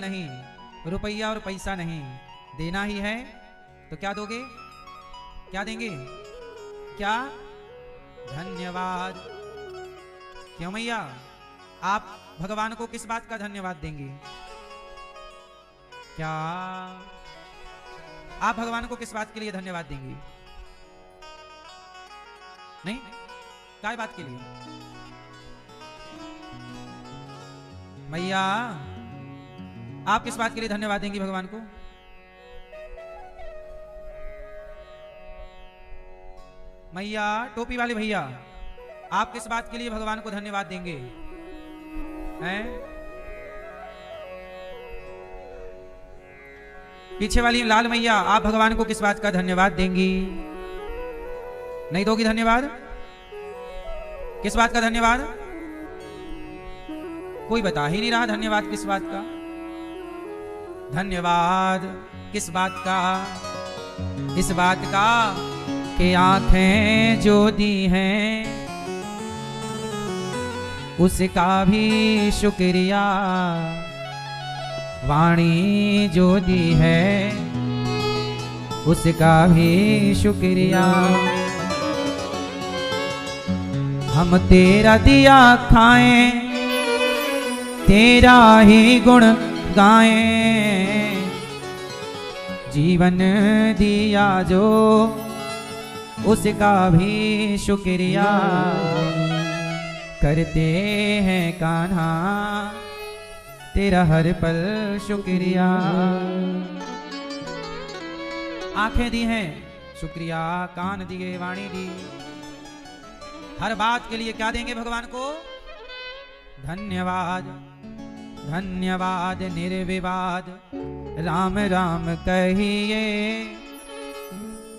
नहीं, रुपया और पैसा नहीं, देना ही है तो क्या दोगे? क्या देंगे? क्या? धन्यवाद। क्यों मैया, आप भगवान को किस बात का धन्यवाद देंगे? क्या आप भगवान को किस बात के लिए धन्यवाद देंगे? नहीं, क्या बात के लिए? मैया, आप किस बात के लिए धन्यवाद देंगी भगवान को? मैया, टोपी वाले भैया, आप किस बात के लिए भगवान को धन्यवाद देंगे? हैं? पीछे वाली लाल मैया, आप भगवान को किस बात का धन्यवाद देंगी? नहीं दोगी धन्यवाद? किस बात का धन्यवाद? कोई बता ही नहीं रहा धन्यवाद किस बात का। धन्यवाद किस बात का? इस बात का कि आंखें जो दी हैं उसका भी शुक्रिया, वाणी जो दी है उसका भी शुक्रिया। हम तेरा दिया खाएं, तेरा ही गुण गाएं, जीवन दिया जो उसका भी शुक्रिया, करते हैं कान्हा तेरा हर पल शुक्रिया। आंखें दी हैं शुक्रिया, कान दिए, वाणी दी, हर बात के लिए क्या देंगे भगवान को? धन्यवाद। धन्यवाद निर्विवाद राम राम कहिए,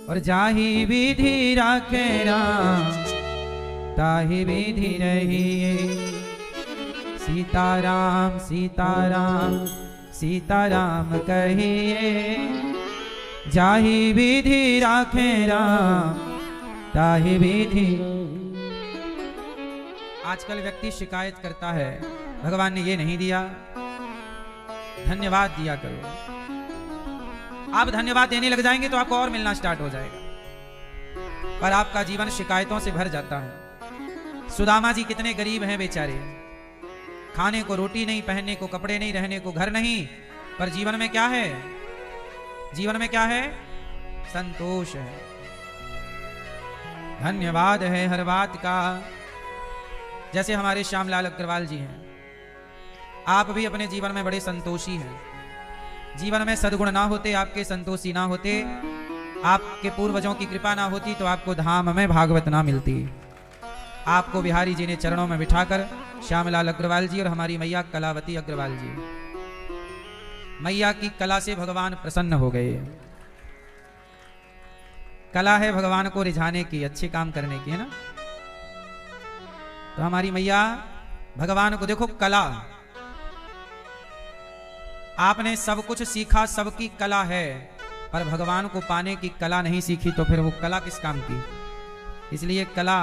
और जाहि विधि राखे राम ताहि विधि रहिए। सीताराम सीताराम सीताराम कहिए, जाहि विधि राखे राम ताहि विधि। आजकल व्यक्ति शिकायत करता है, भगवान ने ये नहीं दिया, धन्यवाद दिया करो। आप धन्यवाद देने लग जाएंगे तो आपको और मिलना स्टार्ट हो जाएगा, पर आपका जीवन शिकायतों से भर जाता है। सुदामा जी कितने गरीब हैं बेचारे, खाने को रोटी नहीं, पहनने को कपड़े नहीं, रहने को घर नहीं, पर जीवन में क्या है? जीवन में क्या है? संतोष है, धन्यवाद है हर बात का। जैसे हमारे श्यामलाल अग्रवाल जी हैं, आप भी अपने जीवन में बड़े संतोषी हैं। जीवन में सद्गुण ना होते, आपके संतोषी ना होते, आपके पूर्वजों की कृपा ना होती तो आपको धाम में भागवत ना मिलती। आपको बिहारी जी ने चरणों में बिठाकर, श्यामलाल अग्रवाल जी और हमारी मैया कलावती अग्रवाल जी, मैया की कला से भगवान प्रसन्न हो गए। कला है भगवान को रिझाने की, अच्छे काम करने की, है ना। तो हमारी मैया भगवान को देखो, कला, आपने सब कुछ सीखा, सबकी कला है, पर भगवान को पाने की कला नहीं सीखी तो फिर वो कला किस काम की। इसलिए कला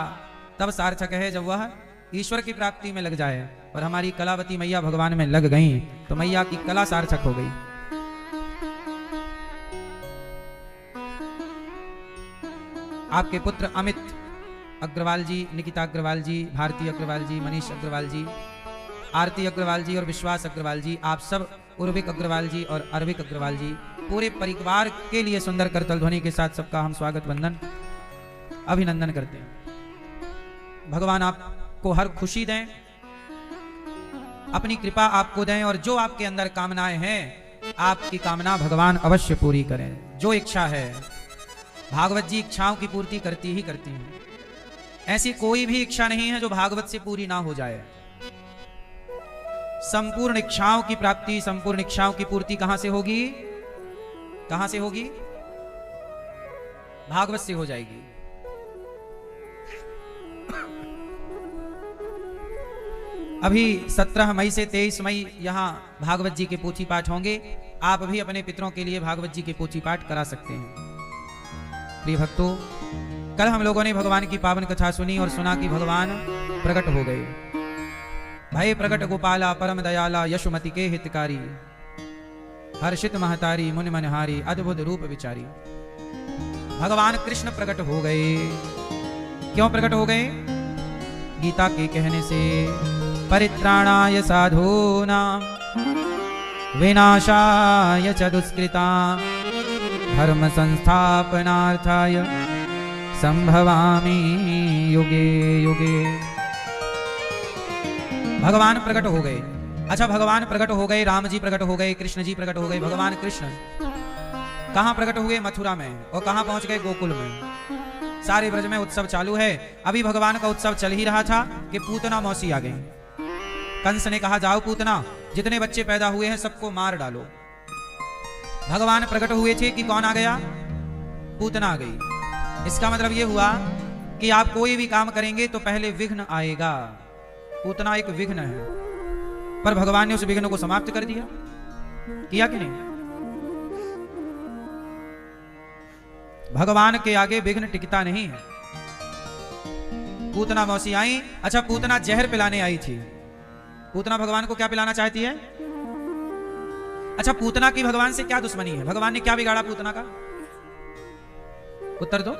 तब सार्थक है जब वह ईश्वर की प्राप्ति में लग जाए, और हमारी कलावती मैया भगवान में लग गई तो मैया की कला सार्थक हो गई। आपके पुत्र अमित अग्रवाल जी, निकिता अग्रवाल जी, भारती अग्रवाल जी, मनीष अग्रवाल जी, आरती अग्रवाल जी और विश्वास अग्रवाल जी, आप सब, उर्विक अग्रवाल जी और अरविक अग्रवाल जी, पूरे परिवार के लिए सुंदर करतल ध्वनि के साथ सबका हम स्वागत वंदन अभिनंदन करते हैं। भगवान आपको हर खुशी दें, अपनी कृपा आपको दें, और जो आपके अंदर कामनाएं हैं, आपकी कामना भगवान अवश्य पूरी करें। जो इच्छा है, भागवत जी इच्छाओं की पूर्ति करती ही करती हैं। ऐसी कोई भी इच्छा नहीं है जो भागवत से पूरी ना हो जाए। संपूर्ण इच्छाओं की प्राप्ति, संपूर्ण इच्छाओं की पूर्ति कहां से होगी? कहां से होगी? भागवत से हो जाएगी। अभी 17 मई से 23 मई यहां भागवत जी के पोथी पाठ होंगे। आप भी अपने पितरों के लिए भागवत जी के पोथी पाठ करा सकते हैं। प्रिय भक्तों, कल हम लोगों ने भगवान की पावन कथा सुनी और सुना कि भगवान प्रकट हो गए। भय प्रकट गोपाला परम दयाला यशुमति के हितकारी। हर्षित महतारी मुनि मनहारी अद्भुत रूप विचारी। भगवान कृष्ण प्रकट हो गए। क्यों प्रकट हो गए? गीता के कहने से, परित्राणाय साधूनां विनाशाय च दुष्कृतां धर्म संस्थापनार्थाय संभवामि युगे युगे। भगवान प्रकट हो गए। अच्छा, भगवान प्रकट हो गए, राम जी प्रकट हो गए, कृष्ण जी प्रकट हो गए। भगवान कृष्ण कहां प्रकट हुए? मथुरा में। और कहां पहुंच गए? गोकुल में। सारे ब्रज में उत्सव चालू है। अभी भगवान का उत्सव चल ही रहा था कि पूतना मौसी आ गई। कंस ने कहा, जाओ पूतना, जितने बच्चे पैदा हुए हैं सबको मार डालो। भगवान प्रकट हुए थे कि कौन आ गया? पूतना आ गई। इसका मतलब यह हुआ कि आप कोई भी काम करेंगे तो पहले विघ्न आएगा। पूतना एक विघ्न है, पर भगवान ने उस विघ्न को समाप्त कर दिया। किया कि नहीं? भगवान के आगे विघ्न टिकता नहीं है। पूतना मौसी आई। अच्छा, पूतना जहर पिलाने आई थी। पूतना भगवान को क्या पिलाना चाहती है? अच्छा, पूतना की भगवान से क्या दुश्मनी है? भगवान ने क्या बिगाड़ा पूतना का? उत्तर दो।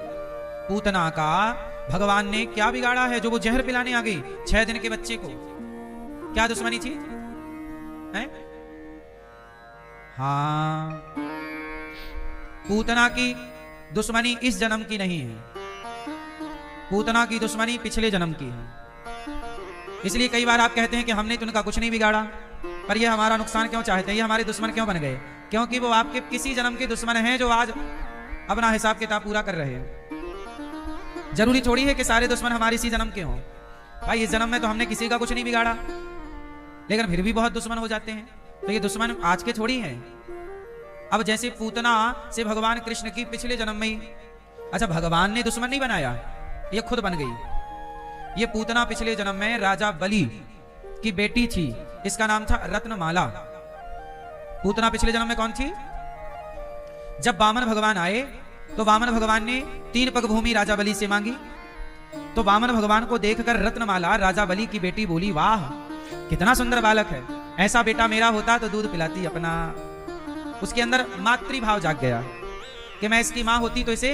पूतना का भगवान ने क्या बिगाड़ा है जो वो जहर पिलाने आ गई 6 दिन के बच्चे को? क्या दुश्मनी थी? है? हाँ, पूतना की दुश्मनी इस जन्म की नहीं है। पूतना की दुश्मनी पिछले जन्म की है। इसलिए कई बार आप कहते हैं कि हमने तो उनका कुछ नहीं बिगाड़ा, पर ये हमारा नुकसान क्यों चाहते हैं, ये हमारे दुश्मन क्यों बन गए? क्योंकि वो आपके किसी जन्म के दुश्मन हैं जो आज अपना हिसाब किताब पूरा कर रहे हैं। जरूरी थोड़ी है कि सारे दुश्मन हमारे इसी जन्म के हों। भाई, इस जन्म में तो हमने किसी का कुछ नहीं बिगाड़ा, लेकिन फिर भी बहुत दुश्मन हो जाते हैं। तो ये दुश्मन आज के थोड़ी हैं। अब जैसे पूतना से भगवान कृष्ण की पिछले जन्म में ही, अच्छा, भगवान ने दुश्मन नहीं बनाया, ये खुद बन गई। ये पूतना पिछले जन्म में राजा बलि की बेटी थी। इसका नाम था रत्नमाला। पूतना पिछले जन्म में कौन थी? जब वामन भगवान आए तो वामन भगवान ने 3 पग भूमि राजा बलि से मांगी। तो वामन भगवान को देखकर रत्नमाला राजा बलि की बेटी बोली, वाह कितना सुंदर बालक है, ऐसा बेटा मेरा होता तो दूध पिलाती अपना। उसके अंदर मातृभाव जाग गया कि मैं इसकी मां होती तो इसे।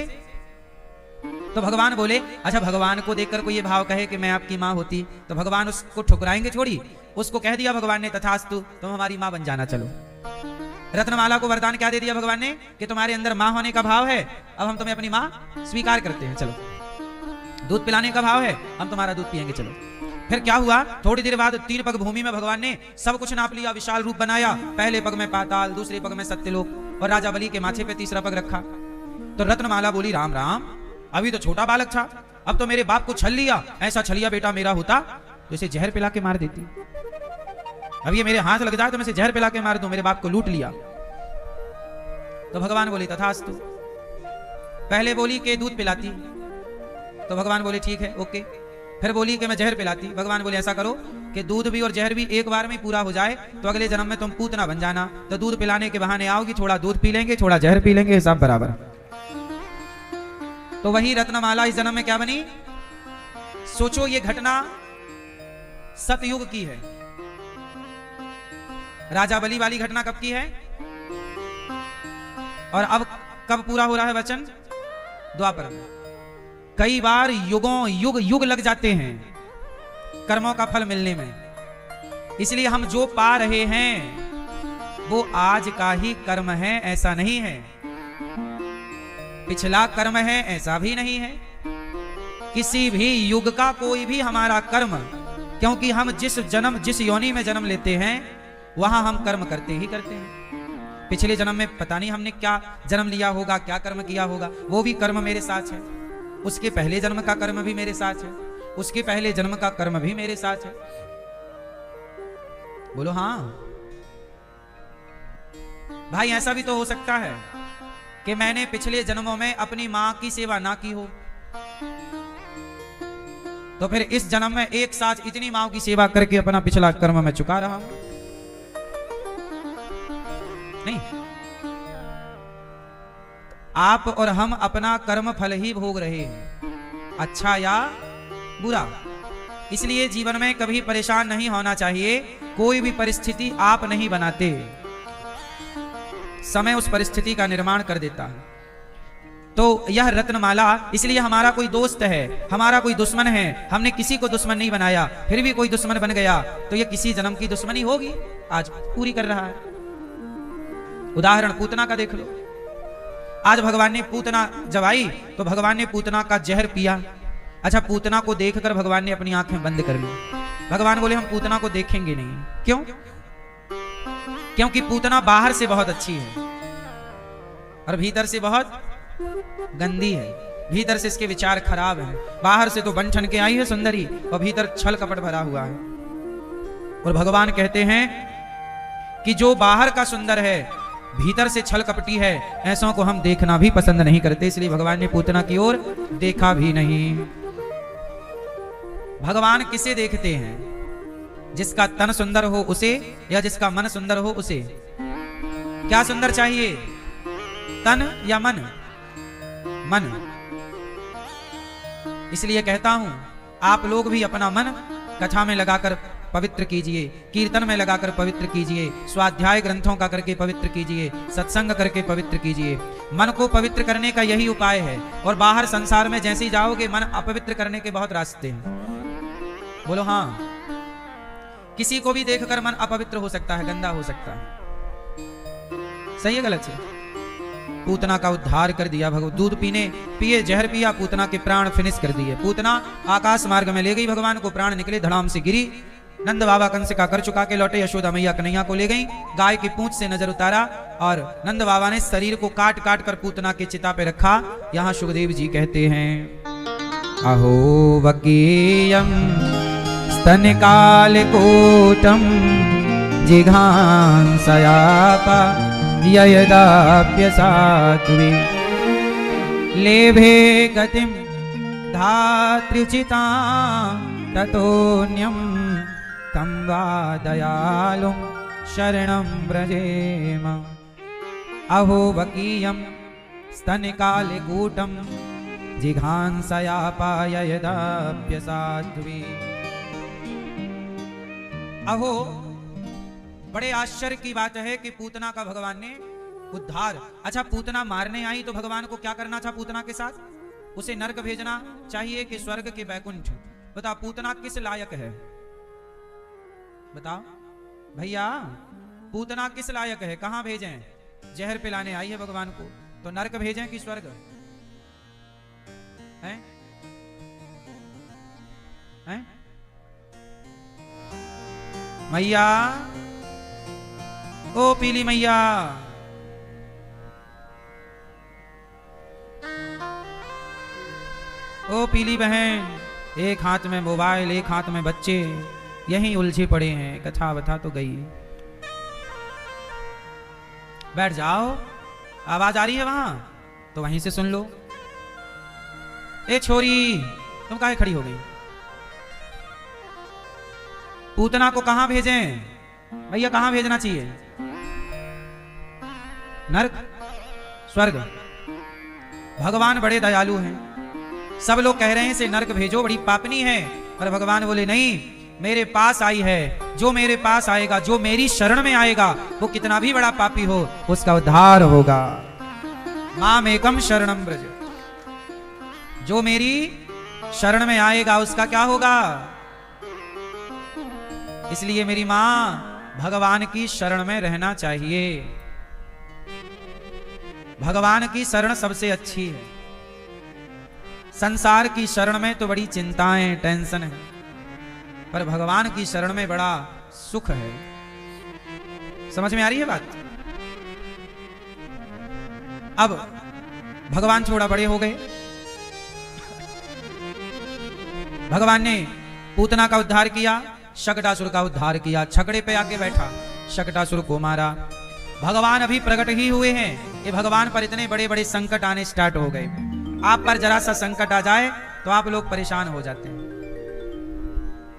तो भगवान बोले, अच्छा, भगवान को देखकर कोई ये भाव कहे कि मैं आपकी मां होती, तो भगवान उसको ठुकराएंगे थोड़ी? उसको कह दिया भगवान ने, तथास्तु, तुम हमारी मां बन जाना, चलो। रत्नमाला को वरदान क्या दे दिया भगवान ने कि तुम्हारे अंदर मां होने का भाव है, अब हम तुम्हें अपनी मां स्वीकार करते हैं, चलो। दूध पिलाने का भाव है, हम तुम्हारा दूध पिएंगे, चलो। फिर क्या हुआ? थोड़ी देर बाद 3 पग भूमि में भगवान ने सब कुछ नाप लिया, विशाल रूप बनाया। पहले पग में पाताल, दूसरे पग में सत्यलोक, और राजा बलि के माथे पे तीसरा पग रखा। तो रत्नमाला बोली, राम राम, अभी तो छोटा बालक था, अब तो मेरे बाप को छल लिया। ऐसा छलिया बेटा मेरा होता तो इसे जहर पिला के मार देती। अब ये मेरे हाथ लग जाए तो मैं इसे जहर पिला के मार दूं, मेरे बाप को लूट लिया। तो भगवान बोले, तथास्तु। पहले बोली कि दूध पिलाती, तो भगवान बोले ठीक है, ओके। फिर बोली कि मैं जहर पिलाती। भगवान बोले, ऐसा करो कि दूध भी और जहर भी एक बार में पूरा हो जाए, तो अगले जन्म में तुम पूतना बन जाना। तो दूध पिलाने के बहाने आओगी, थोड़ा दूध पी लेंगे, थोड़ा जहर पी लेंगे, हिसाब बराबर। तो वही रत्नमाला इस जन्म में क्या बनी? सोचो, ये घटना सतयुग की है। राजा बलि वाली घटना कब की है? और अब कब पूरा हो रहा है वचन? द्वापर में। कई बार युग लग जाते हैं कर्मों का फल मिलने में। इसलिए हम जो पा रहे हैं वो आज का ही कर्म है, ऐसा नहीं है। पिछला कर्म है, ऐसा भी नहीं है। किसी भी युग का कोई भी हमारा कर्म, क्योंकि हम जिस योनि में जन्म लेते हैं वहां हम कर्म करते ही करते हैं। पिछले जन्म में पता नहीं हमने क्या जन्म लिया होगा, क्या कर्म किया होगा, वो भी कर्म मेरे साथ है। उसके पहले जन्म का कर्म भी मेरे साथ है, उसके पहले जन्म का कर्म भी मेरे साथ है। बोलो हाँ भाई, ऐसा भी तो हो सकता है कि मैंने पिछले जन्मों में अपनी मां की सेवा ना की हो, तो फिर इस जन्म में एक साथ इतनी मां की सेवा करके अपना पिछला कर्म मैं चुका रहा हूं। नहीं, आप और हम अपना कर्म फल ही भोग रहे हैं, अच्छा या बुरा। इसलिए जीवन में कभी परेशान नहीं होना चाहिए। कोई भी परिस्थिति आप नहीं बनाते। समय उस परिस्थिति का निर्माण कर देता है। तो यह रत्नमाला, इसलिए हमारा कोई दोस्त है, हमारा कोई दुश्मन है, हमने किसी को दुश्मन नहीं बनाया, फिर भी कोई दुश्मन बन गया तो यह किसी जन्म की दुश्मनी होगी, आज पूरी कर रहा है। उदाहरण पूतना का देख लो। आज भगवान ने पूतना जब आई तो भगवान ने पूतना का जहर पिया। अच्छा, पूतना को देखकर भगवान ने अपनी आंखें बंद कर ली। भगवान बोले हम पूतना को देखेंगे नहीं। क्यों? क्योंकि पूतना बाहर से बहुत अच्छी है और भीतर से बहुत गंदी है। भीतर से इसके विचार खराब हैं। बाहर से तो बन ठन के आई है सुंदरी और भीतर छल कपट भरा हुआ है। और भगवान कहते हैं कि जो बाहर का सुंदर है भीतर से छल कपटी है, ऐसों को हम देखना भी पसंद नहीं करते। इसलिए भगवान ने पूतना की ओर देखा भी नहीं। भगवान किसे देखते हैं? जिसका तन सुंदर हो उसे, या जिसका मन सुंदर हो उसे। क्या सुंदर चाहिए, तन या मन? मन। इसलिए कहता हूं आप लोग भी अपना मन कथा में लगाकर पवित्र कीजिए, कीर्तन में लगाकर पवित्र कीजिए, स्वाध्याय ग्रंथों का करके पवित्र कीजिए, सत्संग करके पवित्र कीजिए। मन को पवित्र करने का यही उपाय है। और बाहर संसार में जैसे ही जाओगे मन अपवित्र करने के बहुत रास्ते हैं। बोलो हाँ। किसी को भी देखकर मन अपवित्र हो सकता है, गंदा हो सकता है। सही है गलत है? पूतना का उद्धार कर दिया भगवान। दूध पिए जहर पिया, पूतना के प्राण फिनिश कर दिए। पूतना आकाश मार्ग में ले गई भगवान को, प्राण निकले, धड़ाम से गिरी। नंद बाबा कंस का कर चुका के लौटे, यशोदा मैया कन्हैया को ले गई। गाय की पूंछ से नजर उतारा और नंद बाबा ने शरीर को काट काट कर पूतना की चिता पे रखा। यहाँ सुखदेव जी कहते हैं अहो वकीयम स्तनकालकूटम जिघांसयापा ययदाप्यसात्वे लेभे गतिं धात्रिचितां ततोऽन्यं तं वा दयालुं शरणं व्रजेम। अहो वकीयं स्तनकालकूटं जिघांसयापाय यदाप्यसात्वे। अहो, बड़े आश्चर्य की बात है कि पूतना का भगवान ने उद्धार। अच्छा, पूतना मारने आई तो भगवान को क्या करना था पूतना के साथ? उसे नरक भेजना चाहिए कि स्वर्ग के बैकुंठ? बताओ पूतना किस लायक है? बताओ भैया, पूतना किस लायक है? कहां भेजें? जहर पिलाने आई है भगवान को, तो नरक भेजें कि स्वर्ग? हैं? हैं? मैया, ओ पीली मैया, ओ पीली बहन, एक हाथ में मोबाइल, एक हाथ में बच्चे, यहीं उलझे पड़े हैं। कथा बता तो गई। बैठ जाओ, आवाज आ रही है वहां तो वहीं से सुन लो। ए छोरी, तुम काहे खड़ी हो गई? पूतना को कहां भेजें भैया? कहां भेजना चाहिए? नरक, स्वर्ग? भगवान बड़े दयालु हैं। सब लोग कह रहे हैं इसे नरक भेजो, बड़ी पापनी है, पर भगवान बोले नहीं, मेरे पास आई है। जो मेरे पास आएगा, जो मेरी शरण में आएगा, वो कितना भी बड़ा पापी हो उसका उद्धार होगा। माम एकम शरणम ब्रज। जो मेरी शरण में आएगा उसका क्या होगा? इसलिए मेरी मां, भगवान की शरण में रहना चाहिए। भगवान की शरण सबसे अच्छी है। संसार की शरण में तो बड़ी चिंताएं, टेंशन है, पर भगवान की शरण में बड़ा सुख है। समझ में आ रही है बात? अब भगवान थोड़ा बड़े हो गए। भगवान ने पूतना का उद्धार किया, शकटासुर का उद्धार किया। छकड़े पे आके बैठा, शकटासुर को मारा। भगवान अभी प्रकट ही हुए हैं कि भगवान पर इतने बड़े बड़े संकट आने स्टार्ट हो गए। आप पर जरा सा संकट आ जाए तो आप लोग परेशान हो जाते हैं,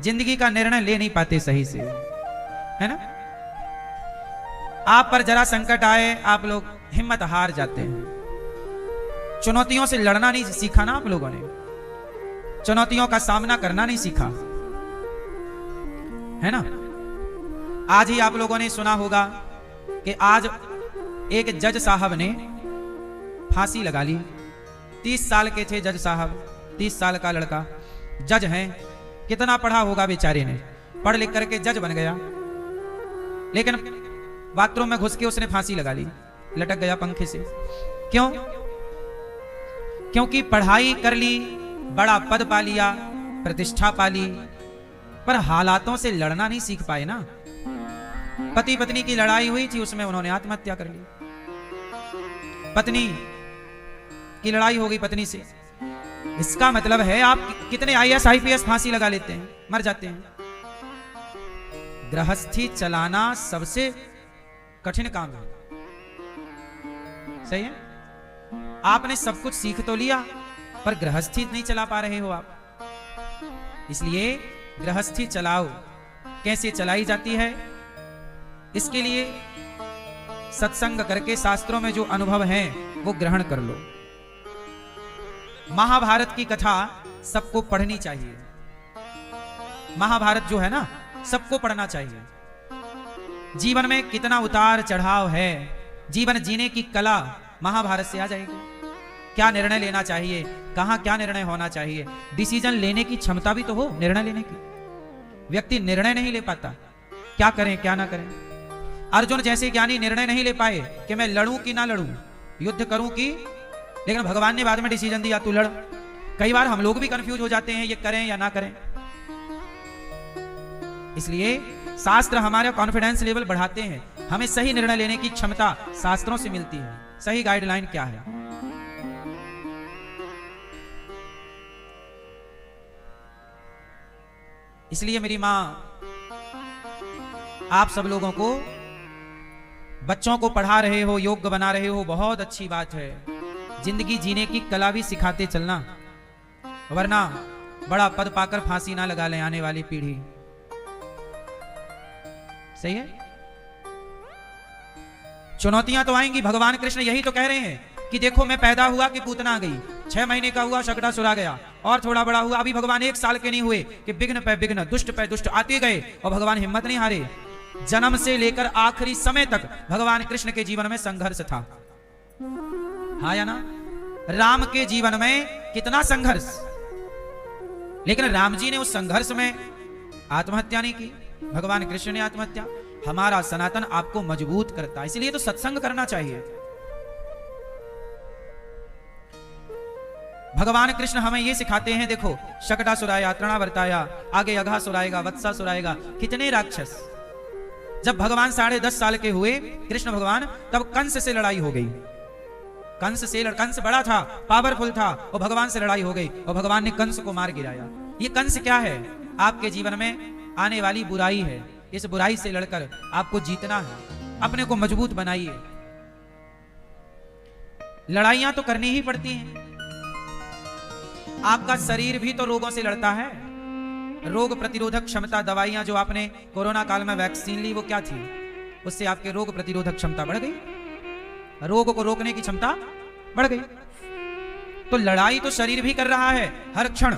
जिंदगी का निर्णय ले नहीं पाते सही से, है ना? आप पर जरा संकट आए, आप लोग हिम्मत हार जाते हैं। चुनौतियों से लड़ना नहीं सीखा ना आप लोगों ने, चुनौतियों का सामना करना नहीं सीखा, है ना? आज ही आप लोगों ने सुना होगा कि आज एक जज साहब ने फांसी लगा ली। 30 साल के थे जज साहब, 30 साल का लड़का, जज हैं, कितना पढ़ा होगा बेचारे ने, पढ़ लिख करके जज बन गया, लेकिन बाथरूम में घुस के उसने फांसी लगा ली, लटक गया पंखे से। क्यों? क्योंकि पढ़ाई कर ली, बड़ा पद पा लिया, प्रतिष्ठा पा ली, पर हालातों से लड़ना नहीं सीख पाए ना। पति पत्नी की लड़ाई हुई थी, उसमें उन्होंने आत्महत्या कर ली। पत्नी की लड़ाई हो गई पत्नी से। इसका मतलब है आप कितने IAS IPS फांसी लगा लेते हैं, मर जाते हैं। गृहस्थी चलाना सबसे कठिन काम है, सही है? आपने सब कुछ सीख तो लिया, पर गृहस्थी नहीं चला पा रहे हो आप। इसलिए गृहस्थी चलाओ। कैसे चलाई जाती है? इसके लिए सत्संग करके शास्त्रों में जो अनुभव है वो ग्रहण कर लो। महाभारत की कथा सबको पढ़नी चाहिए। महाभारत जो है ना, सबको पढ़ना चाहिए। जीवन में कितना उतार चढ़ाव है, जीवन जीने की कला महाभारत से आ जाएगी। क्या निर्णय लेना चाहिए, कहां क्या निर्णय होना चाहिए, डिसीजन लेने की क्षमता भी तो हो, निर्णय लेने की। व्यक्ति निर्णय नहीं ले पाता, क्या करें क्या ना करें। अर्जुन जैसे ज्ञानी निर्णय नहीं ले पाए कि मैं लड़ूं कि ना लड़ूं, युद्ध करूं कि, लेकिन भगवान ने बाद में डिसीजन दिया तू लड़। कई बार हम लोग भी कंफ्यूज हो जाते हैं, ये करें या ना करें। इसलिए शास्त्र हमारा कॉन्फिडेंस लेवल बढ़ाते हैं, हमें सही निर्णय लेने की क्षमता शास्त्रों से मिलती है। सही गाइडलाइन क्या है? इसलिए मेरी मां आप सब लोगों को, बच्चों को पढ़ा रहे हो, योग्य बना रहे हो, बहुत अच्छी बात है। जिंदगी जीने की कला भी सिखाते चलना, वरना बड़ा पद पाकर फांसी ना लगा ले आने वाली पीढ़ी। सही है? चुनौतियां तो आएंगी। भगवान कृष्ण यही तो कह रहे हैं कि देखो मैं पैदा हुआ कि पूतना गई, 6 महीने का हुआ शकटासुर गया, और थोड़ा बड़ा हुआ, अभी भगवान 1 साल के नहीं हुए कि विघ्न पे विघ्न, दुष्ट पे दुष्ट आते गए, और भगवान हिम्मत नहीं हारे। जन्म से लेकर आखिरी समय तक भगवान कृष्ण के जीवन में संघर्ष था, हाँ या ना? राम के जीवन में कितना संघर्ष, लेकिन राम जी ने उस संघर्ष में आत्महत्या नहीं की, भगवान कृष्ण ने आत्महत्या। हमारा सनातन आपको मजबूत करता है, इसलिए तो सत्संग करना चाहिए। भगवान कृष्ण हमें ये सिखाते हैं, देखो शकटासुर आया, तृणावर्ताया, आगे अघासुर आएगा, वत्सासुर आएगा, कितने राक्षस। जब भगवान 10.5 साल के हुए कृष्ण भगवान, तब कंस से लड़ाई हो गई। कंस बड़ा था, पावरफुल था, और भगवान से लड़ाई हो गई, और भगवान ने कंस को मार गिराया। ये कंस क्या है? आपके जीवन में आने वाली बुराई है। इस बुराई से लड़कर आपको जीतना है, अपने को मजबूत बनाइए। लड़ाइयां तो करनी ही पड़ती हैं। आपका शरीर भी तो रोगों से लड़ता है। रोग प्रतिरोधक क्षमता, दवाइयां जो आपने कोरोना काल में वैक्सीन ली, वो क्या थी? उससे आपके रोग प्रतिरोधक क्षमता बढ़ गई, रोग को रोकने की क्षमता बढ़ गई। तो लड़ाई तो शरीर भी कर रहा है हर क्षण।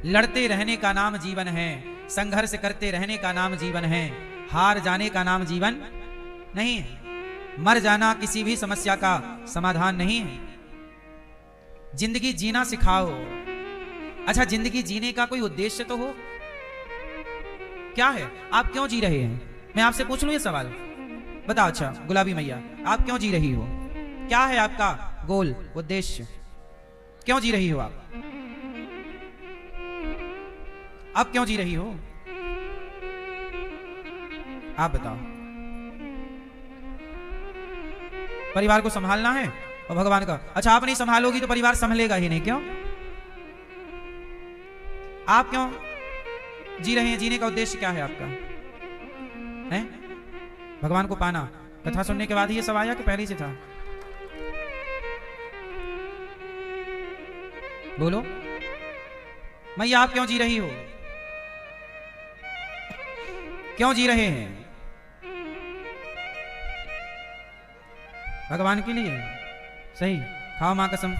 लड़ते रहने का नाम जीवन है, संघर्ष करते रहने का नाम जीवन है, हार जाने का नाम जीवन नहीं है। मर जाना किसी भी समस्या का समाधान नहीं है। जिंदगी जीना सिखाओ। अच्छा, जिंदगी जीने का कोई उद्देश्य तो हो, क्या है? आप क्यों जी रहे हैं? मैं आपसे पूछ लूं ये सवाल, बताओ। अच्छा गुलाबी मैया, आप क्यों जी रही हो? क्या है आपका गोल, उद्देश्य? क्यों जी रही हो आप? अब क्यों जी रही हो? आप बताओ। परिवार को संभालना है और भगवान का। अच्छा, आप नहीं संभालोगी तो परिवार संभलेगा ही नहीं। क्यों? आप क्यों जी रहे हैं? जीने का उद्देश्य क्या है आपका? है भगवान को पाना। कथा सुनने के बाद ही ये सब आया कि पहले से था? बोलो मैया, आप क्यों जी रही हो? क्यों जी रहे हैं? भगवान के लिए। सही, खाओ मां कसम।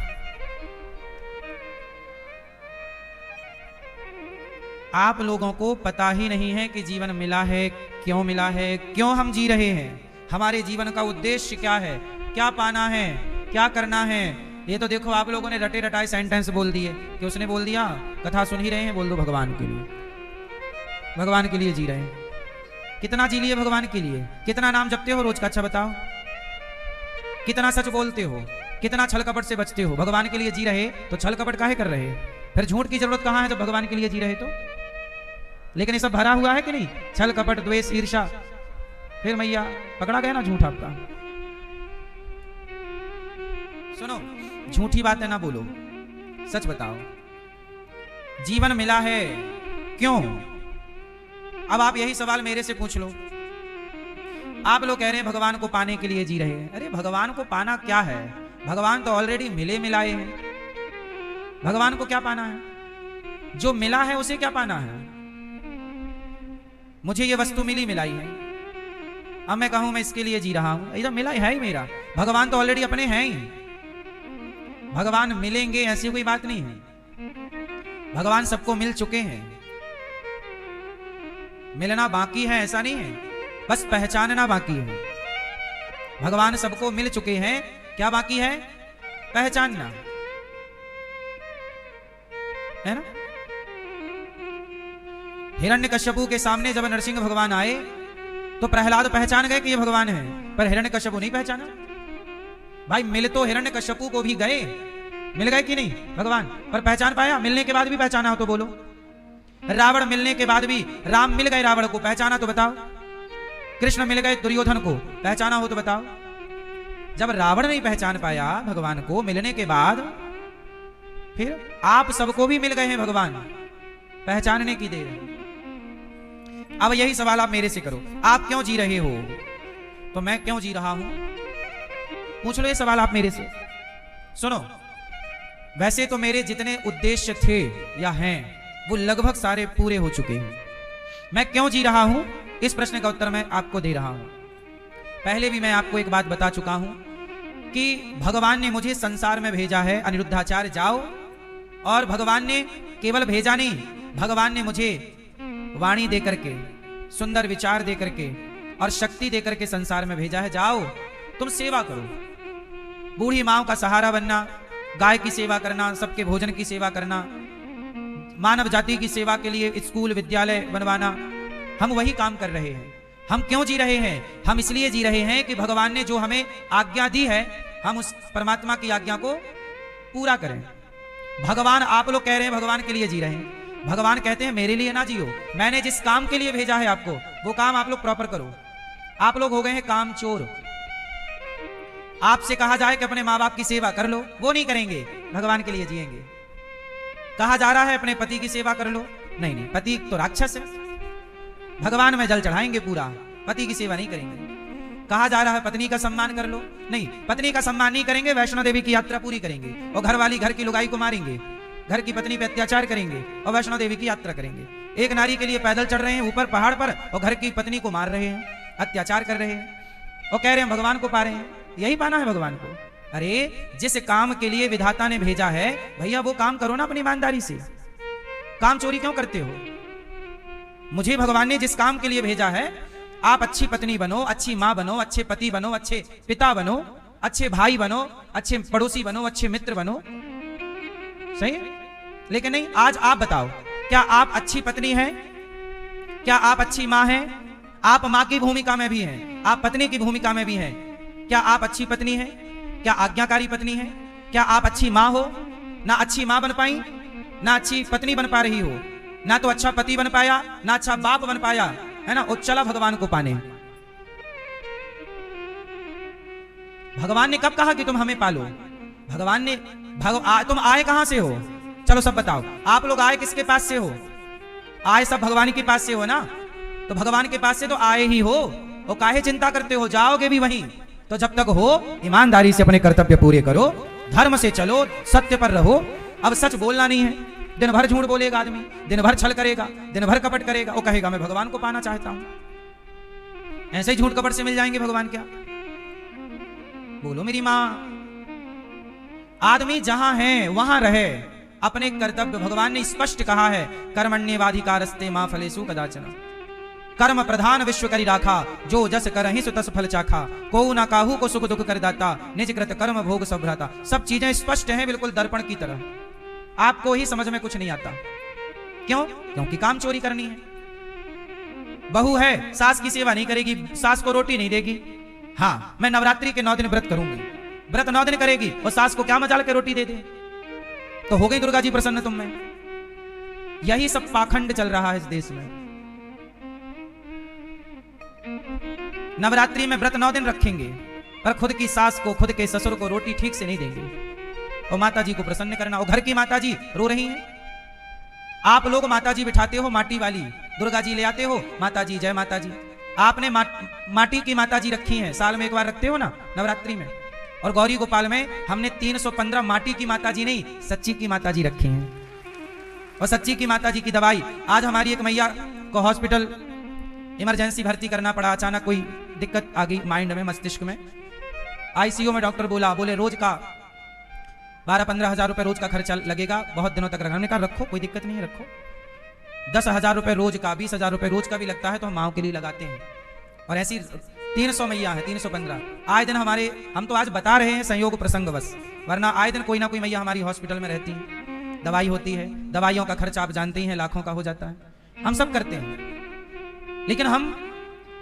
आप लोगों को पता ही नहीं है कि जीवन मिला है, क्यों मिला है, क्यों हम जी रहे हैं। हमारे जीवन का उद्देश्य क्या है, क्या पाना है, क्या करना है। ये तो देखो आप लोगों ने रटे रटाए सेंटेंस बोल दिए कि उसने बोल दिया कथा सुन ही रहे हैं, बोल दो भगवान के लिए, भगवान के लिए जी रहे हैं। कितना जी लिए भगवान के लिए? कितना नाम जपते हो रोज का? अच्छा बताओ। कितना सच बोलते हो? कितना छल कपट से बचते हो? भगवान के लिए जी रहे तो छल कपट काहे कर रहे? फिर झूठ की जरूरत कहां है जब भगवान के लिए जी रहे तो? लेकिन ये सब भरा हुआ है कि नहीं? छल कपट द्वेष ईर्ष्या, फिर मैया पकड़ा गया ना झूठ आपका। सुनो, झूठी बातें ना बोलो, सच बताओ। जीवन मिला है क्यों? अब आप यही सवाल मेरे से पूछ लो। आप लोग कह रहे हैं भगवान को पाने के लिए जी रहे हैं। अरे भगवान को पाना क्या है? भगवान तो ऑलरेडी मिले मिलाए हैं। भगवान को क्या पाना है? जो मिला है उसे क्या पाना है? मुझे ये वस्तु मिली मिलाई है, अब मैं कहूं मैं इसके लिए जी रहा हूं, एकदम मिला है ही मेरा। भगवान तो ऑलरेडी अपने हैं ही। भगवान मिलेंगे ऐसी कोई बात नहीं है। भगवान सबको मिल चुके हैं, मिलना बाकी है ऐसा नहीं है, बस पहचानना बाकी है। भगवान सबको मिल चुके हैं, क्या बाकी है? पहचानना है ना। हिरण्यकश्यपु के सामने जब नरसिंह भगवान आए तो प्रहलाद पहचान गए कि ये भगवान है, पर हिरण्यकश्यपु नहीं पहचाना। भाई मिल तो हिरण्यकश्यपु को भी गए, मिल गए कि नहीं भगवान, पर पहचान पाया? मिलने के बाद भी पहचाना हो तो बोलो। रावण मिलने के बाद भी, राम मिल गए रावण को, पहचाना तो बताओ। कृष्ण मिल गए दुर्योधन को, पहचाना हो तो बताओ। जब रावण नहीं पहचान पाया भगवान को मिलने के बाद, फिर आप सबको भी मिल गए हैं भगवान, पहचानने की देर है। अब यही सवाल आप मेरे से करो, आप क्यों जी रहे हो? तो मैं क्यों जी रहा हूं, पूछ लो ये सवाल आप मेरे से। सुनो, वैसे तो मेरे जितने उद्देश्य थे या हैं वो लगभग सारे पूरे हो चुके हैं। मैं क्यों जी रहा हूं इस प्रश्न का उत्तर मैं आपको दे रहा हूं। पहले भी मैं आपको एक बात बता चुका हूं कि भगवान ने मुझे संसार में भेजा है, अनिरुद्धाचार्य जाओ। और भगवान ने केवल भेजा नहीं, भगवान ने मुझे वाणी दे करके, सुंदर विचार दे करके और शक्ति दे करके संसार में भेजा है। जाओ तुम सेवा करो, बूढ़ी माओ का सहारा बनना, गाय की सेवा करना, सबके भोजन की सेवा करना, मानव जाति की सेवा के लिए स्कूल विद्यालय बनवाना, हम वही काम कर रहे हैं। हम क्यों जी रहे हैं? हम इसलिए जी रहे हैं कि भगवान ने जो हमें आज्ञा दी है हम उस परमात्मा की आज्ञा को पूरा करें। भगवान, आप लोग कह रहे हैं भगवान के लिए जी रहे हैं, भगवान कहते हैं मेरे लिए ना जियो, मैंने जिस काम के लिए भेजा है आपको वो काम आप लोग प्रॉपर करो। आप लोग हो गए हैं काम चोर। आपसे कहा जाए कि अपने माँ बाप की सेवा कर लो, वो नहीं करेंगे, भगवान के लिए जिएंगे। कहा जा रहा है अपने पति की सेवा कर लो, नहीं नहीं, पति तो राक्षस है, भगवान में जल चढ़ाएंगे पूरा, पति की सेवा नहीं करेंगे। कहा जा रहा है पत्नी का सम्मान कर लो, नहीं, पत्नी का सम्मान नहीं करेंगे, वैष्णो देवी की यात्रा पूरी करेंगे और घर वाली घर की लुगाई को मारेंगे, घर की पत्नी पे अत्याचार करेंगे और वैष्णो देवी की यात्रा करेंगे। एक नारी के लिए पैदल चढ़ रहे हैं ऊपर पहाड़ पर और घर की पत्नी को मार रहे हैं, अत्याचार कर रहे हैं और कह रहे हैं भगवान को पा रहे हैं। यही पाना है भगवान को? अरे जिस काम के लिए विधाता ने भेजा है भैया वो काम करो ना अपनी ईमानदारी से, काम चोरी क्यों करते हो? मुझे भगवान ने जिस काम के लिए भेजा है, आप अच्छी पत्नी बनो, अच्छी माँ बनो, अच्छे पति बनो, अच्छे पिता बनो, अच्छे भाई बनो, अच्छे पड़ोसी बनो, अच्छे मित्र बनो, सही है? लेकिन नहीं, आज आप बताओ, क्या आप अच्छी पत्नी हैं? क्या आप अच्छी माँ हैं? आप माँ की भूमिका में भी हैं, आप पत्नी की भूमिका में भी हैं। क्या आप अच्छी पत्नी हैं? क्या आज्ञाकारी पत्नी हैं? क्या आप अच्छी माँ हो? ना अच्छी माँ बन पाई, ना अच्छी पत्नी बन पा रही हो, ना तो अच्छा पति बन पाया, ना अच्छा बाप बन पाया, है ना? और चला भगवान को पाने। भगवान ने कब कहा कि तुम हमें पालो? भगवान ने तुम आए कहां से हो? चलो सब बताओ, आप लोग आए किसके पास से हो? आए सब भगवान के पास से हो ना? तो भगवान के पास से तो आए ही हो, और काहे चिंता करते हो? जाओगे भी वहीं। तो जब तक हो ईमानदारी से अपने कर्तव्य पूरे करो, धर्म से चलो, सत्य पर रहो। अब सच बोलना नहीं है, दिन भर झूठ बोलेगा आदमी, दिन भर छल करेगा, दिन भर कपट करेगा, वो कहेगा मैं भगवान को पाना चाहता हूं। ऐसे ही झूठ कपट से मिल जाएंगे भगवान क्या? बोलो मेरी मां। आदमी जहां है वहां रहे, अपने कर्तव्य, भगवान ने स्पष्ट कहा है कर्मण्येवाधिकारस्ते मां फलेषु कदाचन। कर्म प्रधान विश्व करी राखा, जो जस करहि सो तस फल चाखा, को ना काहू को सुख दुख कर दाता, निज कृत कर्म भोग सब भ्राता। सब चीजें स्पष्ट हैं बिल्कुल दर्पण की तरह, आपको ही समझ में कुछ नहीं आता। क्यों? क्योंकि काम चोरी करनी है। बहू है, सास की सेवा नहीं करेगी, सास को रोटी नहीं देगी। हाँ, मैं नवरात्रि के 9 दिन व्रत करूंगी, व्रत 9 दिन करेगी और सास को क्या मजाल के रोटी दे दे, तो हो गई दुर्गा जी प्रसन्न तुम में। यही सब पाखंड चल रहा है इस देश में। नवरात्रि में व्रत 9 दिन रखेंगे पर खुद की सास को, खुद के ससुर को रोटी ठीक से नहीं देंगे और माता जी को प्रसन्न करना। और घर की माता जी रो रही हैं, आप लोग माता जी बिठाते हो माटी वाली, दुर्गा जी ले आते हो, माता जी जय माता जी। आपने माटी की माता जी रखी हैं, साल में एक बार रखते हो ना नवरात्रि में। और गौरी गोपाल में हमने 315 माटी की माता जी नहीं, सच्ची की माता जी रखी हैं। और सच्ची की माता जी की दवाई, आज हमारी एक मैया को हॉस्पिटल इमरजेंसी भर्ती करना पड़ा, अचानक कोई दिक्कत आ गई माइंड में, मस्तिष्क में। आईसीयू में डॉक्टर बोले रोज का 12-15 हजार रुपए रोज का खर्चा लगेगा, बहुत दिनों तक रखना। हमने कहा रखो, कोई दिक्कत नहीं है, रखो। 10,000 रुपए रोज का, 20,000 रुपए रोज का भी लगता है तो हम माओ के लिए लगाते हैं। और ऐसी 300 मैया है, 315 आए दिन हमारे। हम तो आज बता रहे हैं संयोग प्रसंगवश, वरना आए दिन कोई ना कोई मैया हमारी हॉस्पिटल में रहती है, दवाई होती है। दवाइयों का खर्चा आप जानते ही हैं, लाखों का हो जाता है। हम सब करते हैं, लेकिन हम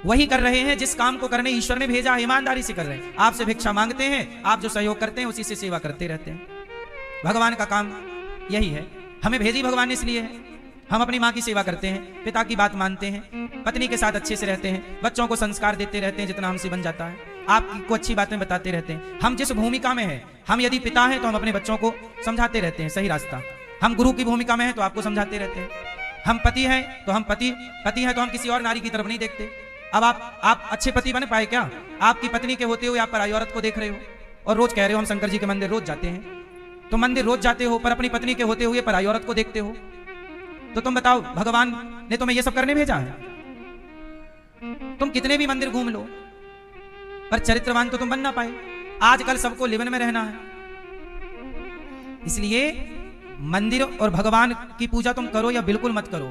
वही कर रहे हैं जिस काम को करने ईश्वर ने भेजा, ईमानदारी से कर रहे हैं। आपसे भिक्षा मांगते हैं, आप जो सहयोग करते हैं उसी से सेवा करते रहते हैं। भगवान का काम यही है, हमें भेजी भगवान ने इसलिए है। हम अपनी माँ की सेवा करते हैं, पिता की बात मानते हैं, पत्नी के साथ अच्छे से रहते हैं, बच्चों को संस्कार देते रहते हैं जितना हमसे बन जाता है, आपको अच्छी बातें बताते रहते हैं। हम जिस भूमिका में हैं, हम यदि पिता हैं तो हम अपने बच्चों को समझाते रहते हैं सही रास्ता। हम गुरु की भूमिका में हैं तो आपको समझाते रहते हैं। हम पति हैं तो हम पति हैं तो हम किसी और नारी की तरफ नहीं देखते। अब आप अच्छे पति बन पाए क्या? आपकी पत्नी के होते हुए आप पराई औरत को देख रहे हो और रोज कह रहे हो हम शंकर जी के मंदिर रोज जाते हैं। तो मंदिर रोज जाते हो पर अपनी पत्नी के होते हुए पराई औरत को देखते हो, तो तुम बताओ भगवान ने तुम्हें ये सब करने भेजा है? तुम कितने भी मंदिर घूम लो पर चरित्रवान तो तुम बन ना पाए। आजकल सबको लिवन में रहना है, इसलिए मंदिर और भगवान की पूजा तुम करो या बिल्कुल मत करो,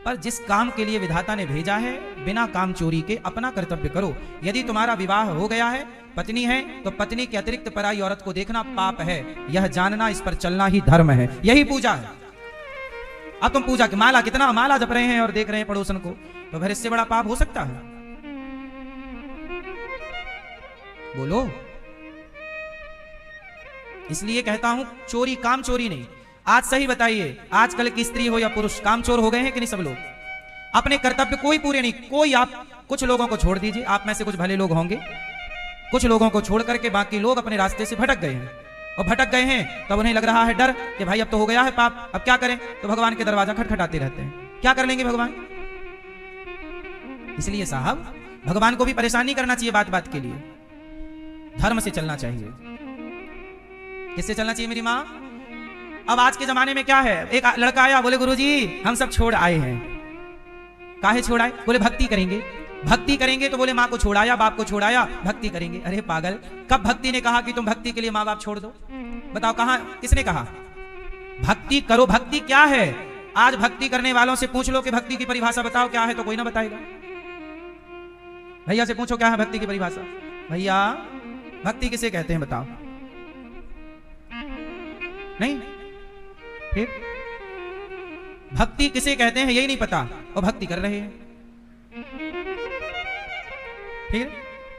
पर जिस काम के लिए विधाता ने भेजा है बिना काम चोरी के अपना कर्तव्य करो। यदि तुम्हारा विवाह हो गया है, पत्नी है, तो पत्नी के अतिरिक्त पराई औरत को देखना पाप है, यह जानना, इस पर चलना ही धर्म है, यही पूजा है। अब तुम पूजा की कितना माला जप रहे हैं और देख रहे हैं पड़ोसन को, तो फिर इससे बड़ा पाप हो सकता है? बोलो। इसलिए कहता हूं चोरी, काम चोरी नहीं। आज सही बताइए, आजकल की स्त्री हो या पुरुष काम चोर हो गए हैं कि नहीं? सब लोग अपने कर्तव्य कोई पूरे नहीं, कोई। आप कुछ लोगों को छोड़ दीजिए, आप में से कुछ भले लोग होंगे, कुछ लोगों को छोड़ करके बाकी लोग अपने रास्ते से भटक गए हैं। और भटक गए हैं तब उन्हें लग रहा है डर कि भाई अब तो हो गया है पाप, अब क्या करें? तो भगवान के दरवाजा खटखटाते रहते हैं। क्या कर लेंगे भगवान? इसलिए साहब भगवान को भी परेशान नहीं करना चाहिए बात बात के लिए, धर्म से चलना चाहिए। किससे चलना चाहिए मेरी माँ? अब आज के जमाने में क्या है, एक लड़का आया, बोले गुरुजी हम सब छोड़ आए हैं। काहे छोड़ आए? बोले भक्ति करेंगे। भक्ति करेंगे तो बोले माँ को छोड़ाया, बाप को छोड़ाया, भक्ति करेंगे। अरे पागल, कब भक्ति ने कहा कि तुम भक्ति के लिए माँ बाप छोड़ दो? बताओ कहां, किसने कहा? भक्ति करो। भक्ति क्या है? आज भक्ति करने वालों से पूछ लो कि भक्ति की परिभाषा बताओ क्या है, तो कोई ना बताएगा। भैया से पूछो क्या है भक्ति की परिभाषा। भैया भक्ति किसे कहते हैं बताओ? नहीं, फिर भक्ति किसे कहते हैं यही नहीं पता और भक्ति कर रहे हैं। फिर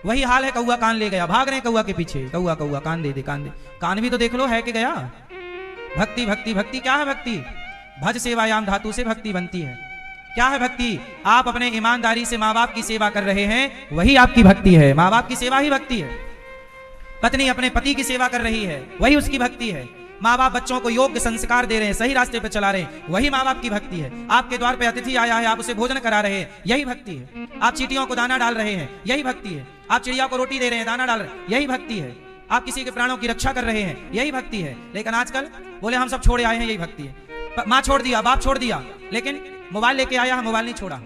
वही हाल है, कौआ कान ले गया, भाग रहे कौआ के पीछे, कौआ कौआ कान दे दे, कान दे। कान भी तो देख लो है कि गया। भक्ति भक्ति भक्ति क्या है? भक्ति भज सेवायाम धातु से भक्ति बनती है। क्या है भक्ति? आप अपने ईमानदारी से माँ बाप की सेवा कर रहे हैं, वही आपकी भक्ति है। माँ बाप की सेवा ही भक्ति है। पत्नी अपने पति की सेवा कर रही है, वही उसकी भक्ति है। माँ बाप बच्चों को योग्य संस्कार दे रहे हैं, सही रास्ते पर चला रहे हैं, वही माँ बाप की भक्ति है। आपके द्वार पे अतिथि आया है, आप उसे भोजन करा रहे हैं, यही भक्ति है। आप चींटियों को दाना डाल रहे हैं, यही भक्ति है। आप चिड़िया को रोटी दे रहे हैं, दाना डाल रहे हैं, यही भक्ति है। आप किसी के प्राणों की रक्षा कर रहे हैं, यही भक्ति है। लेकिन आजकल बोले हम सब छोड़े आए हैं, यही भक्ति है। माँ छोड़ दिया, बाप छोड़ दिया, लेकिन मोबाइल लेके आया है, मोबाइल नहीं छोड़ा।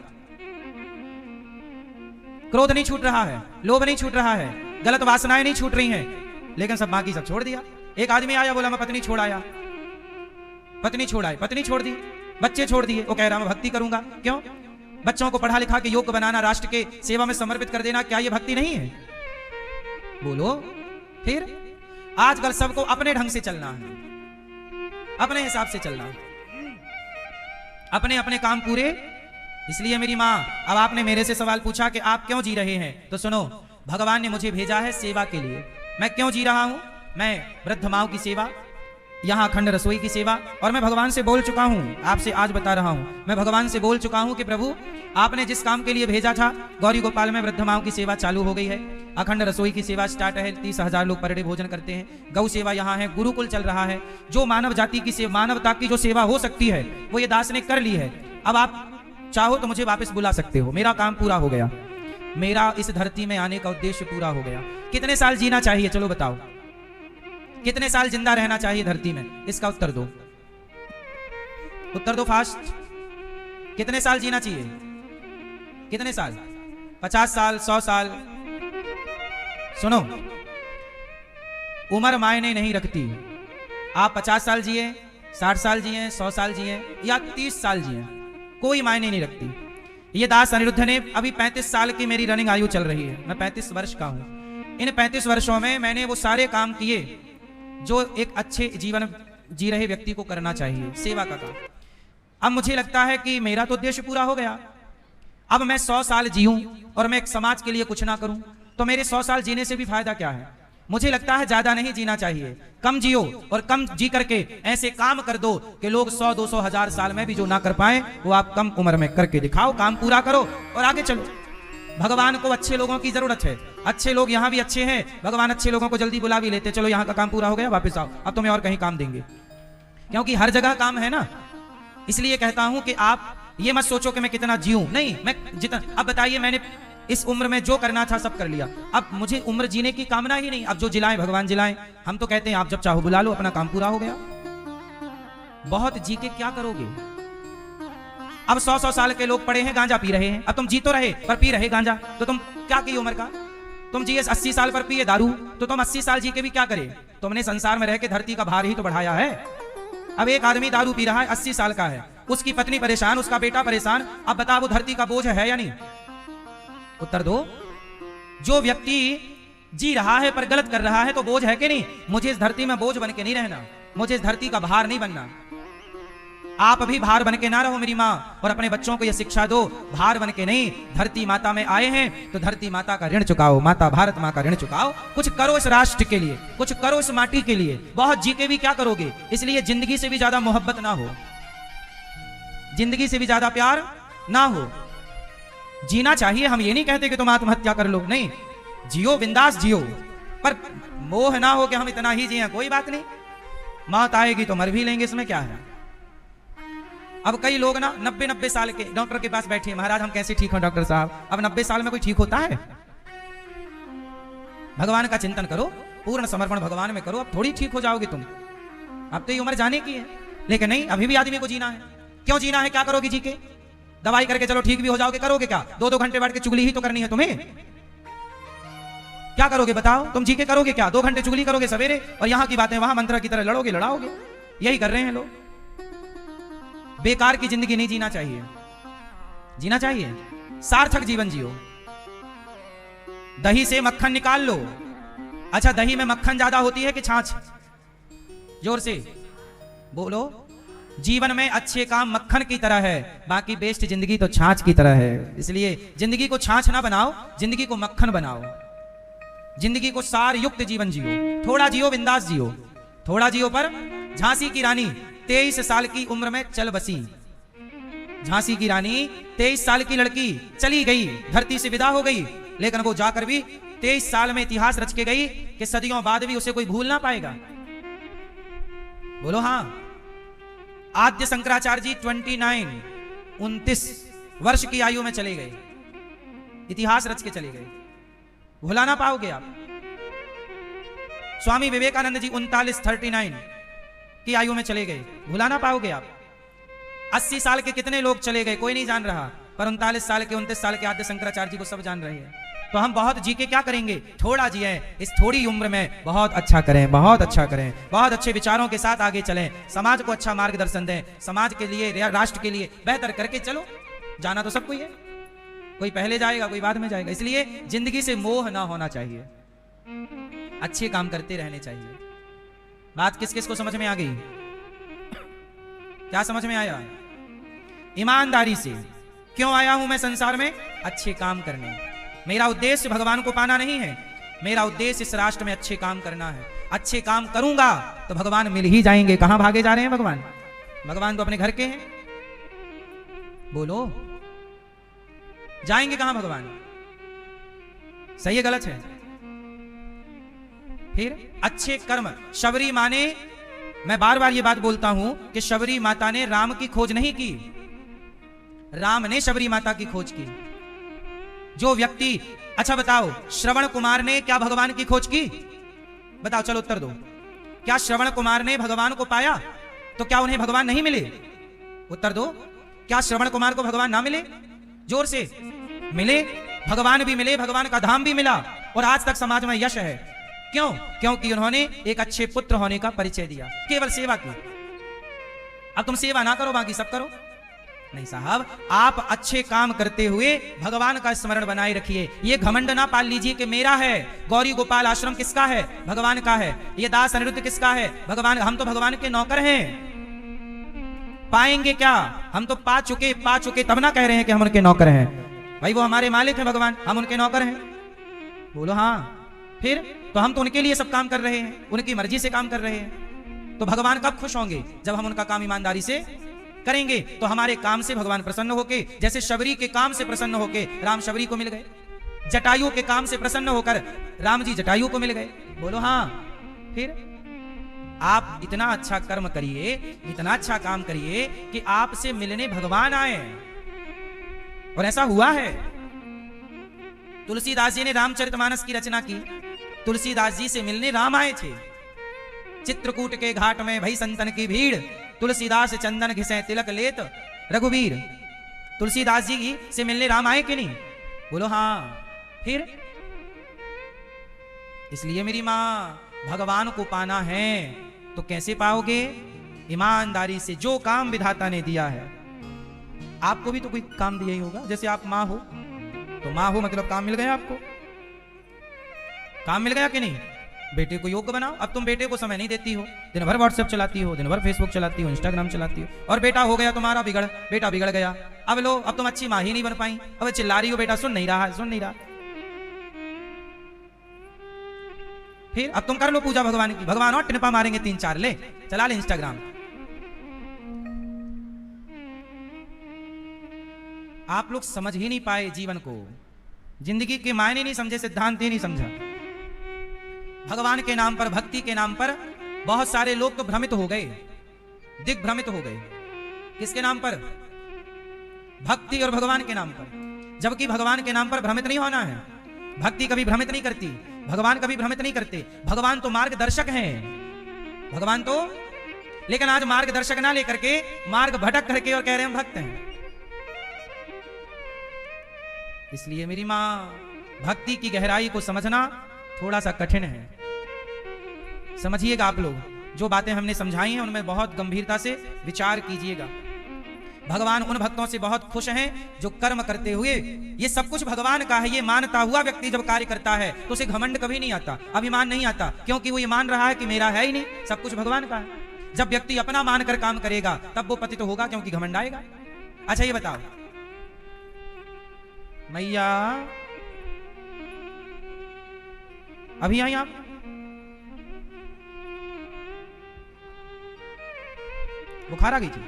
क्रोध नहीं छूट रहा है, लोभ नहीं छूट रहा है, गलत वासनाएं नहीं छूट रही हैं, लेकिन सब बाकी सब छोड़ दिया। एक आदमी आया, बोला मैं पत्नी छोड़ आया, पत्नी छोड़ आई, पत्नी छोड़ दी, बच्चे छोड़ दिए, वो कह रहा मैं भक्ति करूंगा। क्यों? बच्चों को पढ़ा लिखा के योग्य बनाना, राष्ट्र के सेवा में समर्पित कर देना, क्या ये भक्ति नहीं है? बोलो। फिर आजकल सबको अपने ढंग से चलना है, अपने हिसाब से चलना है, अपने अपने काम पूरे। इसलिए मेरी माँ, अब आपने मेरे से सवाल पूछा कि आप क्यों जी रहे हैं, तो सुनो, भगवान ने मुझे भेजा है सेवा के लिए। मैं क्यों जी रहा हूं? मैं वृद्ध माओ की सेवा, यहाँ अखंड रसोई की सेवा, और मैं भगवान से बोल चुका हूँ, आपसे आज बता रहा हूँ, मैं भगवान से बोल चुका हूँ कि प्रभु आपने जिस काम के लिए भेजा था, गौरी गोपाल में वृद्ध माओ की सेवा चालू हो गई है, अखंड रसोई की सेवा स्टार्ट है, 30,000 लोग पर डे भोजन करते हैं, गौ सेवा यहाँ है, गुरुकुल चल रहा है, जो मानव जाति की सेवा, मानवता की जो सेवा हो सकती है वो ये दास ने कर ली है। अब आप चाहो तो मुझे वापस बुला सकते हो, मेरा काम पूरा हो गया, मेरा इस धरती में आने का उद्देश्य पूरा हो गया। कितने साल जीना चाहिए, चलो बताओ, कितने साल जिंदा रहना चाहिए धरती में? इसका उत्तर दो, उत्तर दो फास्ट। कितने साल जीना चाहिए? कितने साल? 50 साल, 100 साल? सुनो, उम्र मायने नहीं रखती। आप 50 साल जिए, 60 साल जिए, 100 साल जिए या 30 साल जिए, कोई मायने नहीं रखती। ये दास अनिरुद्ध ने, अभी 35 साल की मेरी रनिंग आयु चल रही है, मैं 35 वर्ष का हूं। इन 35 वर्षों में मैंने वो सारे काम किए जो एक अच्छे जीवन जी रहे व्यक्ति को करना चाहिए, सेवा का काम। अब मुझे लगता है कि मेरा तो उद्देश्य पूरा हो गया। अब मैं 100 साल जीऊं और मैं एक समाज के लिए कुछ ना करूं, तो मेरे 100 साल जीने से भी फायदा क्या है? मुझे लगता है ज्यादा नहीं जीना चाहिए, कम जियो और कम जी करके ऐसे काम कर दो कि लोग 100, 200, 1000 साल में भी जो ना कर पाए वो आप कम उम्र में करके दिखाओ, काम पूरा करो और आगे चलो। भगवान को अच्छे लोगों की जरूरत है, अच्छे लोग यहाँ भी अच्छे हैं, भगवान अच्छे लोगों को जल्दी बुला भी लेते, चलो यहाँ का काम पूरा हो गया, वापस आओ, अब तुम्हें और कहीं काम देंगे, क्योंकि हर जगह काम है ना। इसलिए कहता हूं कि आप ये मत सोचो कि मैं कितना जीऊं, नहीं, मैं जितना, अब बताइए, मैंने इस उम्र में जो करना था सब कर लिया, अब मुझे उम्र जीने की कामना ही नहीं, अब जो जिलाएं भगवान जिलाएं। हम तो कहते हैं आप जब चाहो बुला लो, अपना काम पूरा हो गया। बहुत जी के क्या करोगे? अब 100-100 साल के लोग पड़े हैं, गांजा पी रहे हैं, अब तुम जी तो रहे पर पी रहे गांजा, तो तुम क्या की उम्र का? तुम जिए 80 साल पर पिए दारू, तो तुम 80 साल जी के भी क्या करे? तुमने संसार में रह के धरती का भार ही तो बढ़ाया है। अब एक आदमी दारू पी रहा है, 80 साल का है, उसकी पत्नी परेशान, उसका बेटा परेशान, अब बता वो धरती का बोझ है या नहीं? उत्तर दो। जो व्यक्ति जी रहा है पर गलत कर रहा है तो बोझ है कि नहीं? मुझे इस धरती में बोझ बन के नहीं रहना, मुझे इस धरती का भार नहीं बनना। आप भी भार बन के ना रहो मेरी माँ, और अपने बच्चों को यह शिक्षा दो, भार बन के नहीं। धरती माता में आए हैं तो धरती माता का ऋण चुकाओ, माता भारत माँ का ऋण चुकाओ, कुछ करो इस राष्ट्र के लिए, कुछ करो इस माटी के लिए। बहुत जी के भी क्या करोगे? इसलिए जिंदगी से भी ज्यादा मोहब्बत ना हो, जिंदगी से भी ज्यादा प्यार ना हो। जीना चाहिए, हम ये नहीं कहते कि तुम आत्महत्या कर लो, नहीं, जियो, बिंदास जियो, पर मोह ना हो कि हम इतना ही जिए, कोई बात नहीं, मौत आएगी तो मर भी लेंगे, इसमें क्या है। अब कई लोग ना 90-90 साल के डॉक्टर के पास बैठे, महाराज हम कैसे ठीक हो डॉक्टर साहब? अब 90 साल में कोई ठीक होता है? भगवान का चिंतन करो, पूर्ण समर्पण भगवान में करो, अब थोड़ी ठीक हो जाओगे तुम। अब तो ये उम्र जाने की है, लेकिन नहीं, अभी भी आदमी को जीना है। क्यों जीना है? क्या करोगे जी के? दवाई करके चलो ठीक भी हो जाओगे, करोगे क्या? 2-2 घंटे बैठ के चुगली ही तो करनी है तुम्हें। क्या करोगे बताओ? तुम जी के करोगे क्या? 2 घंटे चुगली करोगे सवेरे, और यहां की बातें वहां मंत्र की तरह लड़ोगे, लड़ाओगे। यही कर रहे हैं लोग। बेकार की जिंदगी नहीं जीना चाहिए, जीना चाहिए सार्थक जीवन जियो। दही से मक्खन निकाल लो। अच्छा, दही में मक्खन ज्यादा होती है कि छाछ? जोर से बोलो। जीवन में अच्छे काम मक्खन की तरह है, बाकी बेस्ट जिंदगी तो छाछ की तरह है। इसलिए जिंदगी को छाछ ना बनाओ, जिंदगी को मक्खन बनाओ। जिंदगी को सार युक्त जीवन जियो, थोड़ा जियो, बिंदास जियो, थोड़ा जियो। पर झांसी की रानी 23 साल की उम्र में चल बसी। झांसी की रानी 23 साल की लड़की चली गई, धरती से विदा हो गई, लेकिन वो जाकर भी 23 साल में इतिहास रच के गई कि सदियों बाद भी उसे कोई भूल ना पाएगा। बोलो हाँ। आद्य शंकराचार्य जी 29 वर्ष की आयु में चले गए, इतिहास रच के चले गए, भुला ना पाओगे आप। स्वामी विवेकानंद जी 39 की आयु में चले गए, भुला ना पाओगे आप। 80 साल के कितने लोग चले गए कोई नहीं जान रहा, पर 39 साल के 29 साल के आद्य शंकराचार्य जी को सब जान रहे हैं। तो हम बहुत जी के क्या करेंगे? थोड़ा जिए, इस थोड़ी उम्र में बहुत अच्छा करें, बहुत अच्छा करें, बहुत अच्छे विचारों के साथ आगे चलें, समाज को अच्छा मार्गदर्शन दें, समाज के लिए, राष्ट्र के लिए बेहतर करके चलो। जाना तो सबको ही है, कोई पहले जाएगा कोई बाद में जाएगा। इसलिए जिंदगी से मोह ना होना चाहिए, अच्छे काम करते रहने चाहिए। बात किस किस को समझ में आ गई? क्या समझ में आया? ईमानदारी से क्यों आया हूं मैं संसार में? अच्छे काम करने। मेरा उद्देश्य भगवान को पाना नहीं है, मेरा उद्देश्य इस राष्ट्र में अच्छे काम करना है। अच्छे काम करूंगा तो भगवान मिल ही जाएंगे। कहां भागे जा रहे हैं भगवान? भगवान तो अपने घर के हैं, बोलो जाएंगे कहां भगवान? सही है गलत है? फिर अच्छे कर्म। शबरी माने, मैं बार बार ये बात बोलता हूं कि शबरी माता ने राम की खोज नहीं की, राम ने शबरी माता की खोज की। जो व्यक्ति, अच्छा बताओ, श्रवण कुमार ने क्या भगवान की खोज की? बताओ, चलो उत्तर दो। क्या श्रवण कुमार ने भगवान को पाया? तो क्या उन्हें भगवान नहीं मिले? उत्तर दो। क्या श्रवण कुमार को भगवान ना मिले? जोर से। मिले, भगवान भी मिले, भगवान का धाम भी मिला, और आज तक समाज में यश है। क्यों? क्योंकि उन्होंने एक अच्छे पुत्र होने का परिचय दिया, केवल सेवा की। अब तुम सेवा ना करो, बाकी सब करो। नहीं साहब, आप अच्छे काम करते हुए भगवान का स्मरण बनाए रखिए। ये घमंड ना पाल लीजिए कि मेरा है। गौरी गोपाल आश्रम किसका है? भगवान का है। ये दास अनिरुद्ध किसका है? भगवान। हम तो भगवान के नौकर हैं। पाएंगे क्या? हम तो पा चुके तब ना कह रहे हैं कि हम उनके नौकर हैं। भाई वो हमारे मालिक हैं भगवान, हम उनके नौकर हैं। बोलो हाँ। फिर तो हम तो उनके लिए सब काम कर रहे हैं, उनकी मर्जी से काम कर रहे हैं। तो भगवान कब खुश होंगे? जब हम उनका काम ईमानदारी से करेंगे। तो हमारे काम से भगवान प्रसन्न होके, जैसे शबरी के काम से प्रसन्न होके राम शबरी को मिल गए, जटायु के काम से प्रसन्न होकर राम जी जटायु को मिल गए। बोलो हाँ। फिर आप इतना अच्छा कर्म करिए, इतना अच्छा काम करिए कि आपसे मिलने भगवान आए। और ऐसा हुआ है। तुलसीदास जी ने रामचरितमानस की रचना की, तुलसीदास जी से मिलने राम आए थे। चित्रकूट के घाट में भई संतन की भीड़, तुलसीदास चंदन घिसे तिलक लेत रघुवीर। तुलसीदास जी से मिलने राम आए कि नहीं? बोलो हाँ। फिर इसलिए मेरी मां, भगवान को पाना है तो कैसे पाओगे? ईमानदारी से। जो काम विधाता ने दिया है, आपको भी तो कोई काम दिया ही होगा। जैसे आप मां हो, तो मां हो मतलब काम मिल गया आपको। काम मिल गया कि नहीं? बेटे को योग्य बनाओ। अब तुम बेटे को समय नहीं देती हो, दिन भर व्हाट्सएप चलाती हो, दिन भर फेसबुक चलाती हो, इंस्टाग्राम चलाती हो, और बेटा हो गया तुम्हारा बेटा बिगड़ गया। अब लो, अब तुम अच्छी मां ही नहीं बन पाई। अब चिल्ला रही हो, बेटा सुन नहीं रहा। फिर अब तुम कर लो पूजा भगवान की। भगवान और टिनपा मारेंगे 3-4, ले चला ले इंस्टाग्राम। आप लोग समझ ही नहीं पाए जीवन को, जिंदगी के मायने नहीं समझे, सिद्धांत ही नहीं समझा। भगवान के नाम पर, भक्ति के नाम पर बहुत सारे लोग तो भ्रमित हो गए, दिग्भ्रमित हो गए। किसके नाम पर? भक्ति और भगवान के नाम पर। जबकि भगवान के नाम पर भ्रमित नहीं होना है। भक्ति कभी भ्रमित नहीं करती, भगवान कभी भ्रमित नहीं करते। भगवान तो मार्गदर्शक हैं, भगवान तो। लेकिन आज मार्गदर्शक ना लेकर के मार्ग भटक करके और कह रहे हैं भक्त हैं। इसलिए मेरी मां, भक्ति की गहराई को समझना थोड़ा सा कठिन है। समझिएगा आप लोग, जो बातें हमने समझाई हैं उनमें बहुत गंभीरता से विचार कीजिएगा। भगवान उन भक्तों से बहुत खुश हैं जो कर्म करते हुए, ये सब कुछ भगवान का है, ये मानता हुआ व्यक्ति जब कार्य करता है तो उसे घमंड कभी नहीं आता, अभिमान नहीं आता, क्योंकि वो ये मान रहा है कि मेरा है ही नहीं, सब कुछ भगवान का है। जब व्यक्ति अपना मानकर काम करेगा तब वो पतित होगा, क्योंकि घमंड आएगा। अच्छा ये बताओ मैया, अभी आई आप? बुखार आ गई थी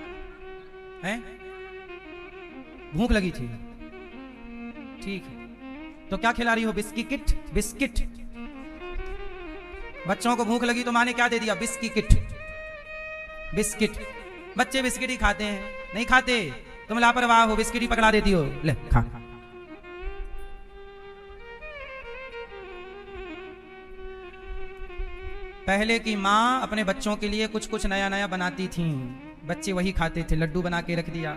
हैं? भूख लगी थी? ठीक है, तो क्या खिला रही हो? बिस्किट? बिस्किट। बच्चों को भूख लगी तो माँ ने क्या दे दिया? बिस्किट। बिस्किट। बच्चे बिस्किट ही खाते हैं? नहीं खाते। तुम लापरवाह हो, बिस्किट ही पकड़ा देती हो, ले खा। पहले की माँ अपने बच्चों के लिए कुछ कुछ नया नया बनाती थी, बच्चे वही खाते थे। लड्डू बना के रख दिया,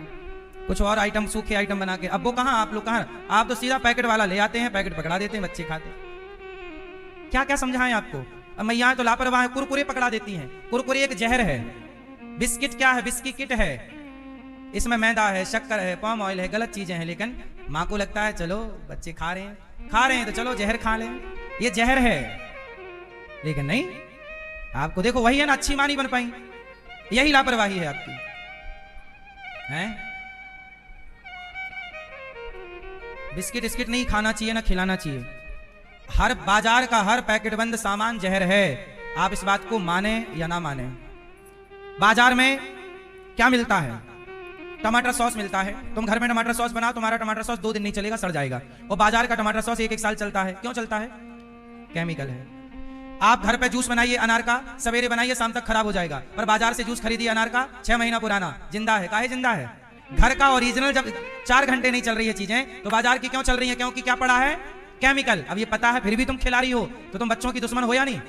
कुछ और आइटम, सूखे आइटम बना के। अब वो कहाँ, आप लोग कहाँ? आप तो सीधा पैकेट वाला ले आते हैं, पैकेट पकड़ा देते हैं, बच्चे खाते। क्या क्या समझाएं आपको? अब मैया तो लापरवाह है, कुरकुरे पकड़ा देती हैं। कुरकुरे एक जहर है, बिस्किट क्या है? बिस्किट है। इसमें मैदा है, शक्कर है, पाम ऑयल है, गलत चीजें हैं, लेकिन माँ को लगता है चलो बच्चे खा रहे हैं तो चलो जहर खा लें, ये जहर है। लेकिन नहीं, आपको देखो वही है ना, अच्छी माँ नहीं बन पाई, यही लापरवाही है आपकी, हैं? बिस्किट स्किट नहीं खाना चाहिए ना खिलाना चाहिए। हर बाजार का हर पैकेट बंद सामान जहर है, आप इस बात को माने या ना माने। बाजार में क्या मिलता है? टमाटर सॉस मिलता है। तुम घर में टमाटर सॉस बनाओ, तुम्हारा टमाटर सॉस 2 दिन नहीं चलेगा, सड़ जाएगा। और बाजार का टमाटर सॉस 1-1 साल चलता है। क्यों चलता है? केमिकल है। आप घर पे जूस बनाइए अनार का, सवेरे बनाइए शाम तक खराब हो जाएगा। पर बाजार से जूस खरीदिए अनार का, 6 महीना पुराना, जिंदा है। काहे जिंदा है? घर का ओरिजिनल जब 4 घंटे नहीं चल रही है चीजें, तो बाजार की क्यों चल रही है? क्योंकि क्या पड़ा है? केमिकल। अब ये पता है फिर भी तुम खिला रही हो, तो तुम बच्चों की दुश्मन हो या नहीं?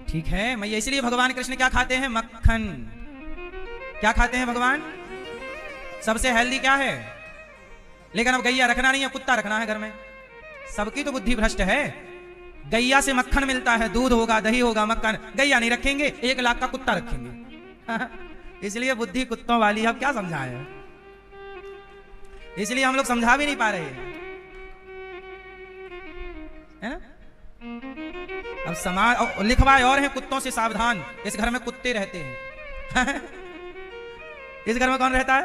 ठीक है मैया, इसलिए भगवान कृष्ण क्या खाते हैं? मक्खन। क्या खाते हैं भगवान? सबसे हेल्दी क्या है? लेकिन अब गैया रखना नहीं है, कुत्ता रखना है घर में। सबकी तो बुद्धि भ्रष्ट है। गैया से मक्खन मिलता है, दूध होगा, दही होगा, मक्खन। गैया नहीं रखेंगे, 1 लाख का कुत्ता रखेंगे। इसलिए बुद्धि कुत्तों वाली। अब क्या समझाए? इसलिए हम लोग समझा भी नहीं पा रहे है ना। अब समाज लिखवाए और हैं, कुत्तों से सावधान, इस घर में कुत्ते रहते हैं। इस घर में कौन रहता है?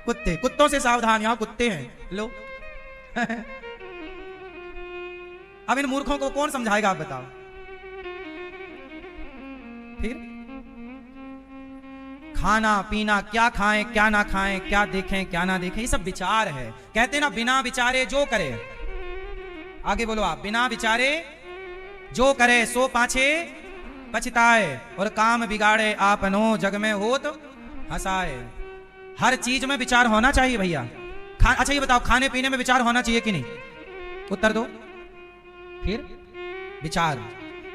कुत्ते। कुत्तों से सावधान, यहां कुत्ते हैं। लो। अब इन मूर्खों को कौन समझाएगा, आप बताओ। फिर खाना पीना, क्या खाएं क्या ना खाएं, क्या देखें क्या ना देखें, ये सब विचार है। कहते ना बिना विचारे जो करे, आगे बोलो आप, बिना विचारे जो करे सो पाछे पछताए, और काम बिगाड़े आपनो जग में होत हंसाए। हर चीज में विचार होना चाहिए भैया। अच्छा ये बताओ, खाने पीने में विचार होना चाहिए कि नहीं? उत्तर दो। फिर विचार।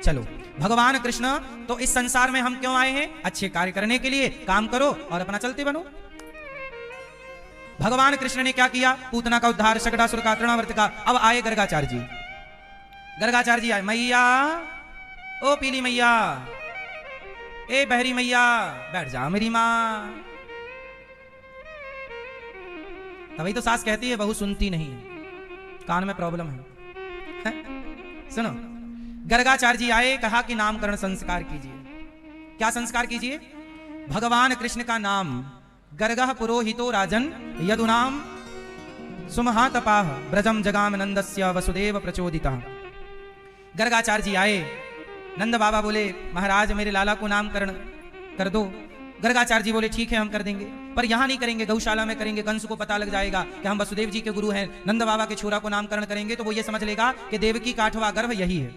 चलो, भगवान कृष्ण तो इस संसार में हम क्यों आए हैं? अच्छे कार्य करने के लिए। काम करो और अपना चलते बनो। भगवान कृष्ण ने क्या किया? पूतना का उद्धार, शकटासुर का, तृणावर्त का। अब आए गर्गाचार्य जी। गर्गाचार्य जी आए, मैया ओ पीली मैया, ए बहरी मैया, बैठ जा मेरी मां। तभी तो सास कहती है बहू सुनती नहीं है, कान में प्रॉब्लम है। सुनो, गर्गाचार्य जी आए, कहा कि नामकरण संस्कार कीजिए। क्या संस्कार कीजिए? भगवान कृष्ण का नाम। गर्गः पुरोहितो राजन यदुनाम सुमहातपाह ब्रजम जगाम नंदस्य वसुदेव प्रचोदितः। गर्गाचार्य जी आए, नंद बाबा बोले महाराज मेरे लाला को नामकरण कर दो। गर्गाचार्य जी बोले ठीक है हम कर देंगे, पर यहां नहीं करेंगे, गौशाला में करेंगे। कंस को पता लग जाएगा कि हम वसुदेव जी के गुरु हैं, नंद बाबा के छोरा को नामकरण करेंगे तो वो ये समझ लेगा कि देवकी का 8वां गर्भ यही है,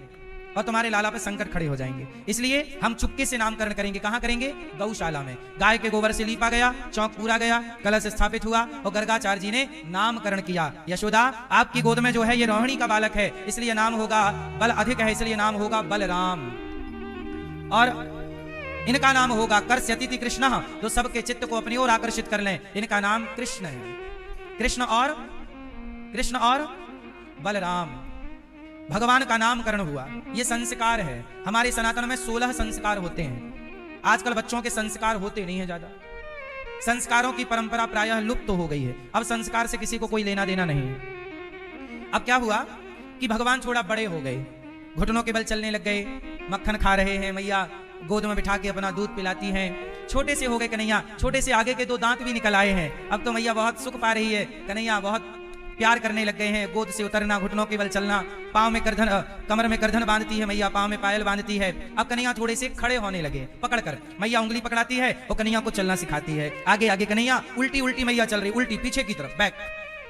और तुम्हारे लाला पे संकट खड़े हो जाएंगे। इसलिए हम चुपके से नामकरण करेंगे। कहां करेंगे? गौशाला में। गाय के गोबर से लीपा गया, चौक पूरा गया, कलश स्थापित हुआ, और गर्गाचार्य जी ने नामकरण किया। यशोदा आपकी गोद में जो है ये रोहिणी का बालक है, इसलिए नाम होगा, बल अधिक है इसलिए नाम होगा बलराम। और इनका नाम होगा कर्ष्यति कृष्ण, जो सबके चित्त को अपनी ओर आकर्षित कर लें। इनका नाम कृष्ण है। कृष्ण और बलराम, भगवान का नामकरण हुआ। ये संस्कार है। हमारे सनातन में 16 संस्कार होते हैं। आजकल बच्चों के संस्कार होते नहीं है ज्यादा। संस्कारों की परंपरा प्रायः लुप्त तो हो गई है। अब संस्कार से किसी को कोई लेना देना नहीं है। अब क्या हुआ कि भगवान थोड़ा बड़े हो गए, घुटनों के बल चलने लग गए, मक्खन खा रहे हैं, मैया गोद में बिठा के अपना दूध पिलाती हैं। छोटे से हो गए कन्हैया, छोटे से आगे के 2 दांत भी निकल आए हैं। अब तो मैया बहुत सुख पा रही है, कन्हैया बहुत प्यार करने लग गए हैं। गोद से उतरना, घुटनों के बल चलना, पाँव में करधन, कमर में करधन बांधती है मैया, पाँव में पायल बांधती है। अब कन्हैया थोड़े से खड़े होने लगे, पकड़कर मैया उंगली पकड़ाती है और कन्हैया को चलना सिखाती है। आगे आगे कन्हैया, उल्टी उल्टी मैया चल रही, उल्टी पीछे की तरफ, बैक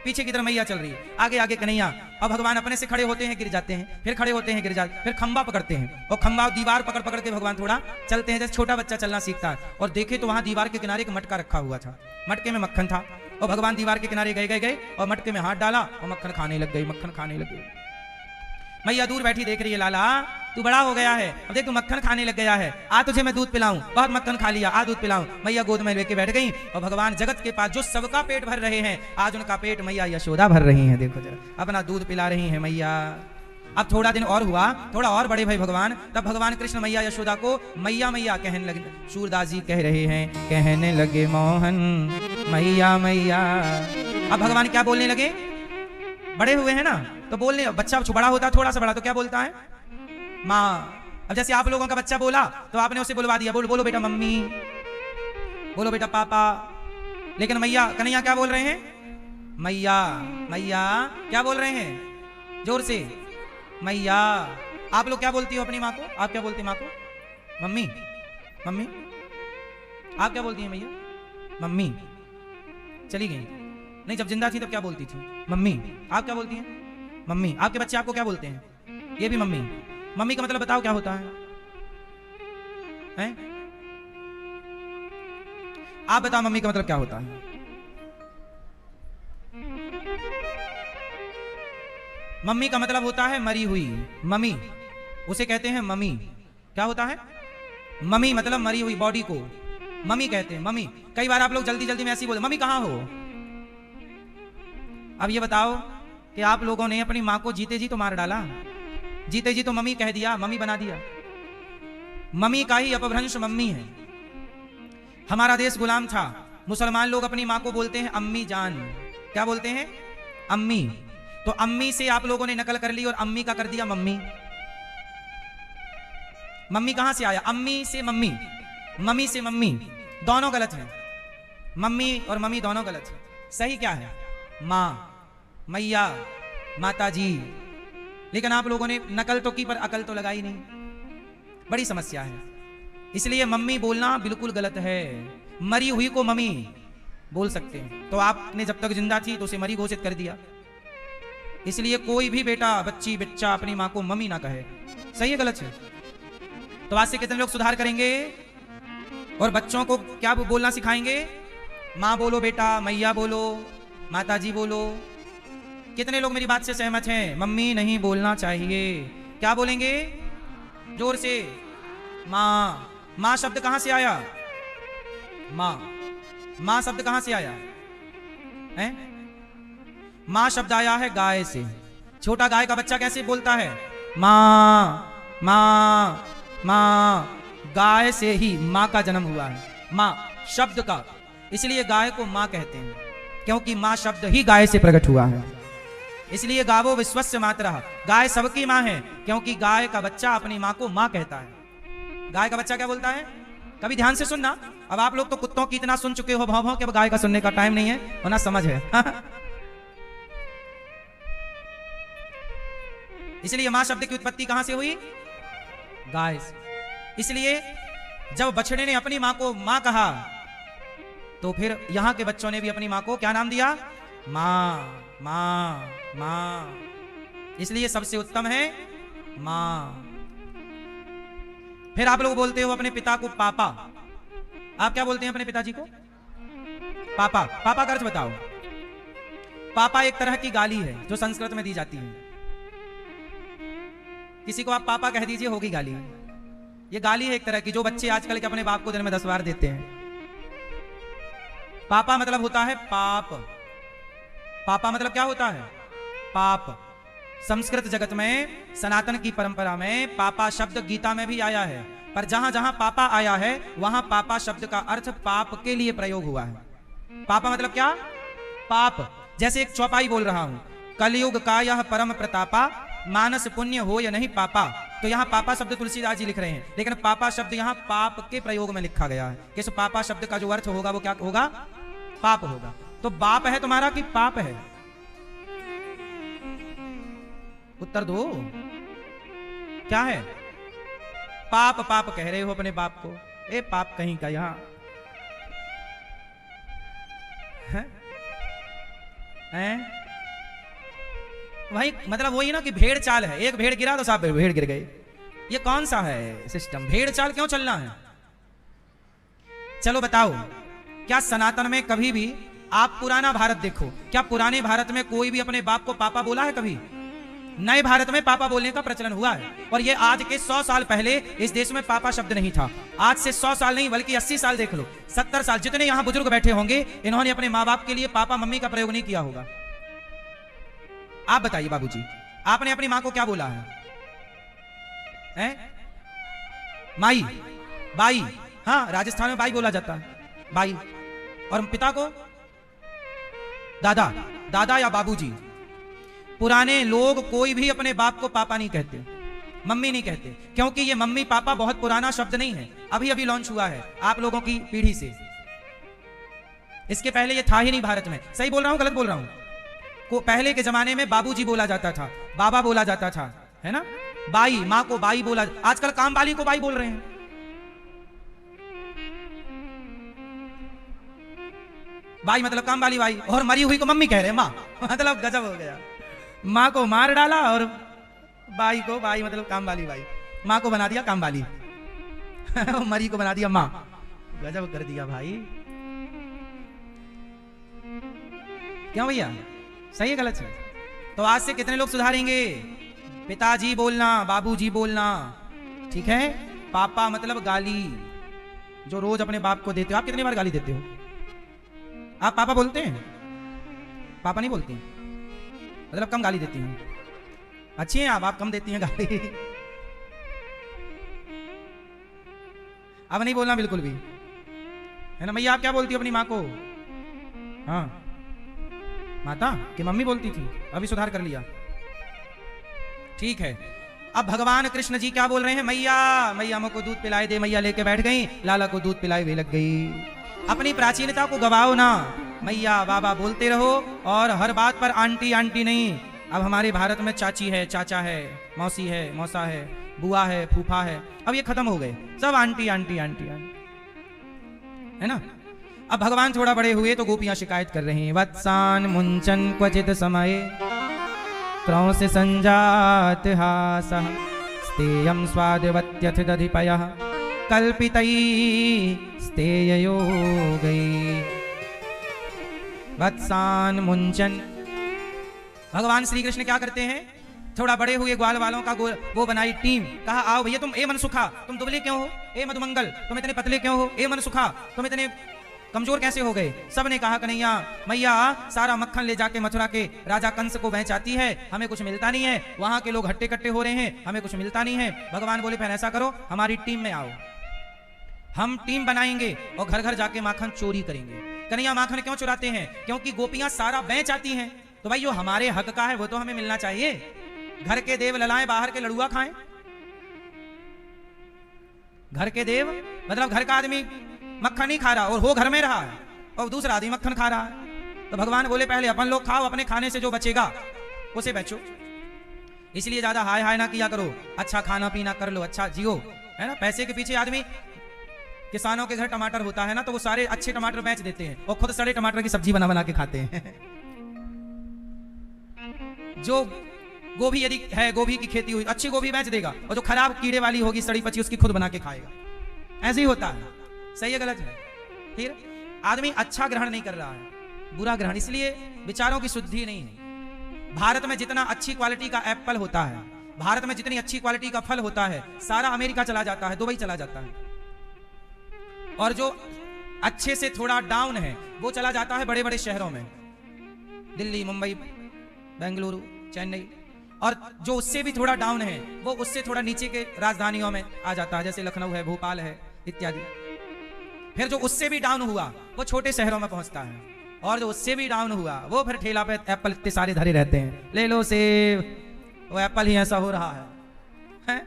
पीछे की तरफ मैया चल रही है, आगे आगे कन्हैया। अब भगवान अपने से खड़े होते हैं, गिर जाते हैं, फिर खड़े होते हैं, गिर जाते हैं, फिर खंबा पकड़ते हैं, और खंबा दीवार पकड़ पकड़ के भगवान थोड़ा चलते हैं, जैसे छोटा बच्चा चलना सीखता है। और देखे तो वहां दीवार के किनारे एक मटका रखा हुआ था, मटके में मक्खन था, और भगवान दीवार के किनारे गए और मटके में हाथ डाला और मक्खन खाने लग गई। मैया दूर बैठी देख रही है, लाला तू बड़ा हो गया है, अब देख तू मक्खन खाने लग गया है, आ तुझे मैं दूध पिलाऊं, बहुत मक्खन खा लिया, आ दूध पिलाऊं। मैया गोद में लेके बैठ गई, और भगवान जगत के पास जो सबका पेट भर रहे हैं, आज उनका पेट मैया यशोदा भर रही हैं। देखो जरा, अपना दूध पिला रही हैं मैया। अब थोड़ा दिन और हुआ, थोड़ा और बड़े भाई भगवान, तब भगवान कृष्ण मैया यशोदा को मैया मैया कहने लगे। सूरदास जी कह रहे हैं, कहने लगे मोहन मैया मैया। अब भगवान क्या बोलने लगे, बड़े हुए हैं ना तो बोलने, बच्चा बड़ा होता है थोड़ा सा बड़ा तो क्या बोलता है, माँ। अब जैसे आप लोगों का बच्चा बोला तो आपने उसे बुलवा दिया, बोलो बेटा मम्मी, बोलो बेटा पापा। लेकिन मैया कन्हैया क्या बोल रहे हैं, मैया मैया। क्या बोल रहे हैं जोर से, मैया। आप लोग क्या बोलती हो अपनी माँ को, आप क्या बोलती हैं माँ को, मम्मी मम्मी। आप क्या बोलती हैं मैया, मम्मी। चली गई नहीं, जब जिंदा थी तब क्या बोलती थी, मम्मी। आप क्या बोलती हैं, मम्मी। आपके बच्चे आपको क्या बोलते हैं, ये भी मम्मी। मम्मी का मतलब बताओ क्या होता है, हैं? आप बताओ मम्मी का मतलब क्या होता है। मम्मी का मतलब होता है मरी हुई, मम्मी उसे कहते हैं मम्मी। क्या होता है, मम्मी मतलब मरी हुई बॉडी को मम्मी कहते हैं, मम्मी। कई बार आप लोग जल्दी जल्दी में ऐसी बोले, मम्मी कहां हो। अब ये बताओ कि आप लोगों ने अपनी मां को जीते जी तो मार डाला, जीते जी तो मम्मी कह दिया, मम्मी बना दिया। मम्मी का ही अपभ्रंश मम्मी है। हमारा देश गुलाम था, मुसलमान लोग अपनी मां को बोलते हैं अम्मी जान। क्या बोलते हैं, अम्मी। तो अम्मी से आप लोगों ने नकल कर ली और अम्मी का कर दिया मम्मी। मम्मी कहां से आया, अम्मी से मम्मी, मम्मी से मम्मी, दोनों गलत है। मम्मी और मम्मी दोनों गलत है। सही क्या है, मां, मैया, माता जी। लेकिन आप लोगों ने नकल तो की पर अकल तो लगाई नहीं, बड़ी समस्या है। इसलिए मम्मी बोलना बिल्कुल गलत है। मरी हुई को मम्मी बोल सकते हैं, तो आपने जब तक जिंदा थी तो उसे मरी घोषित कर दिया। इसलिए कोई भी बेटा बच्ची बच्चा अपनी मां को मम्मी ना कहे। सही है गलत है। तो आज से कितने लोग सुधार करेंगे और बच्चों को क्या बोलना सिखाएंगे, मां बोलो बेटा, मैया बोलो, माता जी बोलो। कितने लोग मेरी बात से सहमत हैं, मम्मी नहीं बोलना चाहिए। क्या बोलेंगे जोर से, मां। मां शब्द कहां से आया, मां। मां शब्द कहां से आया है, मां शब्द आया है गाय से। छोटा गाय का बच्चा कैसे बोलता है, मां मां मां। गाय से ही मां का जन्म हुआ है, मां शब्द का। इसलिए गाय को मां कहते हैं, क्योंकि मां शब्द ही गाय से प्रकट हुआ है। इसलिए गावो विश्वस्य मातरः, गाय सबकी मां है, क्योंकि गाय का बच्चा अपनी मां को मां कहता है। गाय का बच्चा क्या बोलता है, कभी ध्यान से सुनना। अब आप लोग तो कुत्तों की इतना सुन चुके हो भाव भाव कि अब गाय का सुनने का टाइम नहीं है, वरना समझ है। इसलिए मां शब्द की उत्पत्ति कहां से हुई, गाय से। इसलिए जब बछड़े ने अपनी मां को मां कहा तो फिर यहां के बच्चों ने भी अपनी मां को क्या नाम दिया, मां मां मां। इसलिए सबसे उत्तम है मां। फिर आप लोग बोलते हो अपने पिता को पापा। आप क्या बोलते हैं अपने पिताजी को, पापा। पापा का अर्थ बताओ। पापा एक तरह की गाली है जो संस्कृत में दी जाती है। किसी को आप पापा कह दीजिए, होगी गाली। ये गाली है एक तरह की, जो बच्चे आजकल के अपने बाप को दिन में 10 बार देते हैं। पापा मतलब होता है पाप। पापा मतलब क्या होता है, पाप। संस्कृत जगत में, सनातन की परंपरा में पापा शब्द गीता में भी आया है, पर जहां जहां पापा आया है वहां पापा शब्द का अर्थ पाप के लिए प्रयोग हुआ है। पापा मतलब क्या, पाप। जैसे एक चौपाई बोल रहा हूं, कलयुग का यह परम प्रतापा, मानस पुण्य हो या नहीं पापा। तो यहाँ पापा शब्द तुलसीदास जी लिख रहे हैं, लेकिन पापा शब्द यहाँ पाप के प्रयोग में लिखा गया है। कि इस पापा शब्द का जो अर्थ होगा वो क्या होगा, पाप होगा। तो बाप है तुम्हारा कि पाप है, उत्तर दो। क्या है, पाप। पाप कह रहे हो अपने बाप को, ए पाप कहीं का यहां है? वही मतलब वही ना कि भेड़ चाल है, एक भेड़ गिरा तो सब भेड़ गिर गए। ये कौन सा है सिस्टम, भेड़ चाल क्यों चलना है। चलो बताओ, क्या सनातन में कभी भी, आप पुराना भारत देखो, क्या पुराने भारत में कोई भी अपने बाप को पापा बोला है कभी? नए भारत में पापा बोलने का प्रचलन हुआ है। और ये आज के 100 साल पहले इस देश में पापा शब्द नहीं था। आज से 100 साल नहीं बल्कि 80 साल देख लो, 70 साल, जितने यहां बुजुर्ग बैठे होंगे, इन्होंने अपने माँ बाप के लिए पापा मम्मी का प्रयोग नहीं किया होगा। आप बताइए बाबूजी, आपने अपनी मां को क्या बोला है? माई, बाई। हाँ, राजस्थान में बाई बोला जाता है, बाई। और पिता को दादा, दादा या बाबूजी। पुराने लोग कोई भी अपने बाप को पापा नहीं कहते, मम्मी नहीं कहते, क्योंकि ये मम्मी पापा बहुत पुराना शब्द नहीं है, अभी अभी लॉन्च हुआ है आप लोगों की पीढ़ी से। इसके पहले ये था ही नहीं भारत में। सही बोल रहा हूं, गलत बोल रहा हूं? को पहले के जमाने में बाबूजी बोला जाता था, बाबा बोला जाता था, है ना। बाई, मां को बाई बोला। आजकल काम वाली को बाई बोल रहे हैं। बाई मतलब काम वाली बाई, और मरी हुई को मम्मी कह रहे हैं, मां। मतलब गजब हो गया। मां को मार डाला और बाई को बाई मतलब काम वाली बाई। मां को बना दिया काम वाली, मरी को बना दिया मां। गजब कर दिया भाई। क्यों भैया, सही है गलत है? तो आज से कितने लोग सुधारेंगे? पिताजी बोलना, बाबूजी बोलना, ठीक है। पापा मतलब गाली, जो रोज अपने बाप को देते हो। आप कितनी बार गाली देते हो? आप पापा बोलते हैं? पापा नहीं बोलती, मतलब कम गाली देती हैं। अच्छी हैं आप कम देती हैं गाली। अब नहीं बोलना बिल्कुल भी, है ना भैया। आप क्या बोलती हो अपनी माँ को? हाँ, माता कि मम्मी बोलती थी, अभी सुधार कर लिया, ठीक है। अब भगवान कृष्ण जी क्या बोल रहे हैं? मैया, मैया मुझको दूध पिलाए दे। मैया लेके बैठ गई, लाला को दूध पिलाई हुई लग गई। अपनी प्राचीनता को गवाओ ना, मैया बाबा बोलते रहो, और हर बात पर आंटी आंटी नहीं। अब हमारे भारत में चाची है, चाचा है, मौसी है, मौसा है, बुआ है, फूफा है, अब ये खत्म हो गए, सब आंटी आंटी आंटी आंटी, है ना। अब भगवान थोड़ा बड़े हुए तो गोपियां शिकायत कर रही हैं। वत्सान मुंचन क्वचित समय क्रौंस संजात हासः स्तेयं स्वादवत्यथ दधिपयः कल्पितै स्तेययो गई। वत्सान मुंचन, भगवान श्री कृष्ण क्या करते हैं? थोड़ा बड़े हुए ग्वाल वालों का वो बनाई टीम। कहा आओ भैया, तुम ए मनसुखा तुम दुबले क्यों हो? ए मधुमंगल तुम इतने पतले क्यों हो? ए मनसुखा तुम इतने कमजोर कैसे हो गए? सबने कहा कन्हैया, मैया सारा मक्खन ले जाके मथुरा के राजा कंस को बेचाती है, हमें कुछ मिलता नहीं है। वहां के लोग हट्टे कट्टे हो रहे हैं, हमें कुछ मिलता नहीं है। भगवान बोले फिर ऐसा करो, हमारी टीम में आओ, हम टीम बनाएंगे और घर घर जाके माखन चोरी करेंगे। कन्हैया माखन क्यों चुराते हैं? क्योंकि गोपियां सारा बेच आती हैं, तो भाई जो हमारे हक का है वो तो हमें मिलना चाहिए। घर के देव ललाएं, बाहर के लड़ुआ खाएं। घर के देव मतलब घर का आदमी मक्खन नहीं खा रहा और वो घर में रहा है, और दूसरा आदमी मक्खन खा रहा है। तो भगवान बोले पहले अपन लोग खाओ, अपने खाने से जो बचेगा उसे बेचो। इसलिए ज्यादा हाय हाय ना किया करो, अच्छा खाना पीना कर लो, अच्छा जियो, है ना। पैसे के पीछे आदमी, किसानों के घर टमाटर होता है ना, तो वो सारे अच्छे टमाटर बेच देते हैं और खुद सड़े टमाटर की सब्जी बना बना के खाते हैं। जो गोभी यदि है, गोभी की खेती हुई, अच्छी गोभी बेच देगा, और जो खराब कीड़े वाली होगी सड़ी पची, उसकी खुद बना के खाएगा। ऐसे ही होता है। सही है गलत है? फिर आदमी अच्छा ग्रहण नहीं कर रहा है, बुरा ग्रहण। इसलिए विचारों की शुद्धि नहीं है। भारत में जितना अच्छी क्वालिटी का एप्पल होता है, भारत में जितनी अच्छी क्वालिटी का फल होता है, सारा अमेरिका चला जाता है, दुबई चला जाता है। और जो अच्छे से थोड़ा डाउन है वो चला जाता है बड़े बड़े शहरों में, दिल्ली, मुंबई, बेंगलुरु, चेन्नई। और जो उससे भी थोड़ा डाउन है वो उससे थोड़ा नीचे के राजधानियों में आ जाता है, जैसे लखनऊ है, भोपाल है इत्यादि। फिर जो उससे भी डाउन हुआ वो छोटे शहरों में पहुंचता है, और जो उससे भी डाउन हुआ वो फिर ठेला पे एप्पल इतने सारे धरे रहते हैं, ले लो सेब, वो एप्पल ही ऐसा हो रहा है?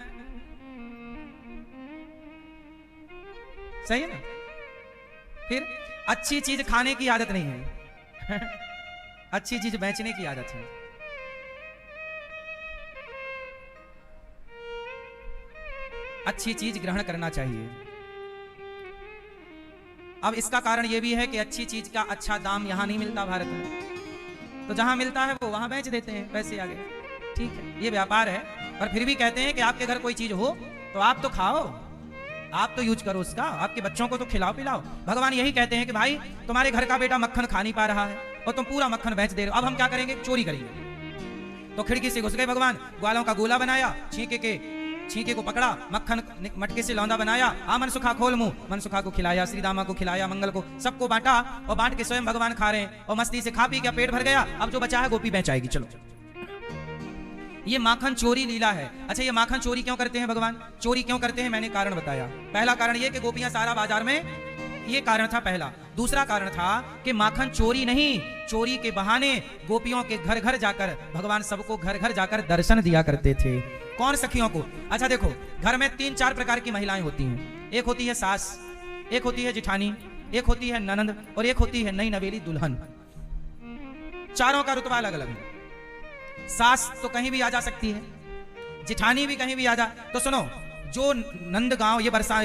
सही है ना। फिर अच्छी चीज खाने की आदत नहीं है, अच्छी चीज बेचने की आदत है। अच्छी चीज ग्रहण करना चाहिए। अब इसका कारण यह भी है कि अच्छी चीज का अच्छा दाम यहां नहीं मिलता भारत में, तो जहां मिलता है वो वहां बेच देते हैं, पैसे आ गए, ठीक है, ये व्यापार है। और फिर भी कहते हैं कि आपके घर कोई चीज हो तो आप तो खाओ, आप तो यूज करो उसका, आपके बच्चों को तो खिलाओ पिलाओ। भगवान यही कहते हैं कि भाई तुम्हारे घर का बेटा मक्खन खा नहीं पा रहा है और तुम पूरा मक्खन बेच दे रहे हो, अब हम क्या करेंगे? चोरी करेंगे। तो खिड़की से घुस गए भगवान, ग्वालों का गोला बनाया, छींके को पकड़ा, मक्खन मटके से लौंदा बनाया, आ मनसुखा खोल मुंह, मनसुखा को खिलाया, श्री दामा को खिलाया, मंगल को, सबको बांटा, और बांट के स्वयं भगवान खा रहे हैं और मस्ती से खा पी के पेट भर गया। अब जो बचा है गोपी बेच आएगी, चलो। ये माखन चोरी लीला है। अच्छा, ये माखन चोरी क्यों करते हैं भगवान? चोरी क्यों करते हैं मैंने कारण बताया। पहला कारण ये कि गोपियां सारा बाजार में, ये कारण था पहला। दूसरा कारण था कि माखन चोरी नहीं, चोरी के बहाने गोपियों के घर घर जाकर भगवान सबको घर घर जाकर दर्शन दिया करते थे। कौन? सखियों को। अच्छा देखो, घर में 3-4 प्रकार की महिलाएं होती हैं। एक होती है सास, एक होती है जिठानी, एक होती है ननंद और एक होती है नई नवेली दुल्हन। चारों का रुतबा अलग अलग है। सास तो कहीं भी आ जा सकती है, जिठानी भी कहीं भी आ जा। तो सुनो, जो नंदगांव, ये बरसा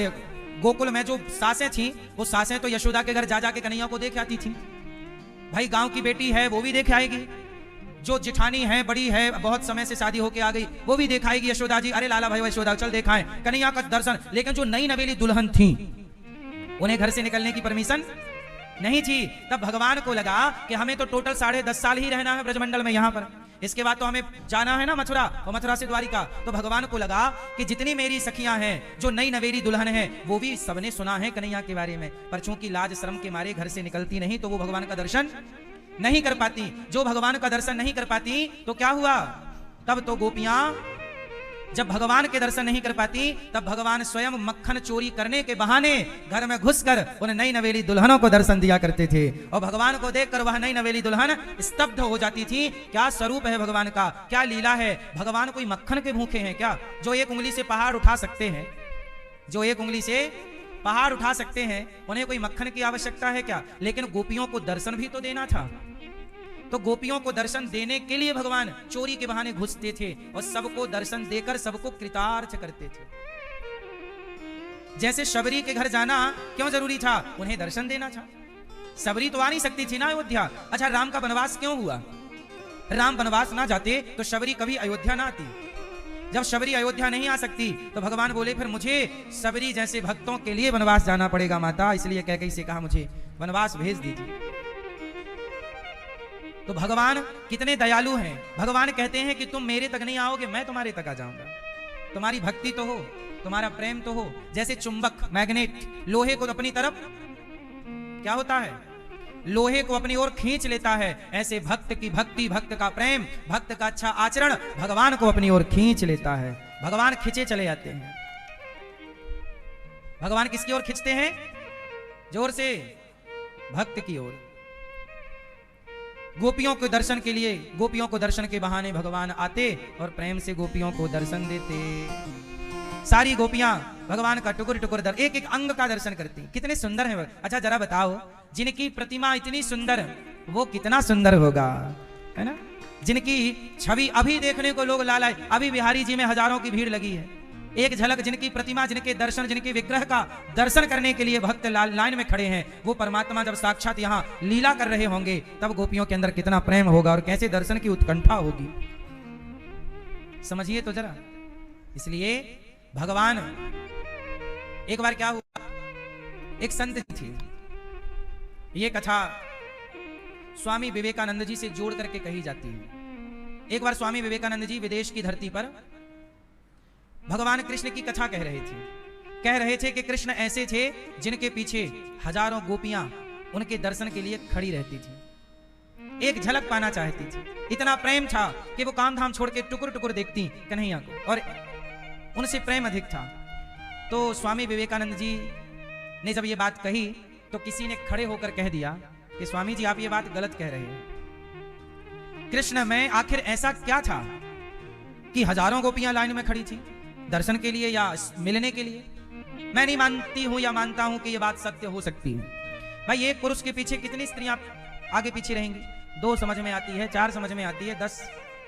गोकुल में जो सासें थी, वो सासें तो यशोदा के घर जा जाके कन्हैया को देख आती थी। भाई गांव की बेटी है, वो भी देख आएगी। जो जिठानी है, बड़ी है, बहुत समय से शादी होके आ गई, वो भी दिखाएगी यशोदा जी, अरे लाला भाई यशोदा चल दिखाएं कन्हैया का दर्शन। लेकिन जो नई नवेली दुल्हन थी, उन्हें घर से निकलने की परमिशन नहीं थी। तब भगवान को लगा कि हमें तो टोटल 10.5 साल ही रहना है ब्रजमंडल में यहाँ पर, इसके बाद तो हमें जाना है ना मथुरा, और मथुरा से द्वारिका। तो भगवान को लगा कि जितनी मेरी सखियां हैं, जो नई नवेली दुल्हन है, वो भी सबने सुना है कन्हैया के बारे में, पर चूंकि लाज शर्म के मारे घर से निकलती नहीं, तो वो भगवान का दर्शन नहीं कर पाती। जो भगवान का दर्शन नहीं कर पाती तो क्या हुआ? तब तो गोपियां जब भगवान के दर्शन नहीं कर पाती, तब भगवान स्वयं मक्खन चोरी करने के बहाने घर में घुसकर उन नई नवेली दुल्हनों को दर्शन दिया करते थे। और भगवान को देखकर वह नई नवेली दुल्हन स्तब्ध हो जाती थी। क्या स्वरूप है भगवान का, क्या लीला है। भगवान कोई मक्खन के भूखे हैं क्या? जो एक उंगली से पहाड़ उठा सकते हैं, जो एक उंगली से पहाड़ उठा सकते हैं, उन्हें कोई मक्खन की आवश्यकता है क्या? लेकिन गोपियों को दर्शन भी तो देना था। तो गोपियों को दर्शन देने के लिए भगवान चोरी के बहाने घुसते थे और सबको दर्शन देकर सबको कृतार्थ करते थे। जैसे शबरी के घर जाना क्यों जरूरी था? उन्हें दर्शन देना था। शबरी तो आ नहीं सकती थी ना अयोध्या। अच्छा, राम का वनवास क्यों हुआ? राम वनवास ना जाते तो शबरी कभी अयोध्या ना आती। जब शबरी अयोध्या नहीं आ सकती तो भगवान बोले फिर मुझे शबरी जैसे भक्तों के लिए वनवास जाना पड़ेगा माता, इसलिए कैकेयी से कहा मुझे वनवास भेज दीजिए। तो भगवान कितने दयालु हैं। भगवान कहते हैं कि तुम मेरे तक नहीं आओगे, मैं तुम्हारे तक आ जाऊंगा। तुम्हारी भक्ति तो हो, तुम्हारा प्रेम तो हो। जैसे चुंबक, मैग्नेट, लोहे को अपनी तरफ क्या होता है, लोहे को अपनी ओर खींच लेता है, ऐसे भक्त की भक्ति, भक्त का प्रेम, भक्त का अच्छा आचरण भगवान को अपनी ओर खींच लेता है। भगवान खींचे चले जाते हैं। भगवान किसकी ओर खींचते हैं? जोर से, भक्त की ओर। गोपियों के दर्शन के लिए, गोपियों को दर्शन के बहाने भगवान आते और प्रेम से गोपियों को दर्शन देते। सारी गोपियां भगवान का टुकुर टुकुर एक एक अंग का दर्शन करती। कितने सुंदर हैं। अच्छा जरा बताओ, जिनकी प्रतिमा इतनी सुंदर, वो कितना सुंदर होगा, है ना? जिनकी छवि अभी देखने को लोग लालाए, अभी बिहारी जी में हजारों की भीड़ लगी है। एक झलक जिनकी प्रतिमा, जिनके दर्शन, जिनके विग्रह का दर्शन करने के लिए भक्त लाइन में खड़े हैं, वो परमात्मा जब साक्षात यहाँ लीला कर रहे होंगे, तब गोपियों के अंदर कितना प्रेम होगा और कैसे दर्शन की उत्कंठा होगी, समझिए तो जरा। इसलिए भगवान, एक बार क्या हुआ, एक संत थी, ये कथा स्वामी विवेकानंद जी से जोड़ करके कही जाती है। एक बार स्वामी विवेकानंद जी विदेश की धरती पर भगवान कृष्ण की कथा कह रहे थे कि कृष्ण ऐसे थे जिनके पीछे हजारों गोपियां उनके दर्शन के लिए खड़ी रहती थी, एक झलक पाना चाहती थी। इतना प्रेम था कि वो काम धाम छोड़ के टुकुर टुकुर देखती कन्हैया को, और उनसे प्रेम अधिक था। तो स्वामी विवेकानंद जी ने जब ये बात कही तो किसी ने खड़े होकर कह दिया कि स्वामी जी आप ये बात गलत कह रहे हैं। कृष्ण में आखिर ऐसा क्या था कि हजारों गोपियां लाइन में खड़ी थी दर्शन के लिए या मिलने के लिए? मैं नहीं मानती हूं या मानता हूं कि यह बात सत्य हो सकती है। भाई एक पुरुष के पीछे कितनी स्त्रियां आगे पीछे रहेंगी? 2 समझ में आती है, 4 समझ में आती है, 10,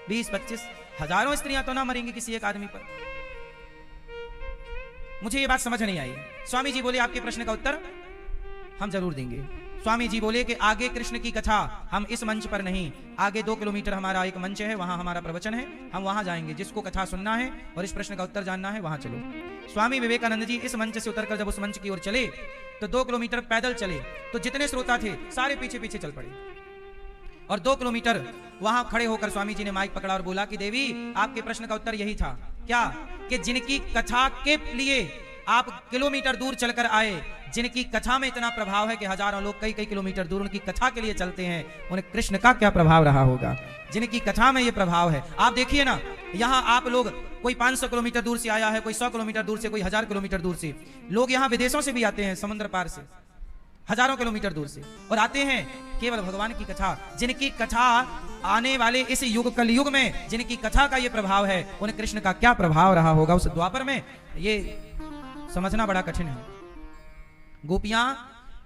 20, 25, हजारों स्त्रियां तो ना मरेंगी किसी एक आदमी पर। मुझे ये बात समझ नहीं आई। स्वामी जी बोले आपके प्रश्न का उत्तर हम जरूर देंगे। स्वामी जी बोले कि आगे कृष्ण की कथा हम इस मंच पर नहीं, आगे 2 किलोमीटर हमारा एक मंच है, वहां हमारा प्रवचन है, हम वहां जाएंगे। जिसको कथा सुनना है और इस प्रश्न का उत्तर जानना है वहां चलो। स्वामी विवेकानंद जी इस मंच से उतरकर जब उस मंच की ओर चले तो 2 किलोमीटर पैदल चले, तो जितने श्रोता थे सारे पीछे पीछे चल पड़े, और 2 किलोमीटर वहां खड़े होकर स्वामी जी ने माइक पकड़ा और बोला कि देवी आपके प्रश्न का उत्तर यही था क्या, कि जिनकी कथा के लिए आप किलोमीटर दूर चलकर आए, जिनकी कथा में इतना प्रभाव है कि हजारों लोग कई कई किलोमीटर दूर उनकी कथा के लिए चलते हैं, उन्हें कृष्ण का क्या प्रभाव रहा होगा, जिनकी कथा में ये प्रभाव है। आप देखिए ना, यहाँ आप लोग, कोई 500 किलोमीटर दूर से आया है, कोई 100 किलोमीटर दूर से, कोई 1000 किलोमीटर दूर से, लोग यहाँ विदेशों से भी आते हैं, समुद्र पार से, हजारों किलोमीटर दूर से, और आते हैं केवल भगवान की कथा। जिनकी कथा आने वाले इस युग कलयुग में, जिनकी कथा का ये प्रभाव है, उन कृष्ण का क्या प्रभाव रहा होगा उस द्वापर में, ये समझना बड़ा कठिन है। गोपियां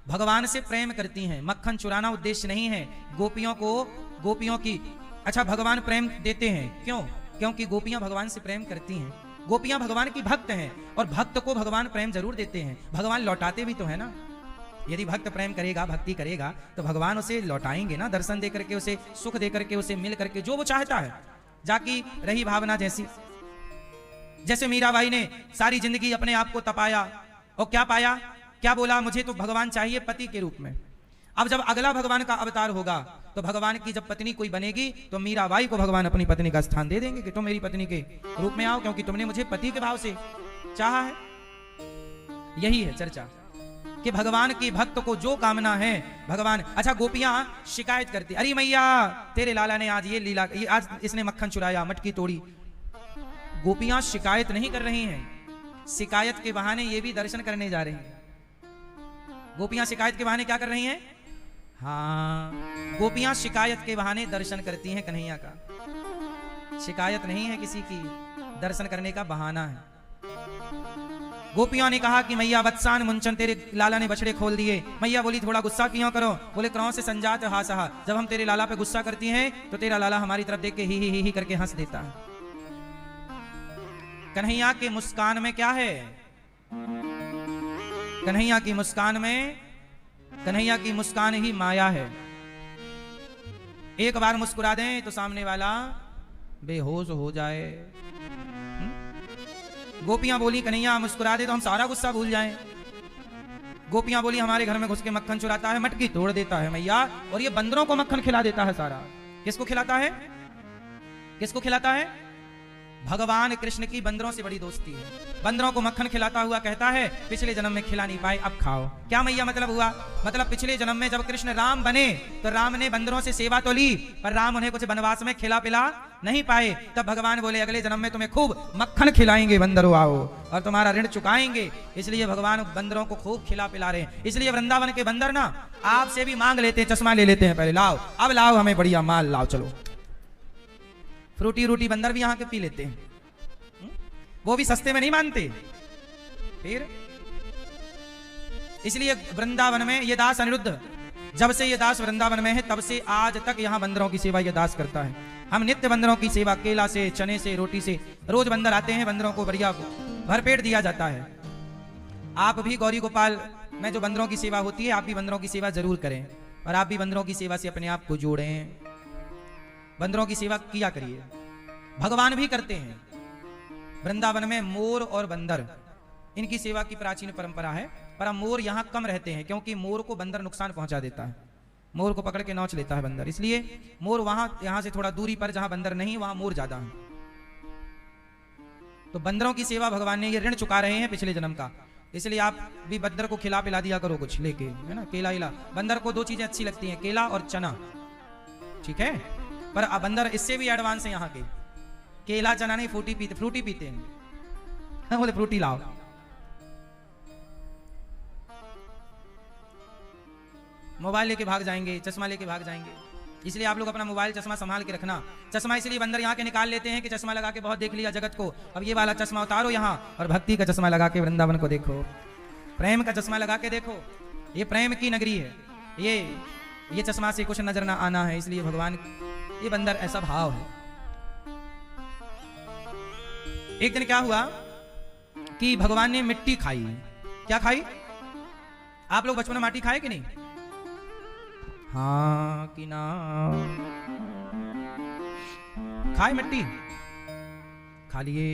भगवान से प्रेम करती हैं, मक्खन चुराना उद्देश्य नहीं है। गोपियों की अच्छा भगवान प्रेम देते हैं, क्यों? क्योंकि गोपियां भगवान से प्रेम करती हैं। गोपियां भगवान की भक्त हैं, और भक्त को भगवान प्रेम जरूर देते हैं। भगवान लौटाते भी तो है ना। यदि भक्त प्रेम करेगा, भक्ति करेगा, तो भगवान उसे लौटाएंगे ना, दर्शन दे करके, उसे सुख दे करके, उसे मिल करके, जो वो चाहता है। जाकी रही भावना जैसी, जैसे मीराबाई ने सारी जिंदगी अपने आप को तपाया, और क्या पाया? क्या बोला? मुझे तो भगवान चाहिए पति के रूप में। अब जब अगला भगवान का अवतार होगा, तो भगवान की जब पत्नी कोई बनेगी, तो मीराबाई को भगवान अपनी पत्नी का स्थान दे देंगे कि तुम मेरी पत्नी के रूप में आओ, क्योंकि तुमने मुझे पति के भाव से चाहा है। यही है चर्चा कि भगवान की भक्त को जो कामना है भगवान। अच्छा, गोपियां शिकायत करती, अरे मैया तेरे लाला ने आज ये लीला, ये आज इसने मक्खन चुराया, मटकी तोड़ी। गोपियां शिकायत नहीं कर रही हैं, शिकायत के बहाने ये भी दर्शन करने जा रही हैं। गोपियां शिकायत के बहाने क्या कर रही हैं? हाँ, गोपियां शिकायत के बहाने दर्शन करती हैं कन्हैया का। शिकायत नहीं है किसी की, दर्शन करने का बहाना है। गोपियों ने कहा कि मैया वत्सान मुंचन, तेरे लाला ने बछड़े खोल दिए। मैया बोली थोड़ा गुस्सा क्यों करो? बोले क्रौं से संजात हा सहा, जब हम तेरे लाला पे गुस्सा करती हैं, तो तेरा लाला हमारी तरफ देख के ही करके हंस देता है। कन्हैया के मुस्कान में क्या है? कन्हैया की मुस्कान में, कन्हैया की मुस्कान ही माया है। एक बार मुस्कुरा दें तो सामने वाला बेहोश हो जाए। गोपियां बोली कन्हैया मुस्कुरा दे तो हम सारा गुस्सा भूल जाएं। गोपियां बोली हमारे घर में घुस के मक्खन चुराता है, मटकी तोड़ देता है मैया, और ये बंदरों को मक्खन खिला देता है सारा। किसको खिलाता है? किसको खिलाता है? भगवान कृष्ण की बंदरों से बड़ी दोस्ती है। बंदरों को मक्खन खिलाता हुआ कहता है पिछले जन्म में खिला नहीं पाए, अब खाओ। क्या मैया मतलब हुआ? मतलब पिछले जन्म में जब कृष्ण राम बने, तो राम ने बंदरों से सेवा तो ली, पर राम उन्हें कुछ वनवास में खिला पिला नहीं पाए। तब भगवान बोले अगले जन्म में तुम्हें खूब मक्खन खिलाएंगे बंदरों, आओ और तुम्हारा ऋण चुकाएंगे। इसलिए भगवान बंदरों को खूब खिला पिला रहे हैं। इसलिए वृंदावन के बंदर ना आपसे भी मांग लेते हैं, चश्मा ले लेते हैं, पहले लाओ, अब लाओ हमें बढ़िया माल लाओ, चलो। फ्रूटी रूटी बंदर भी यहाँ के पी लेते हैं, वो भी सस्ते में नहीं मानते। फिर इसलिए वृंदावन में ये दास अनिरुद्ध, जब से ये दास वृंदावन में है तब से आज तक यहाँ बंदरों की सेवा ये दास करता है। हम नित्य बंदरों की सेवा, केला से, चने से, रोटी से, रोज बंदर आते हैं, बंदरों को बढ़िया भरपेट दिया जाता है। आप भी गौरी गोपाल में जो बंदरों की सेवा होती है, आप भी बंदरों की सेवा जरूर करें, और आप भी बंदरों की सेवा से अपने आप को जोड़ें। बंदरों की सेवा किया करिए, भगवान भी करते हैं। वृंदावन में मोर और बंदर, इनकी सेवा की प्राचीन परंपरा है, पर अब मोर यहाँ कम रहते हैं, क्योंकि मोर को बंदर नुकसान पहुंचा देता है। मोर को पकड़ के नोच लेता है बंदर, इसलिए मोर वहां, यहाँ से थोड़ा दूरी पर जहां बंदर नहीं, वहां मोर ज्यादा है। तो बंदरों की सेवा भगवान ने ये ऋण चुका रहे हैं पिछले जन्म का। इसलिए आप भी बंदर को खिला पिला दिया करो कुछ लेके, है ना, केला इला। बंदर को दो चीजें अच्छी लगती हैं, केला और चना, ठीक है। पर अब बंदर इससे भी एडवांस है यहाँ के, केला चना नहीं, फ्रूटी पीते हैं। बोले फ्रूटी लाओ। मोबाइल लेके भाग जाएंगे, चश्मा लेके भाग जाएंगे। इसलिए आप लोग अपना मोबाइल चश्मा संभाल के रखना। चश्मा इसलिए बंदर यहाँ के निकाल लेते हैं कि चश्मा लगा के बहुत देख लिया जगत को, अब ये वाला चश्मा उतारो यहाँ, और भक्ति का चश्मा लगा के वृंदावन को देखो, प्रेम का चश्मा लगा के देखो। ये प्रेम की नगरी है, ये चश्मा से कुछ नजर ना आना है। इसलिए भगवान, ये बंदर ऐसा भाव है। एक दिन क्या हुआ कि भगवान ने मिट्टी खाई। क्या खाई? आप लोग बचपन में माटी खाए कि नहीं? हाँ कि ना? खाए मिट्टी? खा लिए।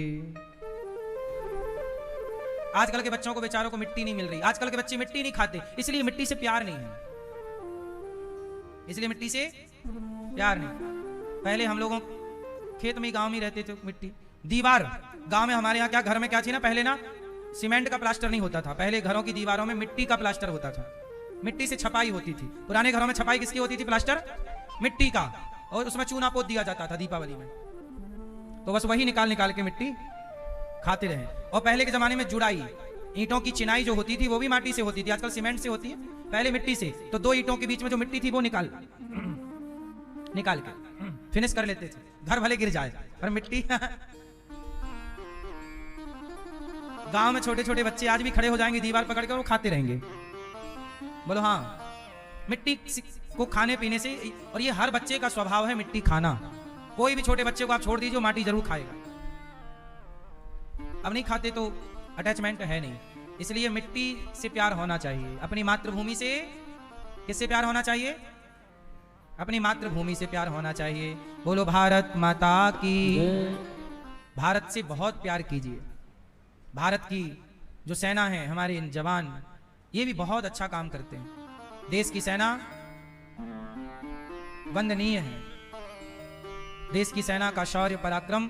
आजकल के बच्चों को बेचारों को मिट्टी नहीं मिल रही। आजकल के बच्चे मिट्टी नहीं खाते, इसलिए मिट्टी से प्यार नहीं है। इसलिए मिट्टी से प्यार नहीं। पहले हम लोगों खेत में, गांव में रहते थे, मिट्टी दीवार, गांव में हमारे यहाँ क्या, घर में क्या थी ना, पहले ना सीमेंट का प्लास्टर नहीं होता था, पहले घरों की दीवारों में मिट्टी का प्लास्टर होता था। मिट्टी से छपाई होती थी। पुराने घरों में छपाई किसकी होती थी? प्लास्टर मिट्टी का, और उसमें चूना पोत दिया जाता था दीपावली में। तो बस वही निकाल निकाल के मिट्टी खाते रहे। और पहले के जमाने में जुड़ाई, ईंटों की चिनाई जो होती थी वो भी माटी से होती थी, आजकल सीमेंट से होती है, पहले मिट्टी से। तो दो ईंटों के बीच में जो मिट्टी थी वो निकाल के फिनिश कर लेते थे। घर भले गिर जाए पर मिट्टी गांव में छोटे छोटे बच्चे आज भी खड़े हो जाएंगे दीवार पकड़ कर, वो खाते रहेंगे। बोलो हाँ, मिट्टी को खाने पीने से, और ये हर बच्चे का स्वभाव है मिट्टी खाना। कोई भी छोटे बच्चे को आप छोड़ दीजिए वो माटी जरूर खाएगा। अब नहीं खाते तो अटैचमेंट है नहीं, इसलिए मिट्टी से प्यार होना चाहिए। अपनी मातृभूमि से, किससे प्यार होना चाहिए? अपनी मातृभूमि से प्यार होना चाहिए। बोलो भारत माता की। भारत से बहुत प्यार कीजिए। भारत की जो सेना है, हमारे इन जवान, ये भी बहुत अच्छा काम करते हैं। देश की सेना वंदनीय है। देश की सेना का शौर्य पराक्रम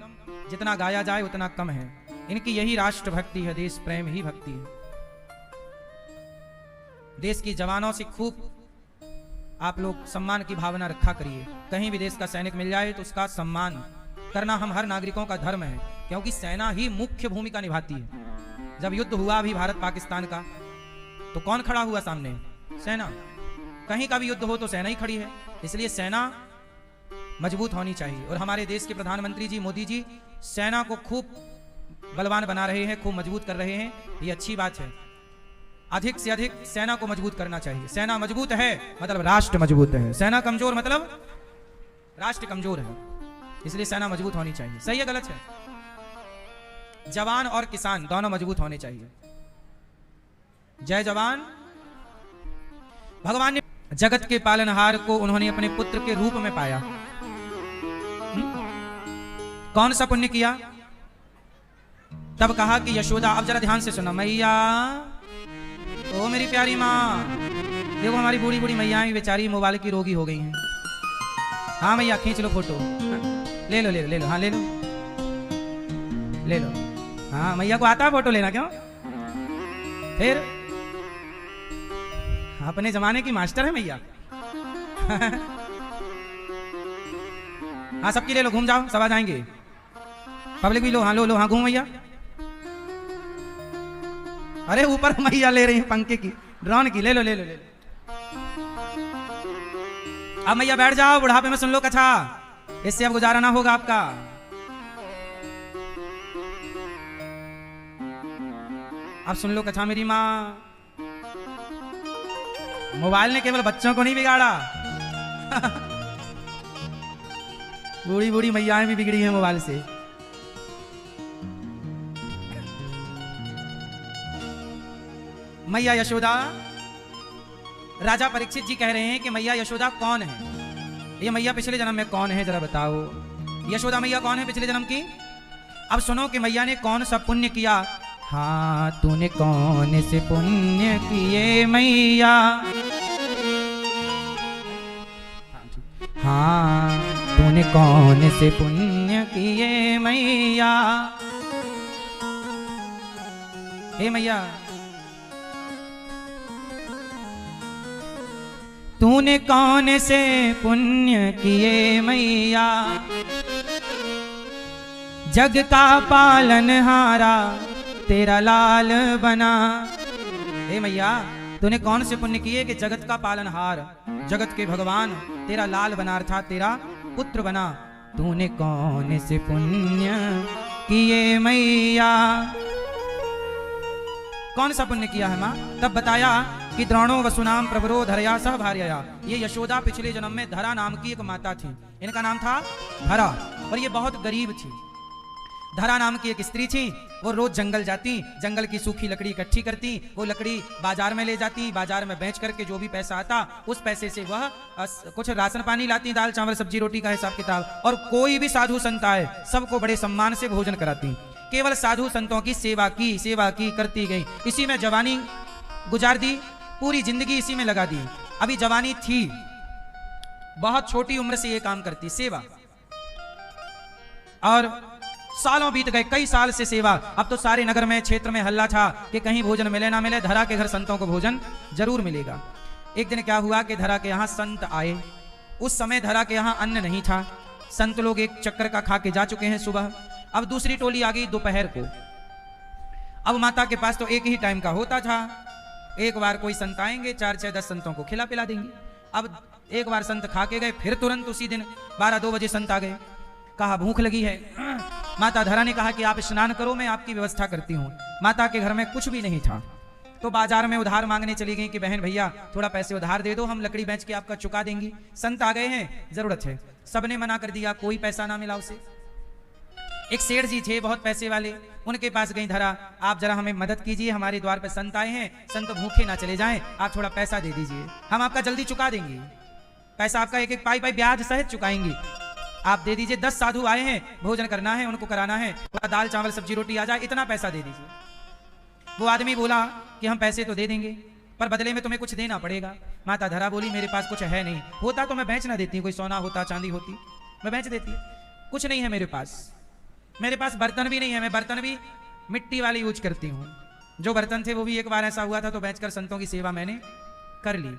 जितना गाया जाए उतना कम है। इनकी यही राष्ट्र भक्ति है, देश प्रेम ही भक्ति है। देश की जवानों से खूब आप लोग सम्मान की भावना रखा करिए। कहीं भी देश का सैनिक मिल जाए तो उसका सम्मान करना हम हर नागरिकों का धर्म है, क्योंकि सेना ही मुख्य भूमिका निभाती है। जब युद्ध हुआ अभी भारत पाकिस्तान का, तो कौन खड़ा हुआ सामने? सेना। कहीं का भी युद्ध हो तो सेना ही खड़ी है, इसलिए सेना मजबूत होनी चाहिए। और हमारे देश के प्रधानमंत्री जी मोदी जी सेना को खूब बलवान बना रहे हैं, खूब मजबूत कर रहे हैं, ये अच्छी बात है। अधिक से अधिक सेना को मजबूत करना चाहिए। सेना मजबूत है मतलब राष्ट्र मजबूत है, सेना कमजोर मतलब राष्ट्र कमजोर है, इसलिए सेना मजबूत होनी चाहिए। सही है गलत है? जवान और किसान दोनों मजबूत होने चाहिए। जय जवान। भगवान ने जगत के पालनहार को उन्होंने अपने पुत्र के रूप में पाया। कौन सा पुण्य किया? तब कहा कि यशोदा, अब जरा ध्यान से सुनो, मैया ओ मेरी प्यारी माँ, देखो हमारी बूढ़ी बूढ़ी मैया बेचारी मोबाइल की रोगी हो गई हैं। हाँ मैया खींच लो फोटो, ले लो ले लो ले लो, हाँ ले लो ले लो। हाँ मैया को आता है फोटो लेना, क्यों? फिर अपने जमाने की मास्टर है मैया। हाँ सबकी ले लो, घूम जाओ, सब आ जाएंगे। पब्लिक भी लो, हाँ लो लो, हाँ घूम मैया। अरे ऊपर मैया ले रही है पंखे की, ड्रोन की, ले लो ले लो ले लो। अब मैया बैठ जाओ, बुढ़ापे में सुन लो कथा, इससे अब गुजारा ना होगा आपका। अब सुन लो कथा मेरी माँ। मोबाइल ने केवल बच्चों को नहीं बिगाड़ा, बूढ़ी बूढ़ी मैयाएं भी बिगड़ी हैं मोबाइल से। मैया यशोदा, राजा परीक्षित जी कह रहे हैं कि मैया यशोदा कौन है? ये मैया पिछले जन्म में कौन है, जरा बताओ। यशोदा मैया कौन है पिछले जन्म की? अब सुनो कि मैया ने कौन सा पुण्य किया। हाँ तूने कौन से पुण्य किए मैया, हाँ तूने कौन से पुण्य किए मैया। हे मैया, तूने कौन से पुण्य किए मैया, जग का पालनहारा तेरा लाल बना। हे मैया, तूने कौन से पुण्य किए कि जगत का पालनहार, जगत के भगवान तेरा लाल बना, अर्थात तेरा पुत्र बना। तूने कौन से पुण्य किए मैया। कौन सा पुण्य किया है माँ? तब बताया कि द्रोणो वसुनाम प्रवरो धरया सह भार्यया। ये यशोदा पिछले जन्म में धरा नाम की एक माता थी, इनका नाम था धरा, और ये बहुत गरीब थी। धरा नाम की एक स्त्री थी, वो रोज जंगल जाती, जंगल की सूखी लकड़ी इकट्ठी करती, वो लकड़ी बाजार में ले जाती, बाजार में बेच करके जो भी पैसा आता उस पैसे से वह कुछ राशन पानी लाती, दाल चावल सब्जी रोटी का हिसाब किताब, और कोई भी साधु संत आए सबको बड़े सम्मान से भोजन कराती। केवल साधु संतों की सेवा की करती गई, इसी में जवानी गुजार दी, पूरी जिंदगी इसी में लगा दी। अभी जवानी थी, बहुत छोटी उम्र से ये काम करती, सेवा, और सालों बीत गए, कई साल से सेवा। अब तो सारे नगर में क्षेत्र में हल्ला था कि कहीं भोजन मिले ना मिले, धरा के घर संतों को भोजन जरूर मिलेगा। एक दिन क्या हुआ कि धरा के यहाँ संत आए। उस समय धरा के यहाँ अन्न नहीं था, संत लोग एक चक्कर का खा के जा चुके हैं सुबह। अब दूसरी टोली आ गई दोपहर को। अब माता के पास तो एक ही टाइम का होता था, एक बार कोई संत आएंगे, 4 6 10 संतों को खिला पिला देंगे। अब एक बार संत खा के गए, फिर तुरंत उसी दिन 12-2 बजे संत आ गए। कहा भूख लगी है। माता धरा ने कहा कि आप स्नान करो, मैं आपकी व्यवस्था करती हूँ। माता के घर में कुछ भी नहीं था, तो बाजार में उधार मांगने चली गई कि बहन भैया थोड़ा पैसे उधार दे दो, हम लकड़ी बेच के आपका चुका देंगी, संत आ गए हैं, जरूरत है। सबने मना कर दिया, कोई पैसा ना मिला उसे। एक सेठ जी थे बहुत पैसे वाले, उनके पास गई धरा, आप जरा हमें मदद कीजिए, हमारे द्वार पर संत आए हैं, संत भूखे ना चले जाएं, आप थोड़ा पैसा दे दीजिए, हम आपका जल्दी चुका देंगे, पैसा आपका एक एक पाई पाई ब्याज सहित चुकाएंगे, आप दे दीजिए। 10 साधु आए हैं, भोजन करना है, उनको कराना है, थोड़ा दाल चावल सब्जी रोटी आ जाए, इतना पैसा दे दीजिए। वो आदमी बोला कि हम पैसे तो दे देंगे, पर बदले में तुम्हें कुछ देना पड़ेगा। माता धरा बोली मेरे पास कुछ है नहीं, होता तो मैं बेच ना देती, कोई सोना होता चांदी होती मैं बेच देती, कुछ नहीं है मेरे पास बर्तन भी नहीं है, मैं बर्तन भी मिट्टी वाली यूज करती हूँ। जो बर्तन थे वो भी एक बार ऐसा हुआ था तो बेचकर संतों की सेवा मैंने कर ली।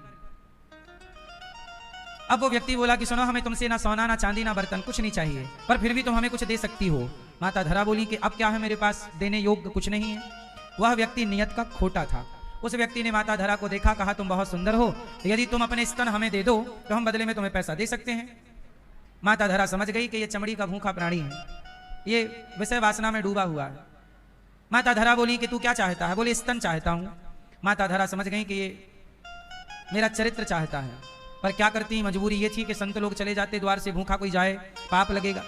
अब वो व्यक्ति बोला कि सुनो, हमें तुमसे ना सोना ना चांदी ना बर्तन कुछ नहीं चाहिए, पर फिर भी तुम हमें कुछ दे सकती हो। माता धरा बोली कि अब क्या है, मेरे पास देने योग्य कुछ नहीं है। वह व्यक्ति नियत का खोटा था। उस व्यक्ति ने माता धरा को देखा, कहा तुम बहुत सुंदर हो, यदि तुम अपने स्तन हमें दे दो तो हम बदले में तुम्हें पैसा दे सकते हैं। माता धरा समझ गई कि ये चमड़ी का भूखा प्राणी है, ये विषय वासना में डूबा हुआ है। माता धरा बोली कि तू क्या चाहता है? बोले स्तन चाहता हूं। माता धरा समझ गई कि ये मेरा चरित्र चाहता है, पर क्या करती, मजबूरी ये थी कि संत लोग चले जाते, द्वार से भूखा कोई जाए पाप लगेगा।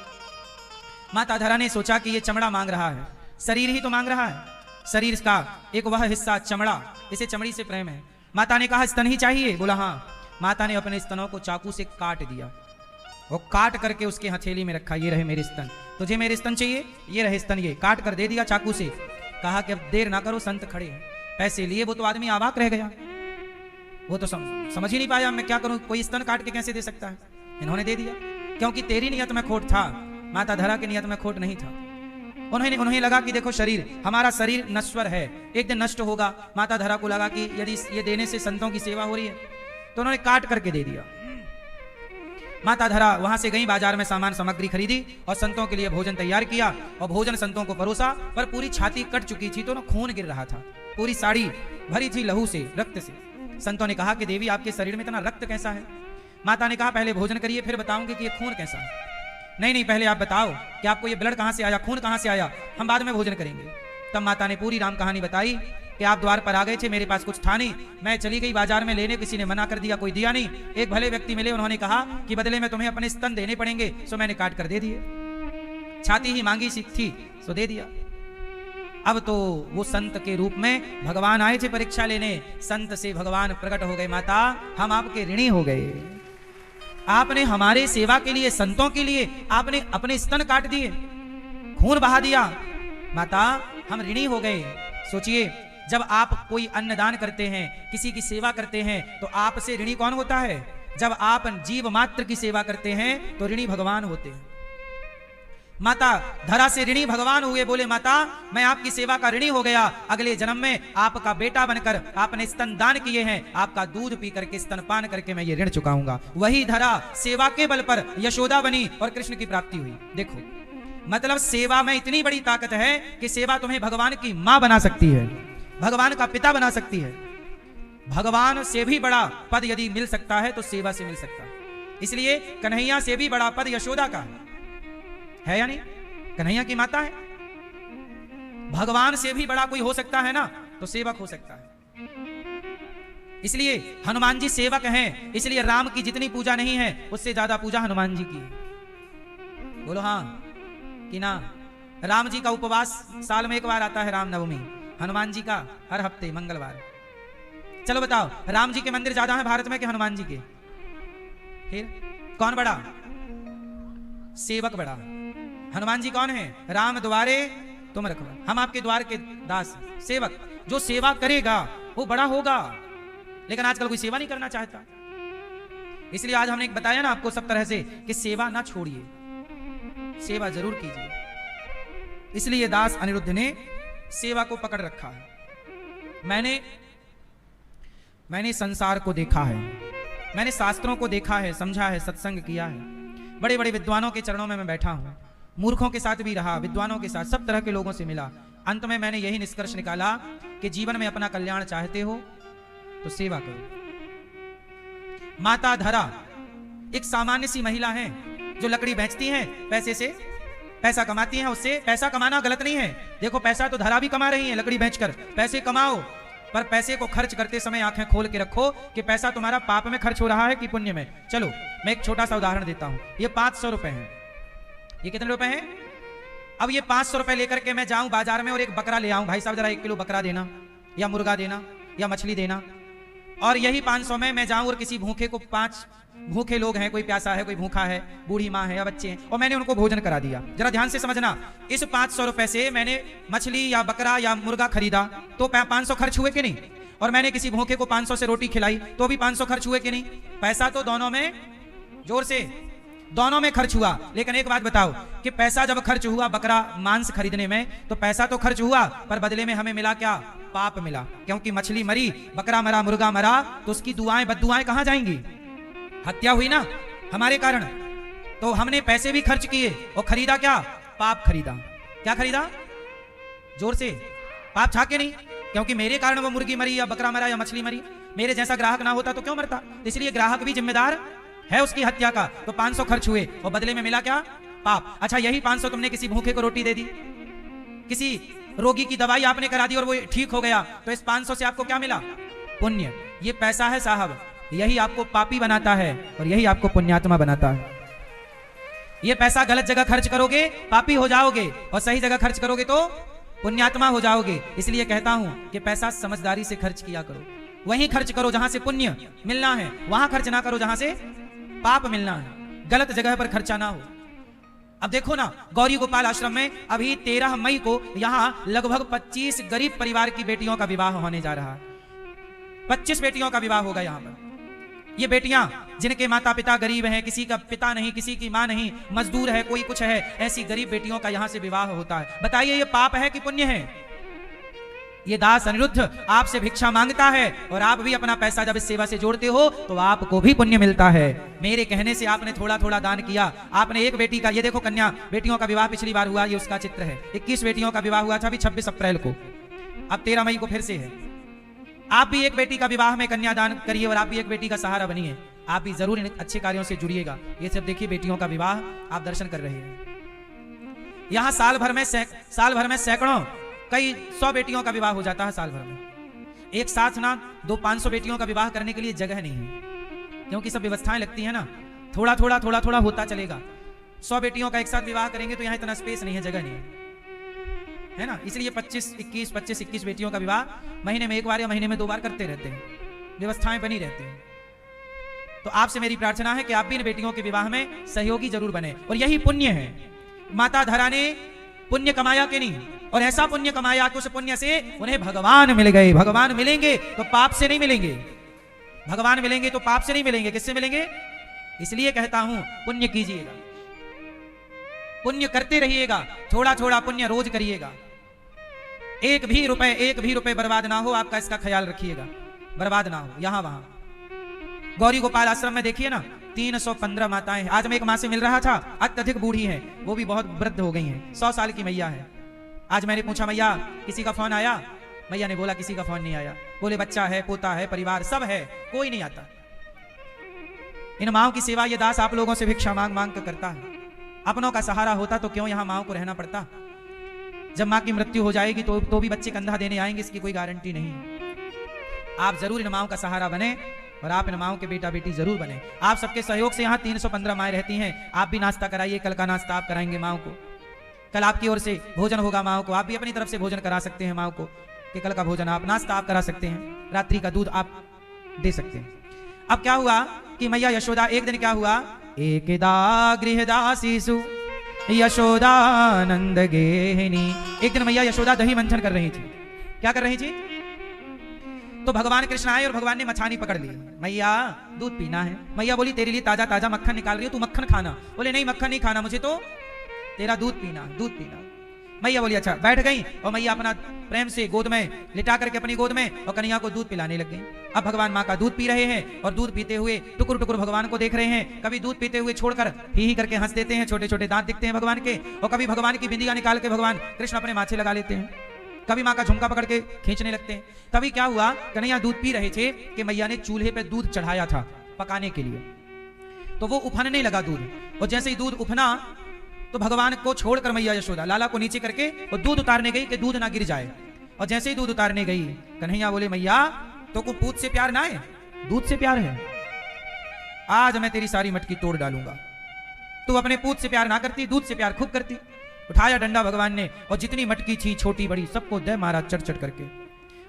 माता धरा ने सोचा कि ये चमड़ा मांग रहा है, शरीर ही तो मांग रहा है, शरीर का एक वह हिस्सा चमड़ा, इसे चमड़ी से प्रेम है। माता ने कहा स्तन ही चाहिए? बोला हाँ। माता ने अपने स्तनों को चाकू से काट दिया, वो काट करके उसके हथेली में रखा, ये रहे मेरे स्तन, तुझे मेरे स्तन चाहिए, ये रहे स्तन, ये काट कर दे दिया चाकू से। कहा कि अब देर ना करो, संत खड़े हैं, पैसे लिए। वो तो आदमी अवाक रह गया, वो तो समझ ही नहीं पाया मैं क्या करूं, कोई स्तन काट के कैसे दे सकता है। इन्होंने दे दिया, क्योंकि तेरी नियत में खोट था, माता धरा की नियत में खोट नहीं था। उन्हें लगा कि देखो शरीर, हमारा शरीर नश्वर है, एक दिन नष्ट होगा। माता धरा को लगा कि यदि ये देने से संतों की सेवा हो रही है, तो उन्होंने काट करके दे दिया। माता धरा वहां से गई, बाजार में सामान सामग्री खरीदी और संतों के लिए भोजन तैयार किया और भोजन संतों को परोसा। पर पूरी छाती कट चुकी थी, तो ना खून गिर रहा था, पूरी साड़ी भरी थी लहू से, रक्त से। संतों ने कहा कि देवी आपके शरीर में इतना रक्त कैसा है? माता ने कहा पहले भोजन करिए, फिर बताऊंगी कि ये खून कैसा है। नहीं, पहले आप बताओ कि आपको ये ब्लड कहां से आया, खून कहां से आया, हम बाद में भोजन करेंगे। तब माता ने पूरी राम कहानी बताई कि आप द्वार पर आ गए थे, मेरे पास कुछ था नहीं, मैं चली गई बाजार में लेने, किसी ने मना कर दिया, कोई दिया नहीं। एक भले व्यक्ति मिले, उन्होंने कहा कि बदले में तुम्हें अपने स्तन देने पड़ेंगे, सो मैंने काट कर दे दिए। छाती ही मांगी सी थी, सो दे दिया। अब तो वो संत के रूप में भगवान आए थे परीक्षा लेने, संत से भगवान प्रकट हो गए। माता हम आपके ऋणी हो गए, आपने हमारे सेवा के लिए, संतों के लिए आपने अपने स्तन काट दिए, खून बहा दिया। माता हम ऋणी हो गए। सोचिए, जब आप कोई अन्नदान करते हैं, किसी की सेवा करते हैं, तो आपसे ऋणी कौन होता है? जब आप जीव मात्र की सेवा करते हैं तो ऋणी भगवान होते हैं। माता धरा से ऋणी भगवान हुए, बोले माता मैं आपकी सेवा का ऋणी हो गया, अगले जन्म में आपका बेटा बनकर आपने स्तन दान किए हैं, आपका दूध पी करके स्तनपान करके मैं ये ऋण चुकाऊंगा। वही धरा सेवा के बल पर यशोदा बनी और कृष्ण की प्राप्ति हुई। देखो, मतलब सेवा में इतनी बड़ी ताकत है कि सेवा तुम्हें भगवान की मां बना सकती है, भगवान का पिता बना सकती है। भगवान से भी बड़ा पद यदि मिल सकता है तो सेवा से मिल सकता है। इसलिए कन्हैया से भी बड़ा पद यशोदा का है या नहीं? कन्हैया की माता है। भगवान से भी बड़ा कोई हो सकता है ना, तो सेवक हो सकता है। इसलिए हनुमान जी सेवक हैं, इसलिए राम की जितनी पूजा नहीं है उससे ज्यादा पूजा हनुमान जी की है। बोलो हाँ कि ना? राम जी का उपवास साल में एक बार आता है, रामनवमी, हनुमान जी का हर हफ्ते मंगलवार। चलो बताओ, राम जी के मंदिर ज्यादा है भारत में कि हनुमान जी के? फिर कौन बड़ा? सेवक बड़ा। हनुमान जी कौन है? राम द्वारे तुम रखवारे, हम आपके द्वार के दास, सेवक। जो सेवा करेगा वो बड़ा होगा, लेकिन आजकल कोई सेवा नहीं करना चाहता। इसलिए आज हमने बताया ना आपको सब तरह से कि सेवा ना छोड़िए, सेवा जरूर कीजिए। इसलिए दास अनिरुद्ध ने सेवा को पकड़ रखा है। मैंने संसार को देखा है, मैंने शास्त्रों को देखा है, समझा है, सत्संग किया है, बड़े बड़े विद्वानों के चरणों में मैं बैठा हूं, मूर्खों के साथ भी रहा, विद्वानों के साथ, सब तरह के लोगों से मिला। अंत में मैंने यही निष्कर्ष निकाला कि जीवन में अपना कल्याण चाहते हो तो सेवा करो। माता धरा एक सामान्य सी महिला है जो लकड़ी बेचती हैं, पैसे से पैसा कमाती हैं। उससे पैसा कमाना गलत नहीं है, देखो पैसा तो धरा भी कमा रही है, लकड़ी बेचकर पैसे कमाओ, पर पैसे को खर्च करते समय आंखें खोल के रखो कि पैसा तुम्हारा पाप में खर्च हो रहा है कि पुण्य में। चलो मैं एक छोटा सा उदाहरण देता हूं। ये 500 रुपए हैं। ये कितने रुपए हैं? अब ये 500 रुपए लेकर के मैं जाऊं बाजार में और एक बकरा ले आऊं, भाई साहब जरा 1 किलो बकरा देना या मुर्गा देना या मछली देना, और यही 500 में मैं जाऊं और किसी भूखे को, 5 भूखे लोग हैं, कोई प्यासा है, कोई भूखा है, बूढ़ी माँ है या बच्चे हैं, और मैंने उनको भोजन करा दिया। जरा ध्यान से समझना, इस 500 रुपए से मैंने मछली या बकरा या मुर्गा खरीदा तो 500 खर्च हुए कि नहीं, और मैंने किसी भूखे को 500 से रोटी खिलाई तो भी 500 खर्च हुए कि नहीं। पैसा तो दोनों में, जोर से, दोनों में खर्च हुआ। लेकिन एक बात बताओ कि पैसा जब खर्च हुआ बकरा मांस खरीदने में, तो पैसा तो खर्च हुआ, पर बदले में हमें मिला क्या? पाप मिला। क्योंकि मछली मरी, बकरा मरा, मुर्गा मरा, तो उसकी दुआएं बद्दुआएं कहां जाएंगी? हत्या हुई ना हमारे कारण। तो हमने पैसे भी खर्च किए और खरीदा क्या? पाप खरीदा। क्या खरीदा? जोर से, पाप छा के नहीं, क्योंकि मेरे कारण वो मुर्गी मरी या बकरा मरा या मछली मरी। मेरे जैसा ग्राहक ना होता तो क्यों मरता? इसलिए ग्राहक भी जिम्मेदार है उसकी हत्या का। तो 500 खर्च हुए और बदले में मिला क्या? पाप। अच्छा, यही 500 तुमने किसी भूखे को रोटी दे दी, किसी रोगी की दवाई आपने करा दी और वो ठीक हो गया, तो इस 500 से आपको क्या मिला? पुण्य। ये पैसा है साहब, यही आपको पापी बनाता है और यही आपको पुण्यात्मा बनाता है। ये पैसा गलत जगह खर्च करोगे पापी हो जाओगे, और सही जगह खर्च करोगे तो पुण्यात्मा हो जाओगे। इसलिए कहता हूं कि पैसा समझदारी से खर्च किया करो। वहीं खर्च करो जहां से पुण्य मिलना है, वहां खर्च ना करो जहां से पाप मिलना है। गलत जगह पर खर्चा ना हो। अब देखो ना, गौरी गोपाल आश्रम में अभी 13 मई को यहां लगभग 25 गरीब परिवार की बेटियों का विवाह होने जा रहा है। 25 बेटियों का विवाह होगा यहां पर। ये बेटियां जिनके माता पिता गरीब हैं, किसी का पिता नहीं, किसी की मां नहीं, मजदूर है, कोई कुछ है, ऐसी गरीब बेटियों का यहां से विवाह होता है। बताइए ये पाप है कि पुण्य है? ये दास अनिरुद्ध आपसे भिक्षा मांगता है और आप भी अपना पैसा जब इस सेवा से जोड़ते हो तो आपको भी पुण्य मिलता है। मेरे कहने से आपने थोड़ा थोड़ा दान किया। आपने एक बेटी का, ये देखो कन्या बेटियों का विवाह पिछली बार हुआ, ये उसका चित्र है। 21 बेटियों का विवाह हुआ था अभी 26 अप्रैल को, अब 13 मई को फिर से है। आप भी एक बेटी का विवाह में कन्यादान करिए और आप भी एक बेटी का सहारा बनिए। आप भी जरूर इन अच्छे कार्यों से जुड़िएगा। ये सब देखिए बेटियों का विवाह आप दर्शन कर रहे हैं। यहाँ साल भर में सैकड़ों, कई 100 बेटियों का विवाह हो जाता है साल भर में। एक साथ ना 200-500 बेटियों का विवाह करने के लिए जगह नहीं है, क्योंकि सब व्यवस्थाएं लगती है ना, थोड़ा थोड़ा होता चलेगा। 100 बेटियों का एक साथ विवाह करेंगे तो यहाँ इतना स्पेस नहीं है, जगह नहीं है ना। इसलिए 25-21 बेटियों का विवाह महीने में 1 बार या महीने में 2 बार करते रहते हैं, व्यवस्थाएं बनी रहती हैं। तो आपसे मेरी प्रार्थना है कि आप भी इन बेटियों के विवाह में सहयोगी जरूर बने। और यही पुण्य है। माता धरा ने पुण्य कमाया कि नहीं, और ऐसा पुण्य कमाया कि उस पुण्य से उन्हें भगवान मिल गए। भगवान मिलेंगे तो पाप से नहीं मिलेंगे, भगवान मिलेंगे तो पाप से नहीं मिलेंगे, किससे मिलेंगे? इसलिए कहता हूं पुण्य कीजिएगा, पुण्य करते रहिएगा, थोड़ा थोड़ा पुण्य रोज करिएगा। एक भी रुपए बर्बाद ना हो, आपका इसका ख्याल रखिएगा, बर्बाद ना हो यहां वहां। गौरी गोपाल आश्रम में देखिए ना 315 माताएं। आज मैं एक माँ से मिल रहा था, अत्यधिक बूढ़ी है, वो भी बहुत वृद्ध हो गई हैं, 100 साल की मैया है। आज मैंने पूछा मैया किसी का फोन आया? मैया ने बोला किसी का फोन नहीं आया। बोले बच्चा है, पोता है, परिवार सब है, कोई नहीं आता। इन माओ की सेवा ये दास आप लोगों से भिक्षा मांग मांग कर करता है। अपनों का सहारा होता तो क्यों यहाँ माओ को रहना पड़ता? जब माँ की मृत्यु हो जाएगी तो भी बच्चे कंधा देने आएंगे, इसकी कोई गारंटी नहीं। आप जरूर इन माओ का सहारा बने और आप इन माओ के बेटा बेटी जरूर बने। आप सबके सहयोग से यहाँ 315 माएँ रहती हैं। आप भी नाश्ता कराइए, कल का नाश्ता आप कराएंगे माओ को, कल आपकी ओर से भोजन होगा माओ को। आप भी अपनी तरफ से भोजन करा सकते हैं माओ को, कि कल का भोजन आप, नाश्ता आप करा सकते हैं, रात्रि का दूध आप दे सकते हैं। अब क्या हुआ कि मैया यशोदा, एक दिन क्या हुआ, एकदा गृहदासीसु यशोदानंद गेहिनी। एक दिन मैया यशोदा दही मंथन कर रही थी। क्या कर रही थी? तो भगवान कृष्ण आए और भगवान ने मछानी पकड़ ली। मैया दूध पीना है। मैया बोली तेरे लिए ताजा ताजा मक्खन निकाल रही हो, तू मक्खन खाना। बोले नहीं मक्खन नहीं खाना मुझे, तो तेरा दूध पीना, दूध पीना। मैया बोली अच्छा, बैठ गई और मैया अपना प्रेम से गोद में लिटा करके अपनी गोद में और कन्हैया को दूध पिलाने लग गई। अब भगवान माँ का दूध पी रहे हैं और दूध पीते हुए टुकुर टुकुर भगवान को देख रहे हैं। कभी दूध पीते हुए छोड़कर ही करके हंस देते हैं, छोटे छोटे दांत दिखते हैं भगवान के, और कभी भगवान की बिंदिया निकाल के भगवान कृष्ण अपने माथे लगा लेते हैं, कभी माँ का झुमका पकड़ के खींचने लगते हैं। तभी क्या हुआ, कन्हैया दूध पी रहे थे कि मैया ने चूल्हे पे दूध चढ़ाया था पकाने के लिए, तो वो उफनने लगा दूध, और जैसे ही दूध उफना तो भगवान को छोड़कर मैया यशोदा लाला को नीचे करके और दूध उतारने गई कि दूध ना गिर जाए। और जैसे ही दूध उतारने गई, कन्हैया बोले मैया तो को पूत से प्यार ना है, दूध से प्यार है, आज मैं तेरी सारी मटकी तोड़ डालूंगा। तू अपने पूत से प्यार ना करती, दूध से प्यार खूब करती। उठाया डंडा भगवान ने और जितनी मटकी थी छोटी बड़ी सबको दे मारा चढ़ चढ़ करके।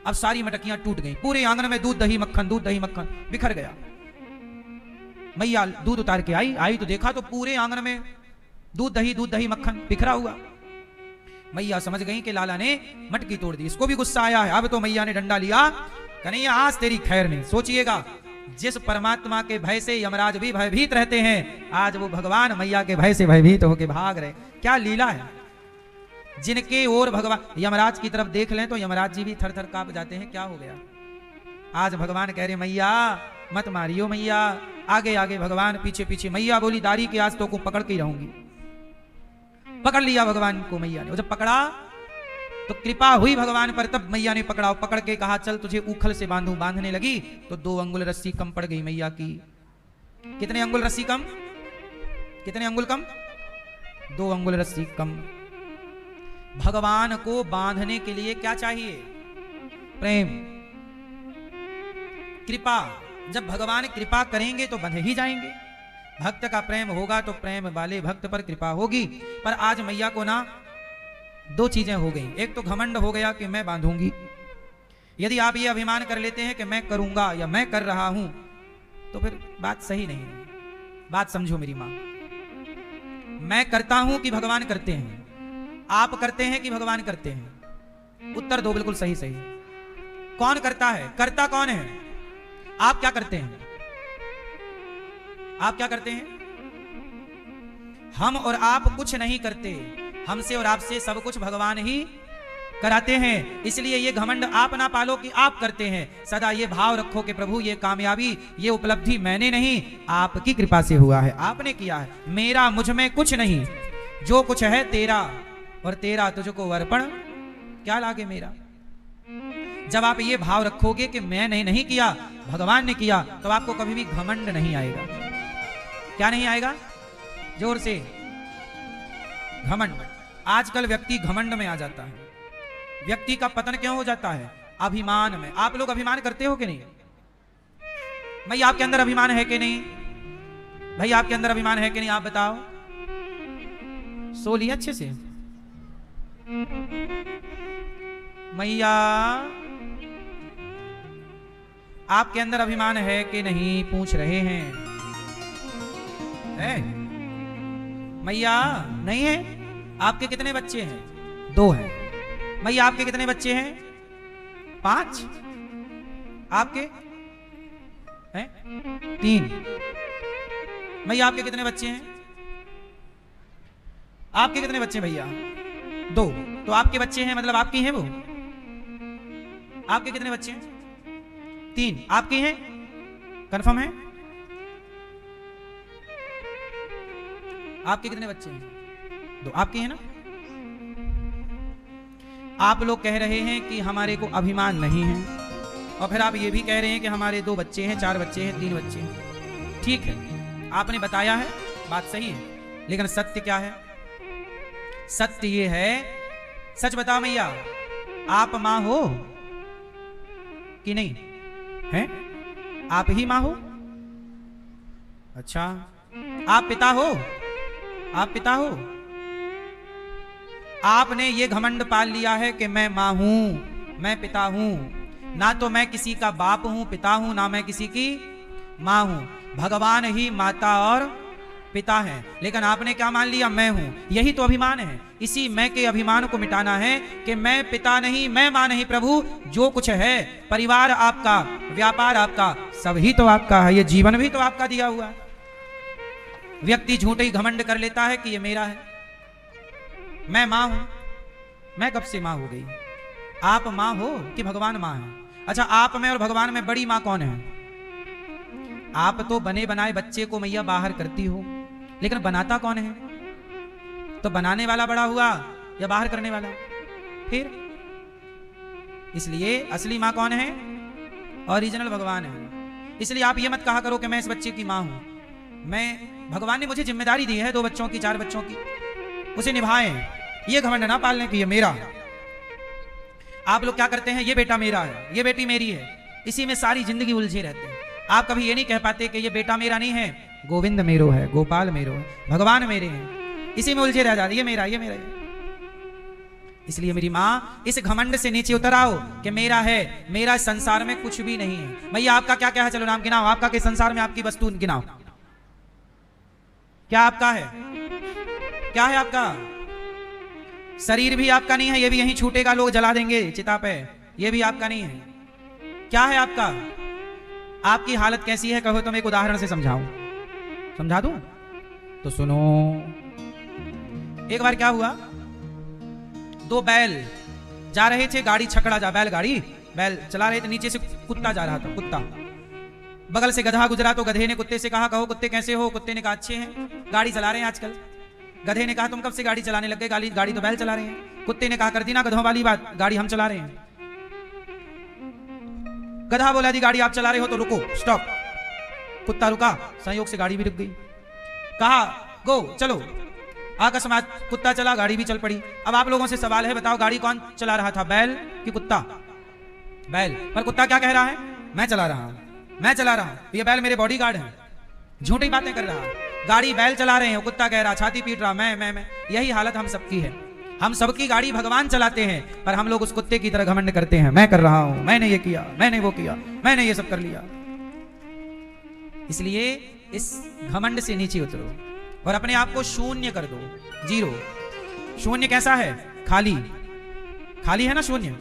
अब सारी मटकियां टूट गई, पूरे आंगन में दूध दही मक्खन बिखर गया। मैया दूध उतार के आई तो देखा तो पूरे आंगन में दूध दही मक्खन बिखरा हुआ। मैया समझ गई कि लाला ने मटकी तोड़ दी, इसको भी गुस्सा आया है। अब तो मैया ने डंडा लिया, कन्हैया आज तेरी खैर नहीं। सोचिएगा, जिस परमात्मा के भय से यमराज भी भयभीत रहते हैं, आज वो भगवान मैया के भय से भयभीत होकर भाग रहे। क्या लीला है, जिनके ओर भगवान यमराज की तरफ देख लें तो यमराज जी भी थर थर कांप जाते हैं। क्या हो गया, आज भगवान कह रहे मैया मत मारियो मैया, आगे आगे भगवान पीछे पीछे। मैया बोली दारी के आज तो को पकड़ के ही रहूंगी। पकड़ लिया भगवान को मैया ने, जब पकड़ा तो कृपा हुई भगवान पर, तब मैया ने पकड़ा, पकड़ के कहा चल तुझे उखल से बांधूं। बांधने लगी तो 2 अंगुल रस्सी कम पड़ गई मैया की। कितने अंगुल रस्सी कम, कितने अंगुल कम, 2 अंगुल रस्सी कम। भगवान को बांधने के लिए क्या चाहिए, प्रेम, कृपा। जब भगवान कृपा करेंगे तो बंधे ही जाएंगे। भक्त का प्रेम होगा तो प्रेम वाले भक्त पर कृपा होगी। पर आज मैया को ना 2 चीजें हो गई। एक तो घमंड हो गया कि मैं बांधूंगी। यदि आप ये अभिमान कर लेते हैं कि मैं करूंगा या मैं कर रहा हूं तो फिर बात सही नहीं है। बात समझो मेरी मां, मैं करता हूं कि भगवान करते हैं, आप करते हैं कि भगवान करते हैं? उत्तर दो बिल्कुल सही सही। कौन करता है, करता कौन है? आप क्या करते हैं, आप क्या करते हैं? हम और आप कुछ नहीं करते, हमसे और आपसे सब कुछ भगवान ही कराते हैं। इसलिए ये घमंड आप ना पालो कि आप करते हैं। सदा ये भाव रखो कि प्रभु ये कामयाबी, ये उपलब्धि मैंने नहीं, आपकी कृपा से हुआ है, आपने किया है। मेरा मुझ में कुछ नहीं, जो कुछ है तेरा, और तेरा तुझको अर्पण क्या लागे मेरा। जब आप ये भाव रखोगे कि मैंने नहीं किया, भगवान ने किया, तो आपको कभी भी घमंड नहीं आएगा। क्या नहीं आएगा, जोर से, घमंड। आजकल व्यक्ति घमंड में आ जाता है। व्यक्ति का पतन क्यों हो जाता है? अभिमान में। आप लोग अभिमान करते हो कि नहीं? भाई आपके अंदर अभिमान है कि नहीं? भाई आपके अंदर अभिमान है कि नहीं, आप बताओ। सो लिया अच्छे से मैया, आपके अंदर अभिमान है कि नहीं, पूछ रहे हैं। है मैया? नहीं है। आपके कितने बच्चे हैं? 2 हैं। मैया आपके कितने बच्चे हैं? 5। आपके हैं 3। मैया आपके कितने बच्चे हैं? आपके कितने बच्चे भैया? 2। तो आपके बच्चे हैं मतलब आपकी हैं वो? आपके कितने बच्चे हैं? 3। आपके हैं? कंफर्म है? आपके कितने बच्चे हैं? 2। आपके हैं ना? आप लोग कह रहे हैं कि हमारे को अभिमान नहीं है, और फिर आप ये भी कह रहे हैं कि हमारे 2 बच्चे हैं, 4 बच्चे हैं, 3 बच्चे हैं। ठीक है, आपने बताया है, बात सही है, लेकिन सत्य क्या है? सत्य ये है, सच बताओ मैया, आप मां हो कि नहीं? हैं? आप ही मां हो? अच्छा, आप पिता हो? आप पिता हो? आपने ये घमंड पाल लिया है कि मैं मां हूं, मैं पिता हूं। ना तो मैं किसी का बाप हूं, पिता हूं, ना मैं किसी की मां हूं। भगवान ही माता और पिता है, लेकिन आपने क्या मान लिया? मैं हूं। यही तो अभिमान है। इसी मैं के अभिमान को मिटाना है कि मैं पिता नहीं, मैं मां नहीं। प्रभु जो कुछ है, परिवार आपका, व्यापार आपका, सब ही तो आपका है, ये जीवन भी तो आपका दिया हुआ है। व्यक्ति झूठे ही घमंड कर लेता है कि ये मेरा है, मैं मां हूं, मैं कब से माँ हो गई? आप माँ हो कि भगवान माँ है? अच्छा, आप में और भगवान में बड़ी माँ कौन है? आप तो बने बनाए बच्चे को मैया बाहर करती हो, लेकिन बनाता कौन है? तो बनाने वाला बड़ा हुआ या बाहर करने वाला? फिर इसलिए असली माँ कौन है? ओरिजिनल भगवान है। इसलिए आप ये मत कहा करो कि मैं इस बच्चे की माँ हूं। मैं, भगवान ने मुझे जिम्मेदारी दी है 2 बच्चों की, 4 बच्चों की, उसे निभाएं। ये घमंड ना पालने की ये मेरा है। आप लोग क्या करते हैं? ये बेटा मेरा है, ये बेटी मेरी है, इसी में सारी जिंदगी उलझे रहते हैं। आप कभी ये नहीं कह पाते कि ये बेटा मेरा नहीं है, गोविंद मेरो है, गोपाल मेरो है, भगवान मेरे हैं, इसी में उलझे रह जाते, ये मेरा, ये मेरा है। इसलिए मेरी माँ, इस घमंड से नीचे उतर आओ कि मेरा है, मेरा संसार में कुछ भी नहीं है। भैया आपका क्या क्या है? चलो नाम गिनाओ, आपका के संसार में आपकी वस्तु गिनाओ। क्या आपका है? क्या है आपका? शरीर भी आपका नहीं है, ये भी यहीं छूटेगा, लोग जला देंगे चिता पे, ये भी आपका नहीं है। क्या है आपका? आपकी हालत कैसी है कहो तो मैं एक उदाहरण से समझाऊं, समझा दूं? तो सुनो। एक बार क्या हुआ, 2 बैल जा रहे थे, गाड़ी छकड़ा जा, बैलगाड़ी, बैल चला रहे थे, नीचे से कुत्ता जा रहा था, कुत्ता। बगल से गधा गुजरा तो गधे ने कुत्ते से कहा, कहो कुत्ते कैसे हो? कुत्ते ने कहा अच्छे हैं, गाड़ी चला रहे हैं आजकल। गधे ने कहा तुम कब से गाड़ी चलाने लग गए? गाड़ी तो बैल चला रहे हैं। कुत्ते ने कहा कर दी ना गधों वाली बात, गाड़ी हम चला रहे हैं। गधा बोला दी गाड़ी आप चला रहे हो तो रुको, स्टॉप। कुत्ता रुका, संयोग से गाड़ी भी रुक गई। कहा गो चलो, अकस्मात कुत्ता चला, गाड़ी भी चल पड़ी। अब आप लोगों से सवाल है, बताओ गाड़ी कौन चला रहा था, बैल कि कुत्ता? बैल। पर कुत्ता क्या कह रहा है? मैं चला रहा हूं, मैं चला रहा हूं, ये बैल मेरे बॉडीगार्ड है। झूठी बातें कर रहा है। गाड़ी बैल चला रहे हैं, कुत्ता कह रहा, छाती पीट रहा, मैं। यही हालत हम सबकी है। हम सबकी गाड़ी भगवान चलाते हैं, पर हम लोग उस कुत्ते की तरह घमंड करते हैं, मैं कर रहा हूं, मैंने ये किया, मैंने वो किया, मैंने ये सब कर लिया। इसलिए इस घमंड से नीचे उतरो और अपने आप को शून्य कर दो, 0। शून्य कैसा है? खाली। खाली है ना शून्य।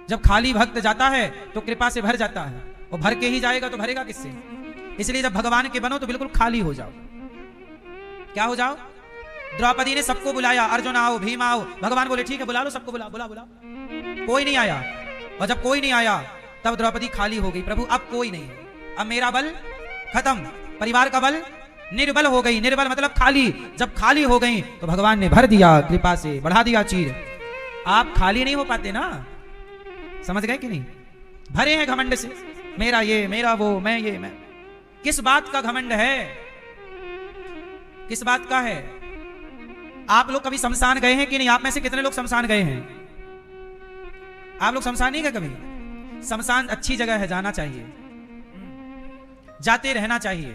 जब खाली भक्त जाता है तो कृपा से भर जाता है, और भर के ही जाएगा तो भरेगा किससे? इसलिए जब भगवान के बनो तो बिल्कुल खाली हो जाओ। क्या हो जाओ? द्रौपदी ने सबको बुलाया, अर्जुन आओ, भीम आओ। भगवान बोले ठीक है बुला लो सबको, बुला बुला बुला। कोई नहीं आया, और जब कोई नहीं आया तब द्रौपदी खाली हो गई। प्रभु अब कोई नहीं है, अब मेरा बल खत्म, परिवार का बल निर्बल हो गई। निर्बल मतलब खाली। जब खाली हो गई तो भगवान ने भर दिया, कृपा से बढ़ा दिया चीर। आप खाली नहीं हो पाते ना, समझ गए कि नहीं? भरे हैं घमंड से, मेरा ये, मेरा वो, मैं ये, मैं। किस बात का घमंड है? किस बात का है? आप लोग कभी शमशान गए हैं कि नहीं? आप में से कितने लोग शमशान गए हैं? आप लोग शमशान नहीं गए कभी? शमशान अच्छी जगह है, जाना चाहिए, जाते रहना चाहिए।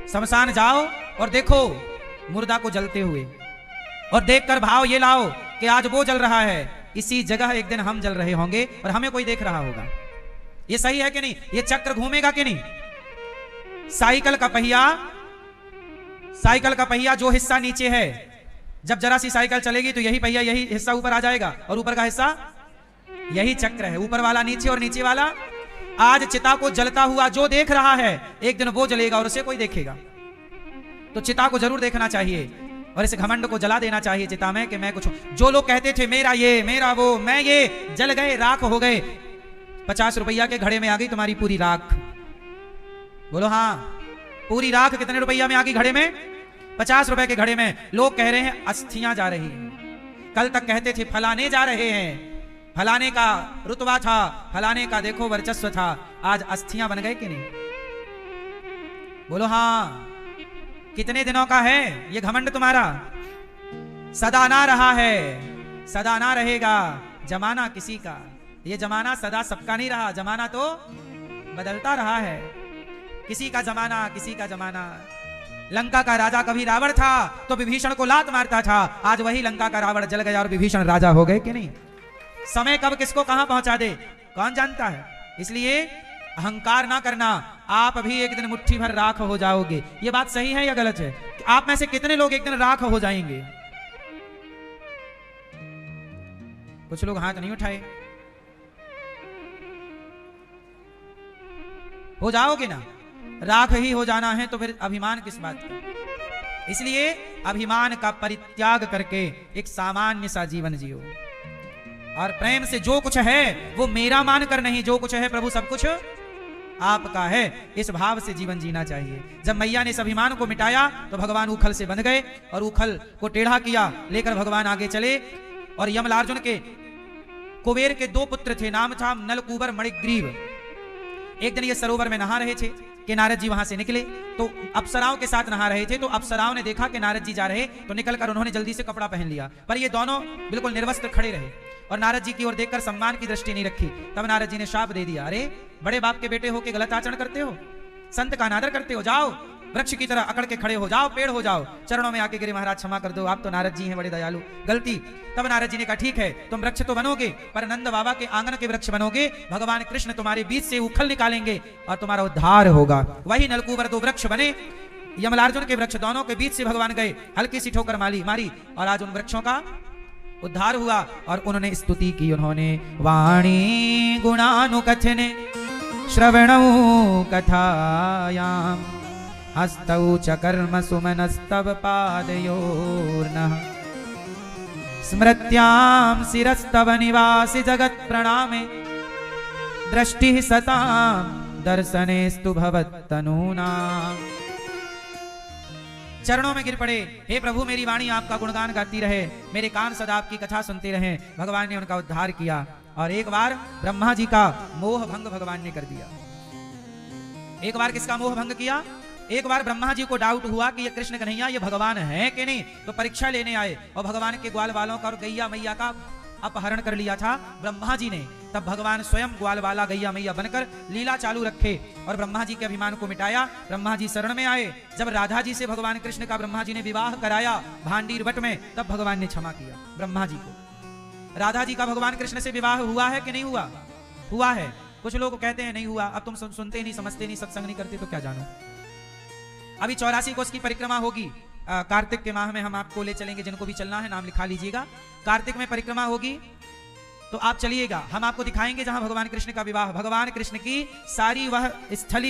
शमशान जाओ और देखो मुर्दा को जलते हुए, और देखकर भाव ये लाओ कि आज वो जल रहा है, इसी जगह एक दिन हम जल रहे होंगे और हमें कोई देख रहा होगा। ये सही है कि नहीं? ये चक्र घूमेगा कि नहीं? साइकिल का पहिया, साइकिल का पहिया जो हिस्सा नीचे है, जब जरा सी साइकिल चलेगी तो यही पहिया, यही हिस्सा ऊपर आ जाएगा, और ऊपर का हिस्सा यही चक्र है। ऊपर वाला नीचे और नीचे वाला। आज चिता को जलता हुआ जो देख रहा है, एक दिन वो जलेगा और उसे कोई देखेगा। तो चिता को जरूर देखना चाहिए और इस घमंड को जला देना चाहिए चिता में कि मैं कुछ। जो लोग कहते थे मेरा ये, मेरा वो, मैं ये, जल गए, राख हो गए। 50 रुपया के घड़े में आ गई तुम्हारी पूरी राख। बोलो हाँ, पूरी राख कितने रुपया में आ गई घड़े में? 50 रुपए के घड़े में। लोग कह रहे हैं अस्थियां जा रही हैं। कल तक कहते थे फलाने जा रहे हैं, फलाने का रुतबा था, फलाने का देखो वर्चस्व था, आज अस्थियां बन गए कि नहीं? बोलो हाँ। कितने दिनों का है ये घमंड तुम्हारा? सदा ना रहा है, सदा ना रहेगा। जमाना किसी का, ये जमाना सदा सबका नहीं रहा, जमाना तो बदलता रहा है। किसी का जमाना, किसी का जमाना। लंका का राजा कभी रावण था तो विभीषण को लात मारता था, आज वही लंका का रावण जल गया और विभीषण राजा हो गए कि नहीं? समय कब किसको कहां पहुंचा दे कौन जानता है। इसलिए अहंकार ना करना, आप भी एक दिन मुट्ठी भर राख हो जाओगे। ये बात सही है या गलत है? आप में से कितने लोग एक दिन राख हो जाएंगे? कुछ लोग हाथ नहीं उठाए। हो जाओगे ना? राख ही हो जाना है तो फिर अभिमान किस बात का? इसलिए अभिमान का परित्याग करके एक सामान्य सा जीवन जियो और प्रेम से जो कुछ है वो मेरा मानकर नहीं, जो कुछ है प्रभु सब कुछ आपका है, इस भाव से जीवन जीना चाहिए। जब मैया ने इस अभिमान को मिटाया तो भगवान उखल से बंध गए और उखल को टेढ़ा किया, लेकर भगवान आगे चले। और यमलार्जुन के कुबेर के 2 पुत्र थे, नाम था नलकूबर मणिग्रीव। एक दिन ये सरोवर में नहा रहे थे कि नारद जी वहां से निकले, तो अप्सराओं के साथ नहा रहे थे। तो अप्सराओं ने देखा कि नारद जी जा रहे, तो निकलकर उन्होंने जल्दी से कपड़ा पहन लिया, पर ये दोनों बिल्कुल निर्वस्त्र खड़े रहे और नारद जी की ओर देखकर सम्मान की दृष्टि नहीं रखी। तब नारद जी ने शाप दे दिया, अरे बड़े बाप के बेटे हो के गलत आचरण करते हो, संत का अनादर करते हो, जाओ वृक्ष की तरह अकड़ के खड़े हो जाओ, पेड़ हो जाओ, चरणों में आके गिरे महाराज क्षमा कर दो, आप तो नारद जी हैं बड़े दयालु, गलती। तब नारद जी ने कहा ठीक है, तुम वृक्ष तो बनोगे पर नंद बाबा के आंगन के वृक्ष बनोगे, भगवान कृष्ण तुम्हारे बीच से उखल निकालेंगे और तुम्हारा उद्धार होगा। वही नलकूबर 2 वृक्ष बने, यमलार्जुन के वृक्ष दोनों के बीच से भगवान गए, हल्की सी ठोकर मारी और आज उन वृक्षों का उद्धार हुआ। और उन्होंने स्तुति की, उन्होंने वाणी गुणानुकथने श्रवणौ कथायाम हस्तौ च कर्म सुमनस्तव पादयोर्नः स्मृत्यां शिरस्तव निवासि जगत् प्रणामे दृष्टिः सतां दर्शनेस्तु भवत्तनूनाम्। चरणों में गिर पड़े, हे प्रभु मेरी वाणी आपका गुणगान गाती रहे, मेरे कान सदा आपकी कथा सुनते रहे। भगवान ने उनका उद्धार किया और एक बार ब्रह्मा जी का मोह भंग भगवान ने कर दिया। एक बार किसका मोह भंग किया? एक बार ब्रह्मा जी को डाउट हुआ कि ये कृष्ण कन्हैया ये भगवान है कि नहीं, तो परीक्षा लेने आए और भगवान के ग्वाल वालों का और गैया मैया का अपहरण कर लिया था ब्रह्मा जी ने। तब भगवान स्वयं ग्वाल वाला गैया मैया बनकर लीला चालू रखे और ब्रह्मा जी के अभिमान को मिटाया। ब्रह्मा जी शरण में आए, जब राधा जी से भगवान कृष्ण का ब्रह्मा जी ने विवाह कराया भांडीर वट में, तब भगवान ने क्षमा किया ब्रह्मा जी को। राधा जी का भगवान कृष्ण से विवाह हुआ है कि नहीं हुआ? हुआ है। कुछ लोग कहते हैं नहीं हुआ, अब तुम सुनते नहीं, समझते नहीं, सत्संग नहीं करते तो क्या जानो। अभी 84 कोस की परिक्रमा होगी, कार्तिक के माह में हम आपको ले चलेंगे, जिनको भी चलना है नाम लिखा लीजिएगा। कार्तिक में परिक्रमा होगी तो आप चलिएगा, हम आपको दिखाएंगे जहां भगवान कृष्ण का विवाह, भगवान कृष्ण की सारी वह स्थली